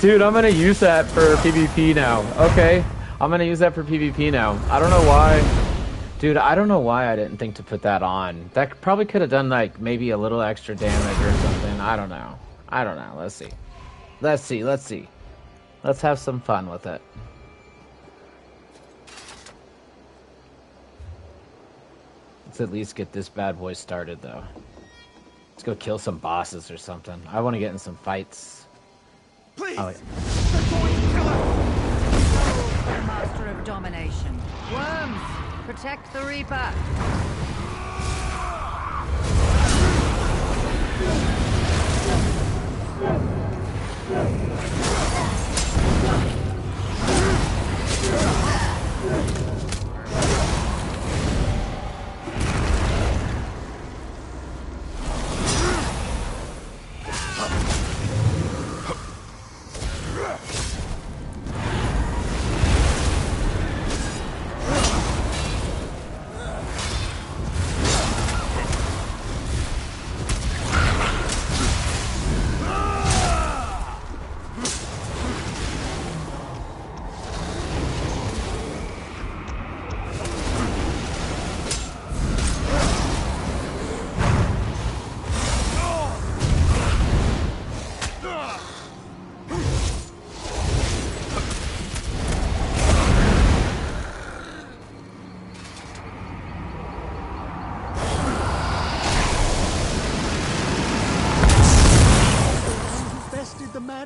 Dude, I'm gonna use that for PvP now. Okay? I'm gonna use that for PvP now. I don't know why. Dude, I don't know why I didn't think to put that on. That probably could have done, like, maybe a little extra damage or something. I don't know. Let's see. Let's see. Let's have some fun with it. Let's at least get this bad boy started, though. Let's go kill some bosses or something. I want to get in some fights. Please! Oh, yeah. Master of domination. Worms, protect the Reaper.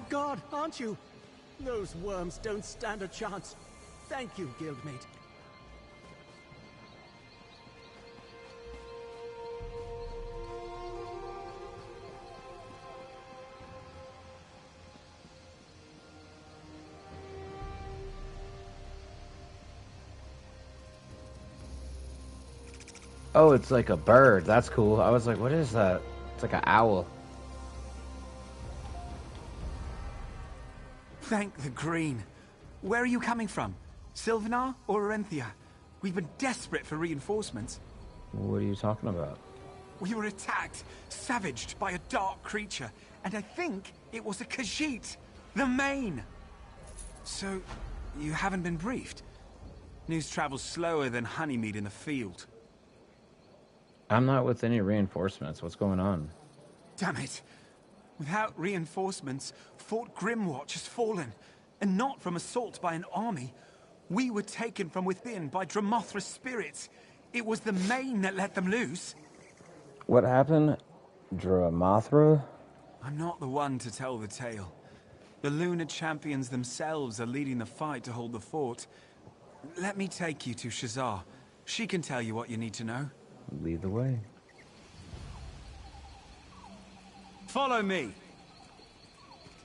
God, aren't you? Those worms don't stand a chance. Thank you, guildmate. Oh, it's like a bird. That's cool. I was like, what is that? It's like an owl. Thank the Green. Where are you coming from? Sylvanar or Orenthia? We've been desperate for reinforcements. What are you talking about? We were attacked, savaged by a dark creature, and I think it was a Khajiit, the Main. So, you haven't been briefed? News travels slower than honeymead in the field. I'm not with any reinforcements. What's going on? Damn it. Without reinforcements, Fort Grimwatch has fallen, and not from assault by an army. We were taken from within by Dramothra's spirits. It was the Main that let them loose. What happened? Dramothra? I'm not the one to tell the tale. The Lunar Champions themselves are leading the fight to hold the fort. Let me take you to Shazar. She can tell you what you need to know. Lead the way. Follow me.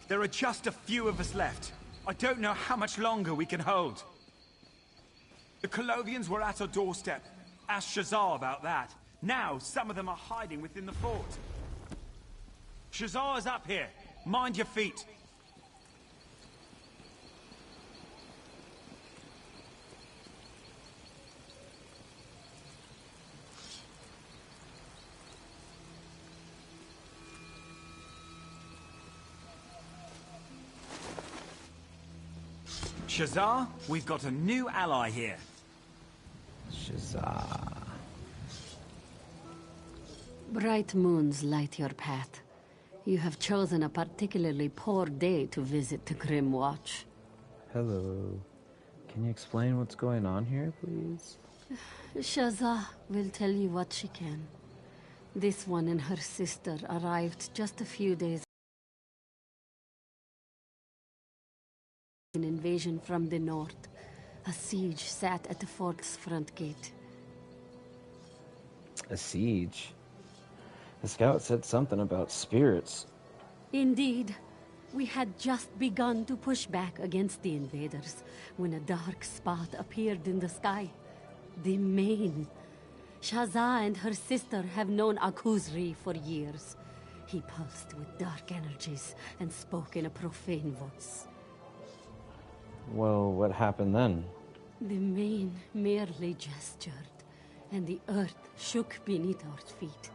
There are just a few of us left. I don't know how much longer we can hold. The Colovians were at our doorstep. Ask Shazar about that. Now, some of them are hiding within the fort. Shazar is up here. Mind your feet. Shazar, we've got a new ally here. Shazar. Bright moons light your path. You have chosen a particularly poor day to visit the Grimwatch. Hello. Can you explain what's going on here, please? Shazar will tell you what she can. This one and her sister arrived just a few days. An invasion from the north. A siege sat at the fort's front gate. A siege? The scout said something about spirits. Indeed. We had just begun to push back against the invaders when a dark spot appeared in the sky. The Main. Shazar and her sister have known Akuzri for years. He pulsed with dark energies and spoke in a profane voice. Well, what happened then? The Main merely gestured, and the earth shook beneath our feet.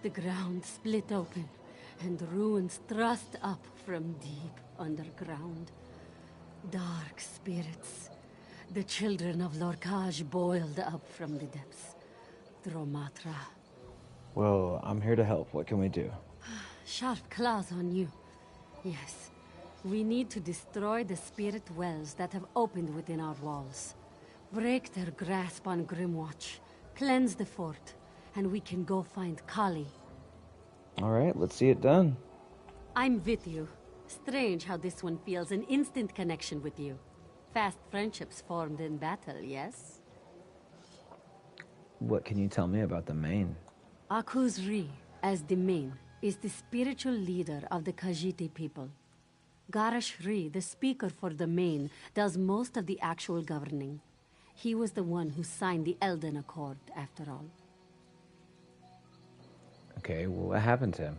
The ground split open, and ruins thrust up from deep underground. Dark spirits, the children of Lorkaj, boiled up from the depths. Dromatra. Well, I'm here to help. What can we do? Sharp claws on you. Yes, We need to destroy the spirit wells that have opened within our walls. Break their grasp on Grimwatch. Cleanse the fort. And we can go find Kali. Alright, let's see it done. I'm with you. Strange how this one feels an instant connection with you. Fast friendships formed in battle, yes? What can you tell me about the main? Akuz Ri, as the main, is the spiritual leader of the Khajiit people. Garash Ri, the speaker for the main, does most of the actual governing. He was the one who signed the Elden Accord, after all. Okay, well, what happened to him?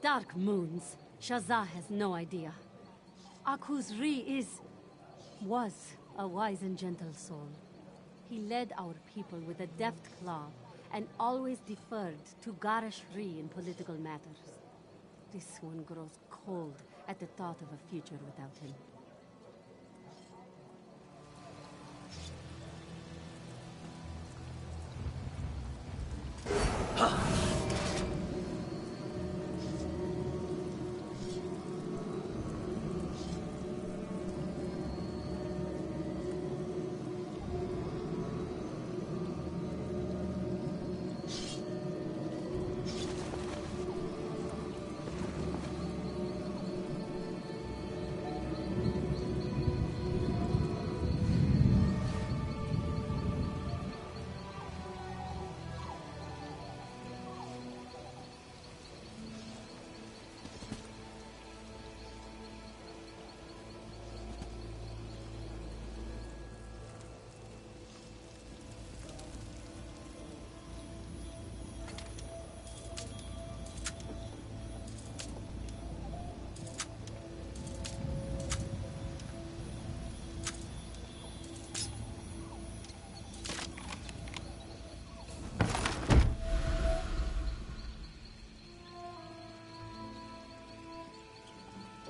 Dark moons. Shazah has no idea. Akuz Ri was a wise and gentle soul. He led our people with a deft claw and always deferred to Garash Ri in political matters. This one grows cold at the thought of a future without him.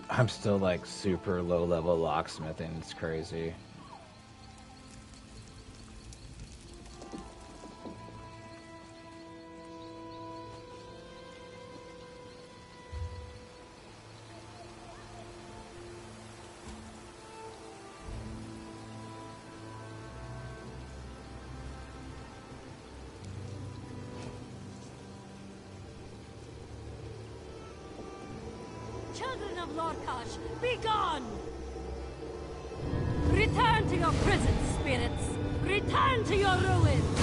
I'm still like super low level locksmithing. It's crazy. Children of Lorkash, be gone! Return to your prison, spirits! Return to your ruins!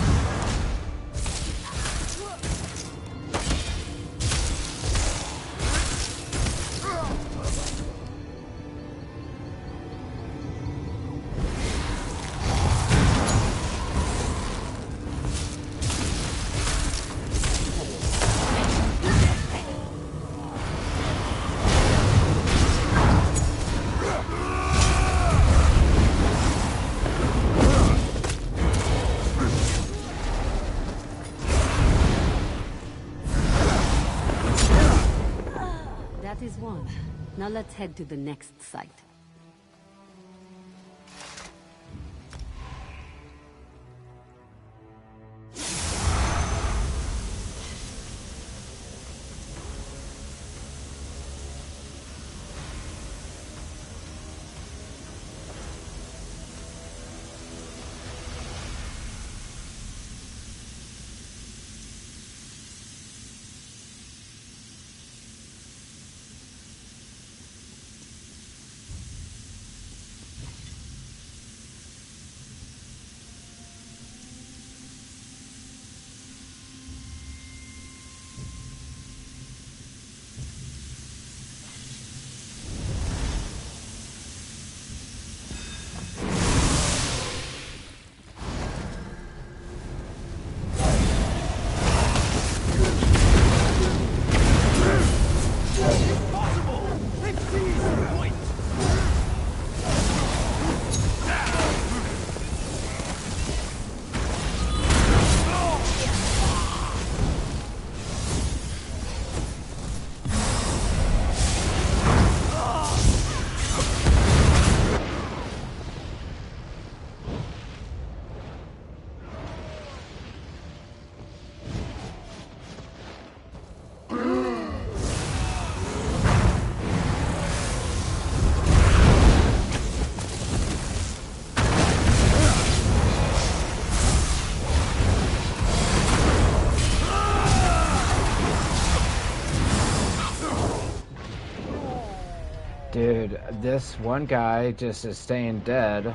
That is one. Now let's head to the next site. Dude, this one guy just is staying dead.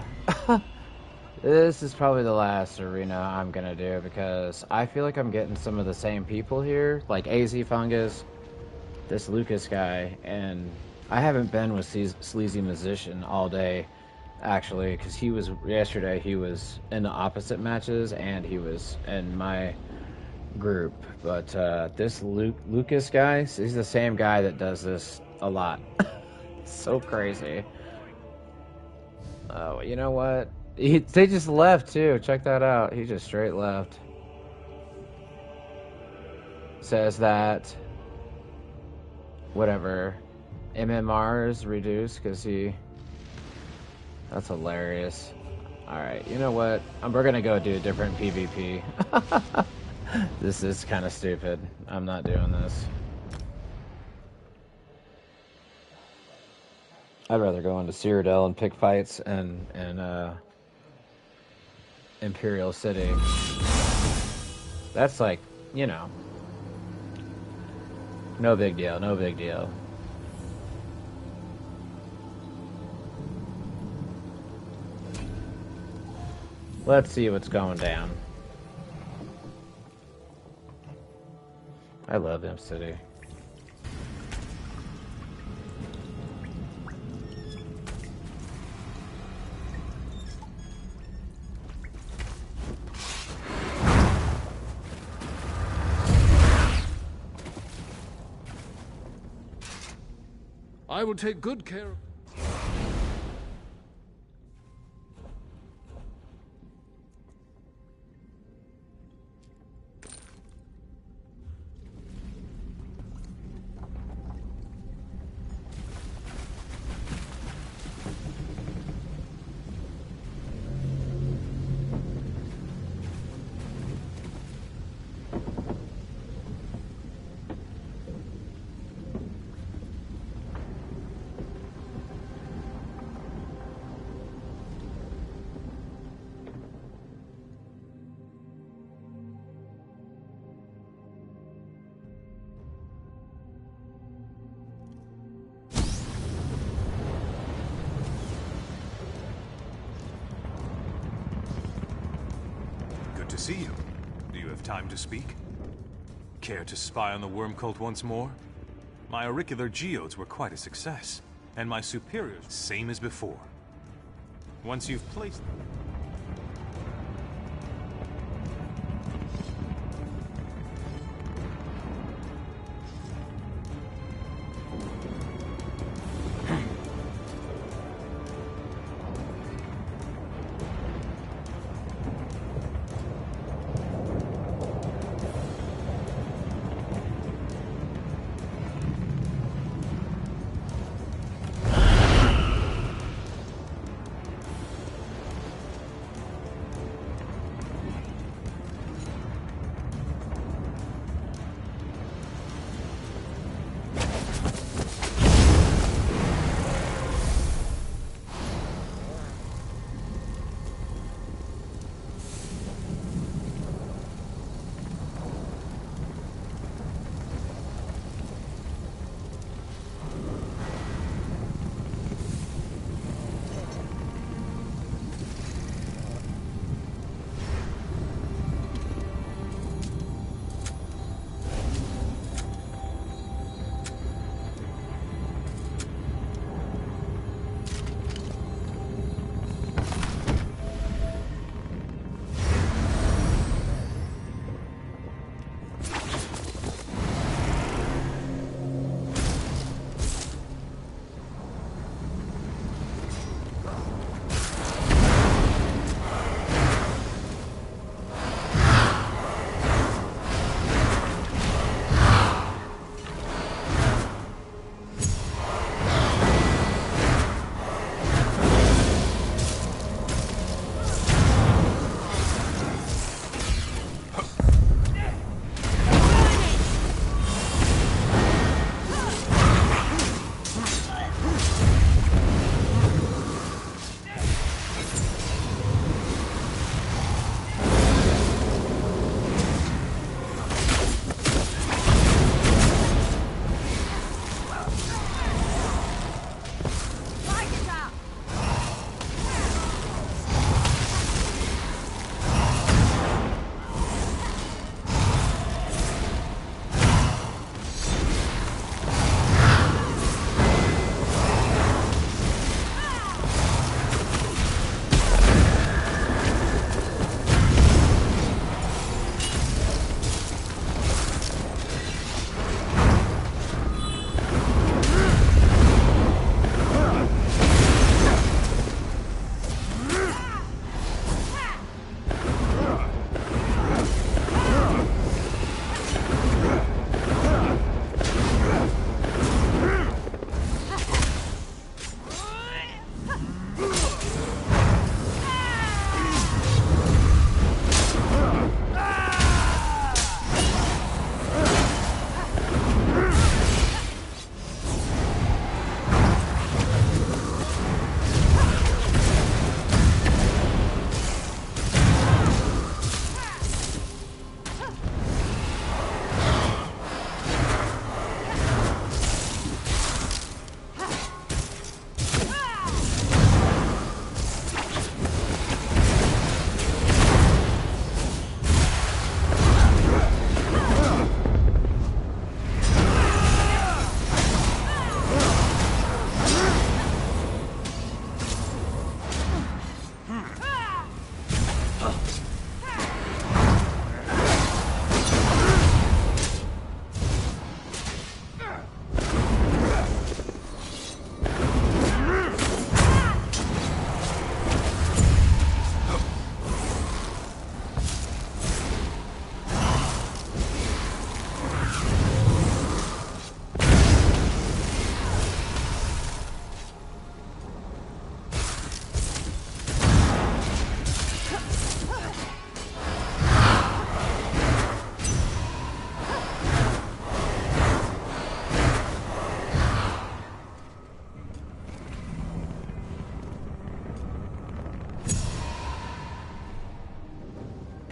This is probably the last arena I'm gonna do because I feel like I'm getting some of the same people here, like AZ Fungus, this Lucas guy, and I haven't been with Sleazy Musician all day, actually, because yesterday he was in the opposite matches and he was in my group. But this Lucas guy, he's the same guy that does this a lot. So crazy. Oh, you know what? They just left too. Check that out. He just straight left. Says that whatever MMR is reduced because he. That's hilarious. All right, you know what? We're gonna go do a different PvP. This is kind of stupid. I'm not doing this. I'd rather go into Cyrodiil and pick fights and Imperial City. That's like, you know, no big deal, no big deal. Let's see what's going down. I love Imp City. I will take good care of... To see you. Do you have time to speak? Care to spy on the worm cult once more? My auricular geodes were quite a success, and my superiors same as before. Once you've placed them...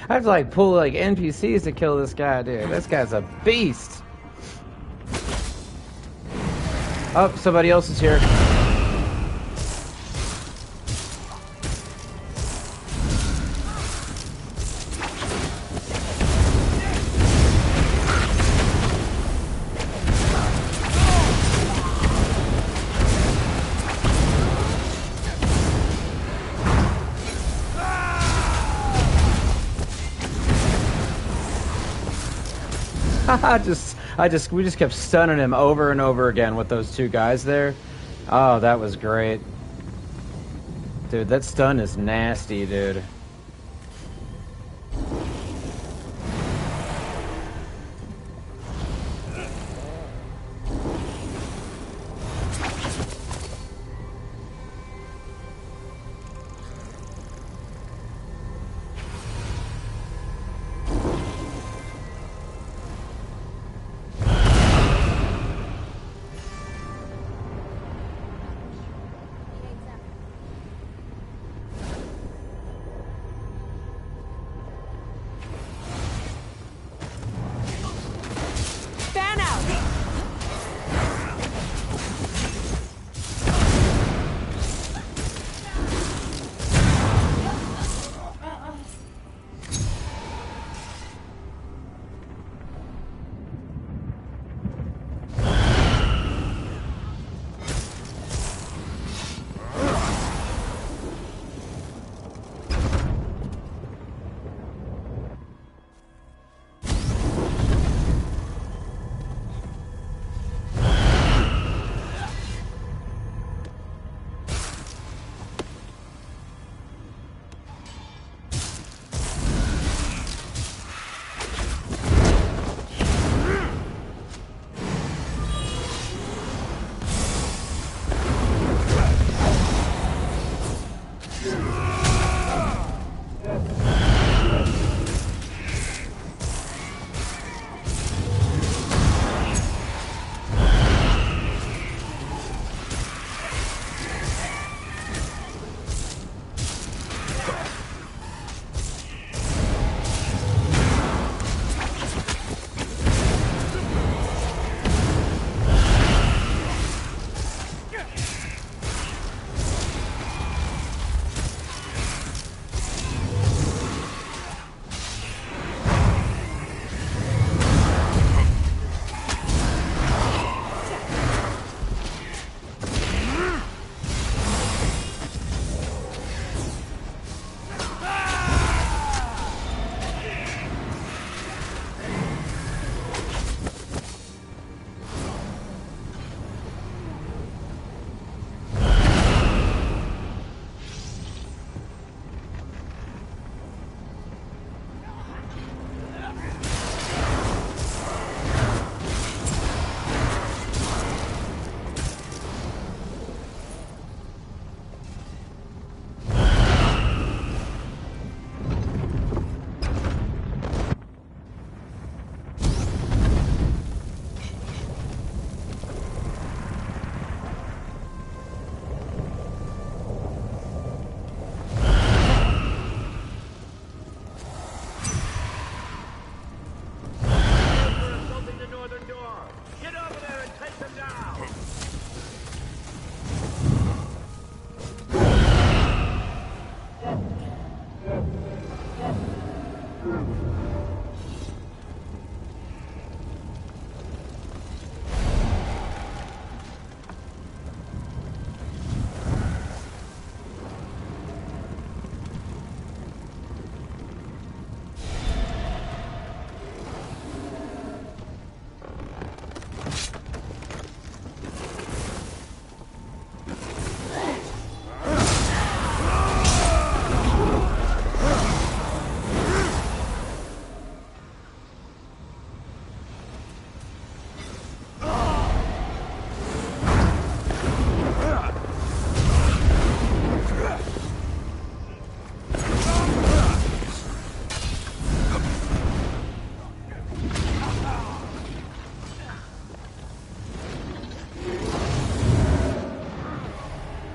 I have to like pull like NPCs to kill this guy, dude. This guy's a beast. Oh, somebody else is here. We just kept stunning him over and over again with those two guys there. Oh, that was great. Dude, that stun is nasty, dude.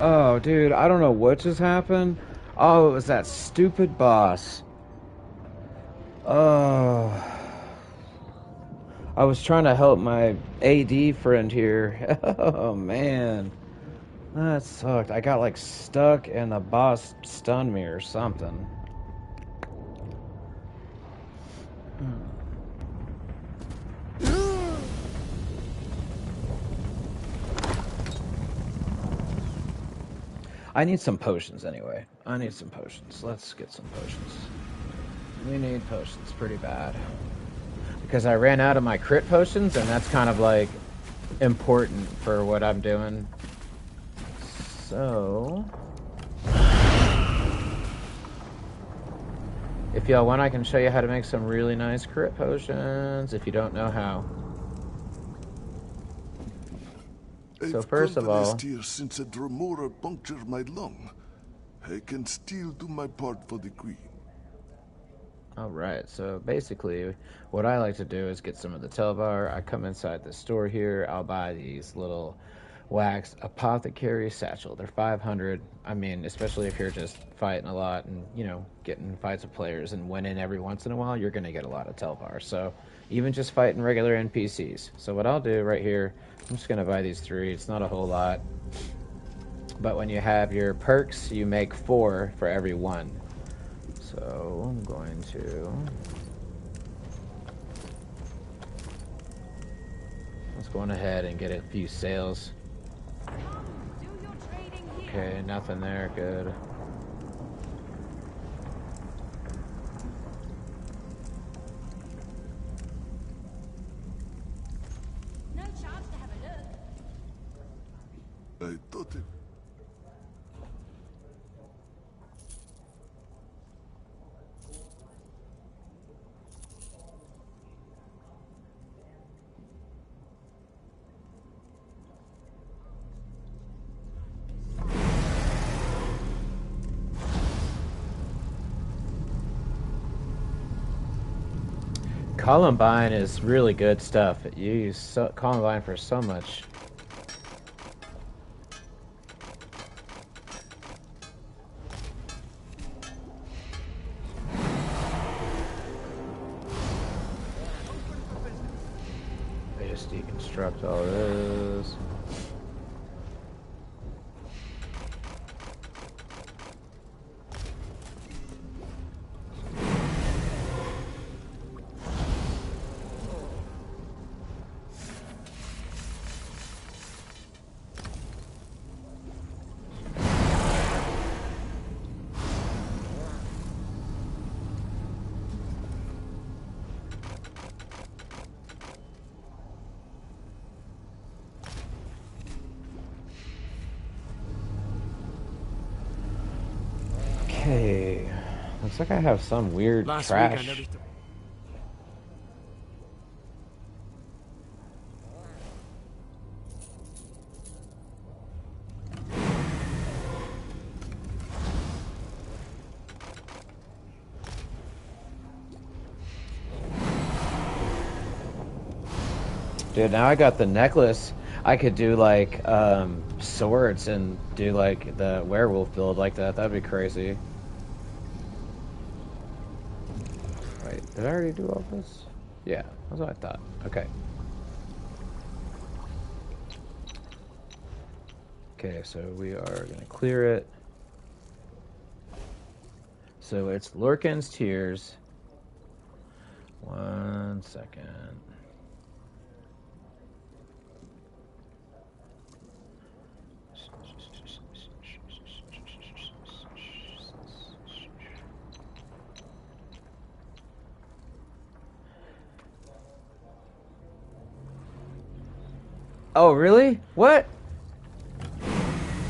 Oh, dude, I don't know what just happened. Oh, it was that stupid boss. Oh, I was trying to help my AD friend here. Oh man, that sucked. I got like stuck and the boss stunned me or something. I need some potions anyway. I need some potions. Let's get some potions. We need potions pretty bad. Because I ran out of my crit potions, and that's kind of like important for what I'm doing. So if y'all want, I can show you how to make some really nice crit potions if you don't know how. So first of all, here since a Dremora punctured my lung. I can still do my part for the Queen. alright, so basically what I like to do is get some of the Telvar. I come inside the store here, I'll buy these little wax apothecary satchel. They're 500. I mean, especially if you're just fighting a lot and, you know, getting fights with players and winning every once in a while, you're going to get a lot of Telvar. So even just fighting regular NPCs. So what I'll do right here, I'm just going to buy these 3. It's not a whole lot. But when you have your perks, you make 4 for every 1. So I'm going to... let's go on ahead and get a few sales. Okay, nothing there, good. No chance to have a look. I thought it... Columbine is really good stuff. You use Columbine for so much. I just deconstruct all this. Okay, looks like I have some weird trash. Dude, now I got the necklace. I could do like swords and do like the werewolf build like that. That'd be crazy. Wait, did I already do all this? Yeah, that's what I thought. Okay. Okay, so we are gonna clear it. So it's Lorcan's Tears. 1 second. Oh, really? What?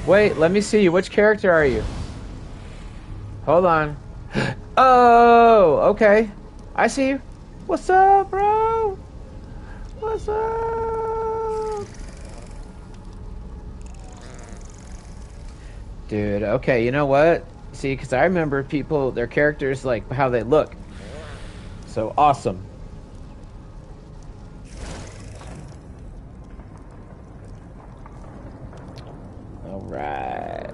Wait, let me see. Which character are you? Hold on. Oh, okay. I see you. What's up, bro? What's up? Dude, okay, you know what? See, because I remember people, their characters, like, how they look. So, awesome. Alright.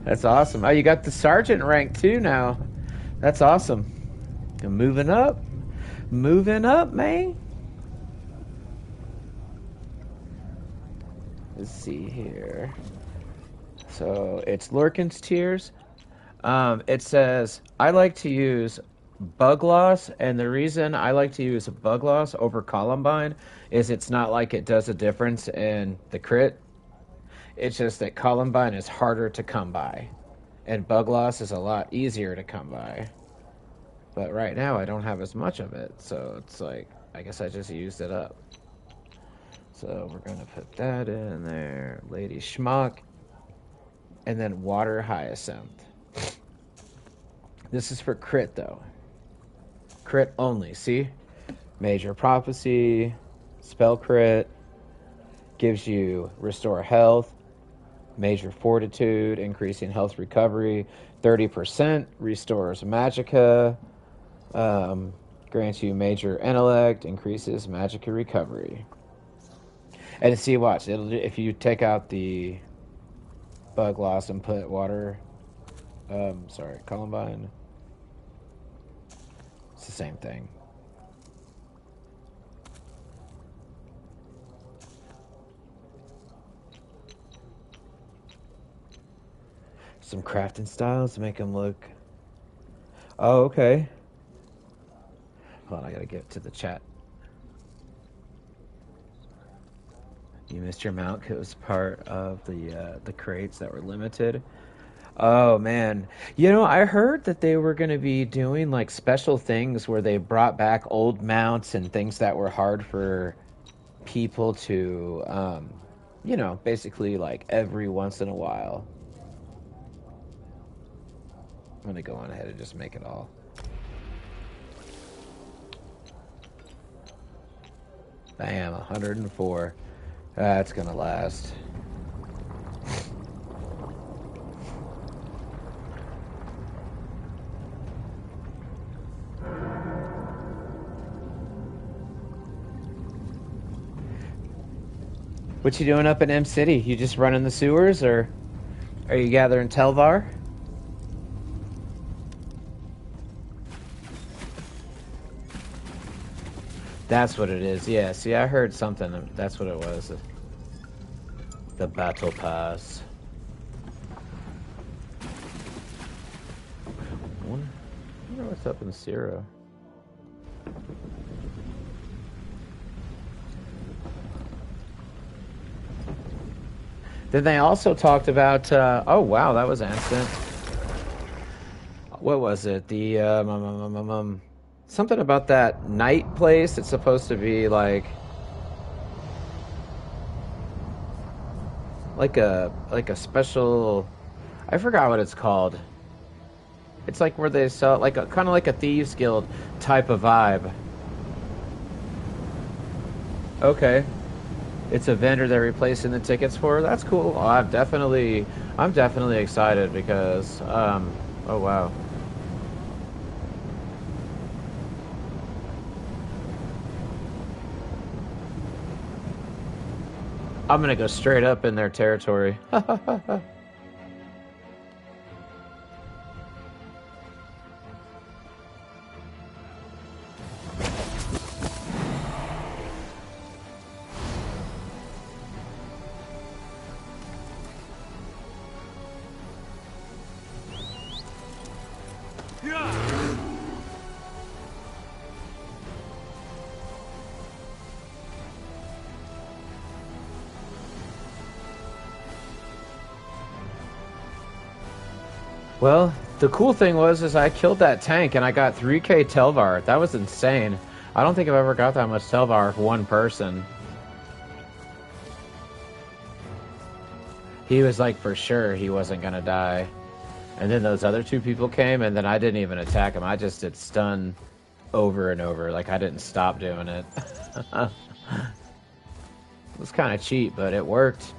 That's awesome. Oh, you got the sergeant rank too now. That's awesome. You're moving up. Moving up, man. Let's see here. So it's Lurkin's Tears. It says, I like to use Bug Loss, and the reason I like to use Bug Loss over Columbine is it's not like it does a difference in the crit. It's just that Columbine is harder to come by, and Bug Loss is a lot easier to come by. But right now I don't have as much of it, so it's like, I guess I just used it up. So we're going to put that in there. Lady Schmuck. And then Water Hyacinth. This is for crit, though. Crit only, see? Major Prophecy, Spell Crit, gives you Restore Health, Major Fortitude, increasing health recovery, 30%, restores Magicka, grants you Major Intellect, increases Magicka recovery. And see, watch, it'll do, if you take out the Bug Loss and put Water, Columbine, it's the same thing. Some crafting styles to make them look... Oh, okay. Hold on, I gotta get to the chat. You missed your mount because it was part of the crates that were limited. Oh, man. You know, I heard that they were going to be doing, like, special things where they brought back old mounts and things that were hard for people to, you know, basically, like, every once in a while. I'm going to go on ahead and just make it all. Bam, 104. That's going to last. What you doing up in M City? You just running the sewers, or are you gathering Telvar? That's what it is. Yeah, see, I heard something. That's what it was. The Battle Pass. I wonder what's up in Syria. Then they also talked about, oh wow, that was instant. What was it? The, something about that night place. It's supposed to be like a special, I forgot what it's called. It's like where they sell, like a, kind of like a Thieves Guild type of vibe. Okay. It's a vendor they're replacing the tickets for. That's cool. I'm definitely excited because, oh wow. I'm gonna go straight up in their territory. Well, the cool thing was I killed that tank and I got 3k Telvar. That was insane. I don't think I've ever got that much Telvar for one person. He was like for sure he wasn't gonna die. And then those other two people came and then I didn't even attack him. I just did stun over and over. Like I didn't stop doing it. It was kind of cheap, but it worked.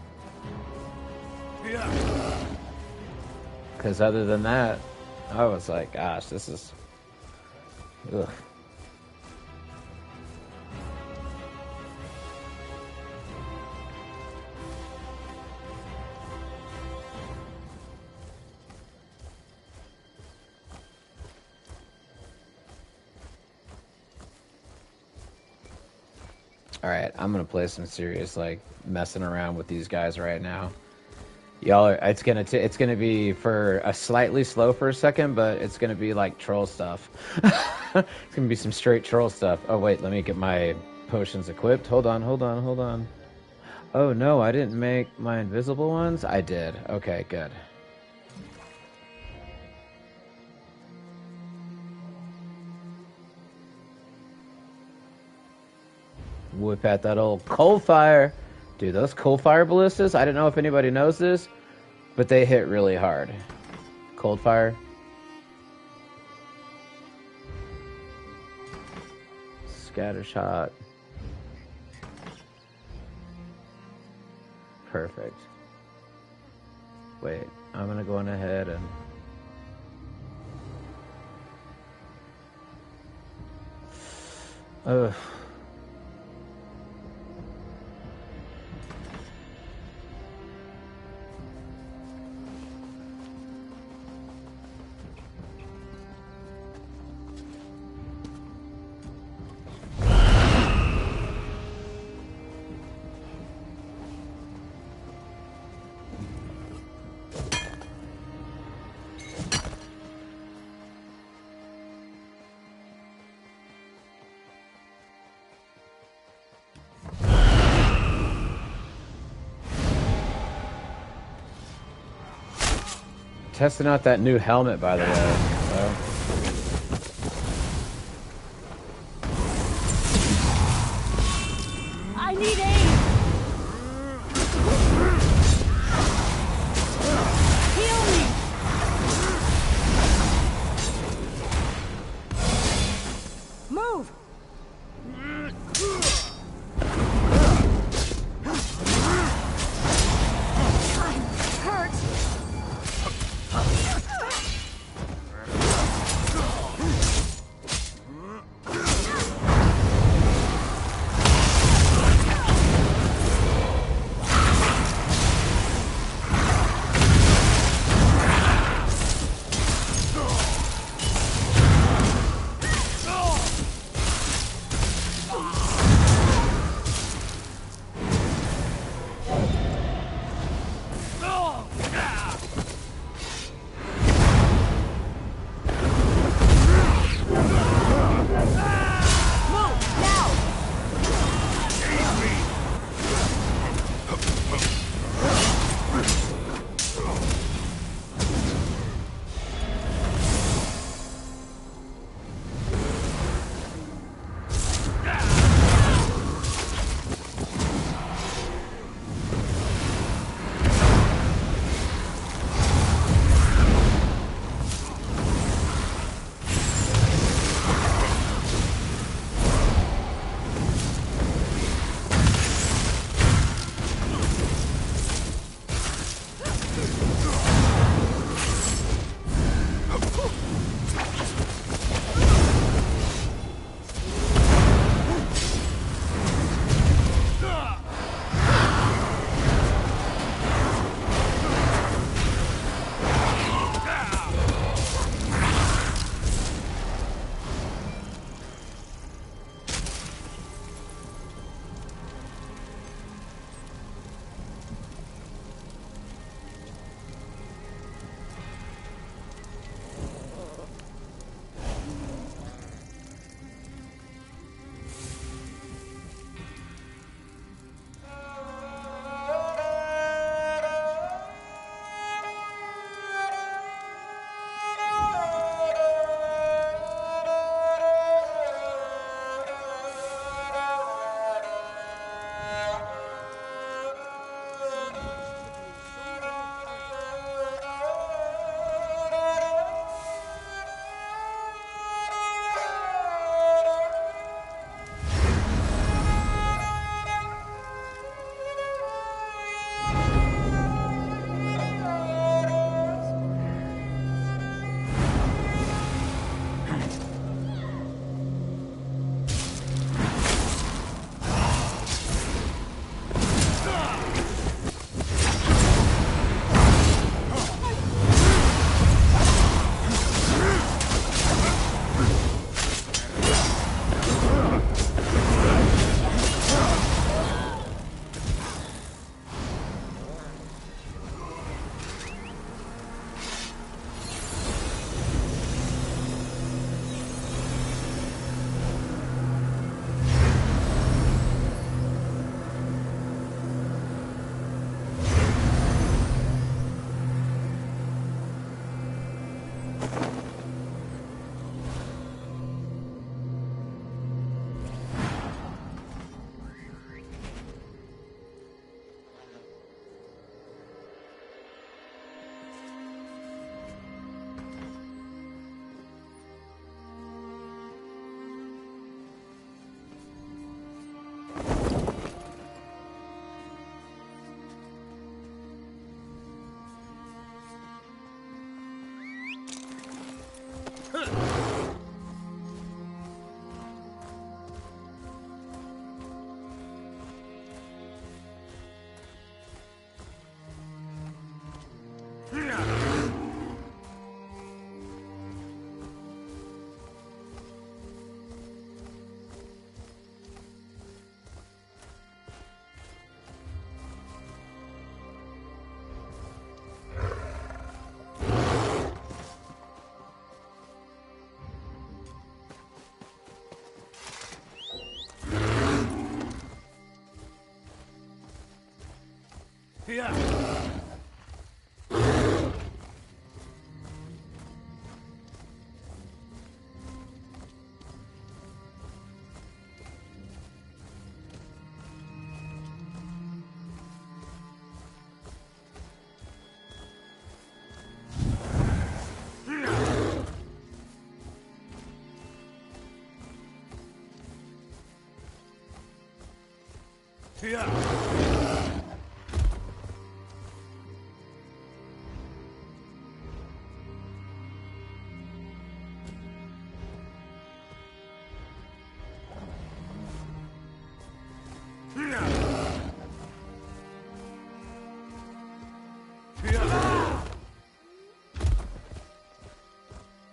Because other than that, I was like, gosh, this is... Ugh. Alright, I'm gonna play some serious, like, messing around with these guys right now. Y'all are, it's gonna be for a slightly slow for a second, but it's gonna be like troll stuff. It's gonna be some straight troll stuff. Oh wait, let me get my potions equipped. Hold on. Oh no, I didn't make my invisible ones? I did. Okay, good. Whip at that old coal fire. Dude, those coal fire ballistas, I don't know if anybody knows this, but they hit really hard. Cold fire. Scatter shot. Perfect. Wait, I'm gonna go on ahead and... Ugh. Testing out that new helmet, by the way. So. I need aid! Heal me! Move! God, hurts!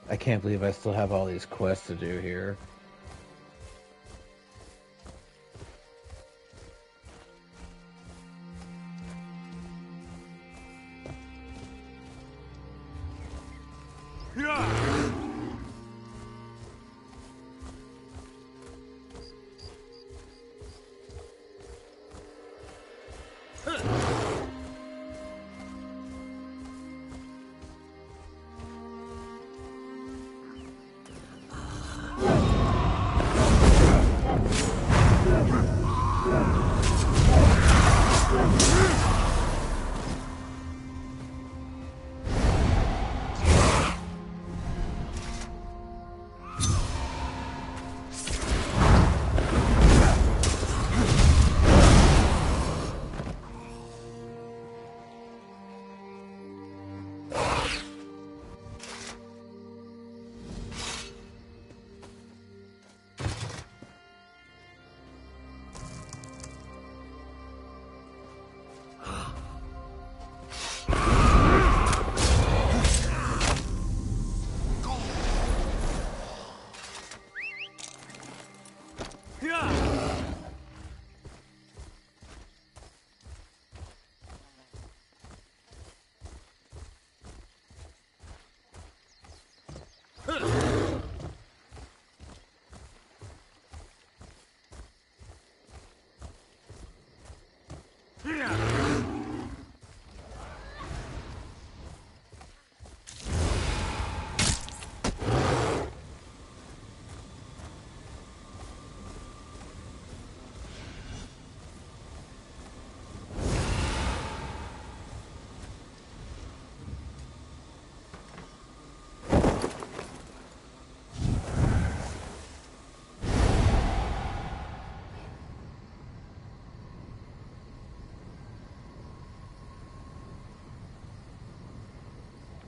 I can't believe I still have all these quests to do here.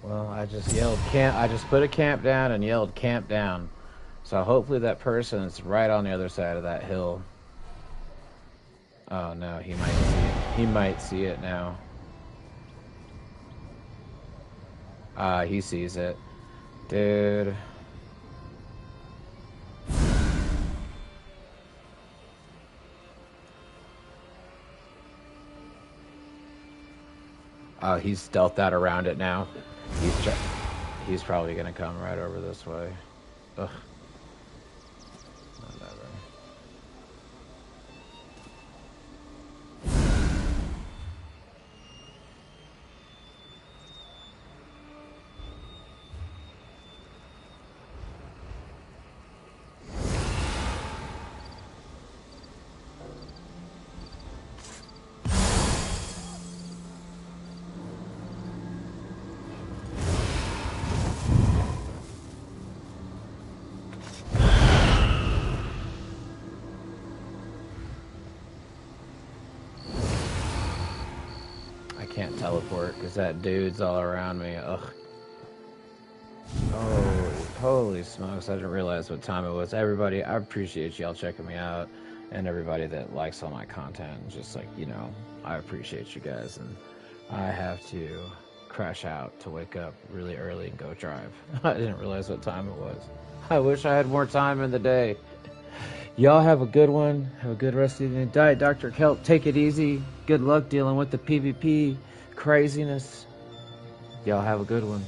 Well, I just yelled camp. I just put a camp down and yelled camp down. So hopefully that person's right on the other side of that hill. Oh no, he might see it. He might see it now. He sees it. Dude. Oh, he's stealthed out around it now. He's probably gonna come right over this way. Ugh. Whatever. Can't teleport because that dude's all around me. Ugh. Holy smokes, I didn't realize what time it was. Everybody, I appreciate y'all checking me out, and everybody that likes all my content. Just like, you know, I appreciate you guys, and I have to crash out to wake up really early and go drive. I didn't realize what time it was. I wish I had more time in the day. Y'all have a good one. Have a good rest of the day. Dr. Kelp, take it easy. Good luck dealing with the PvP craziness. Y'all have a good one.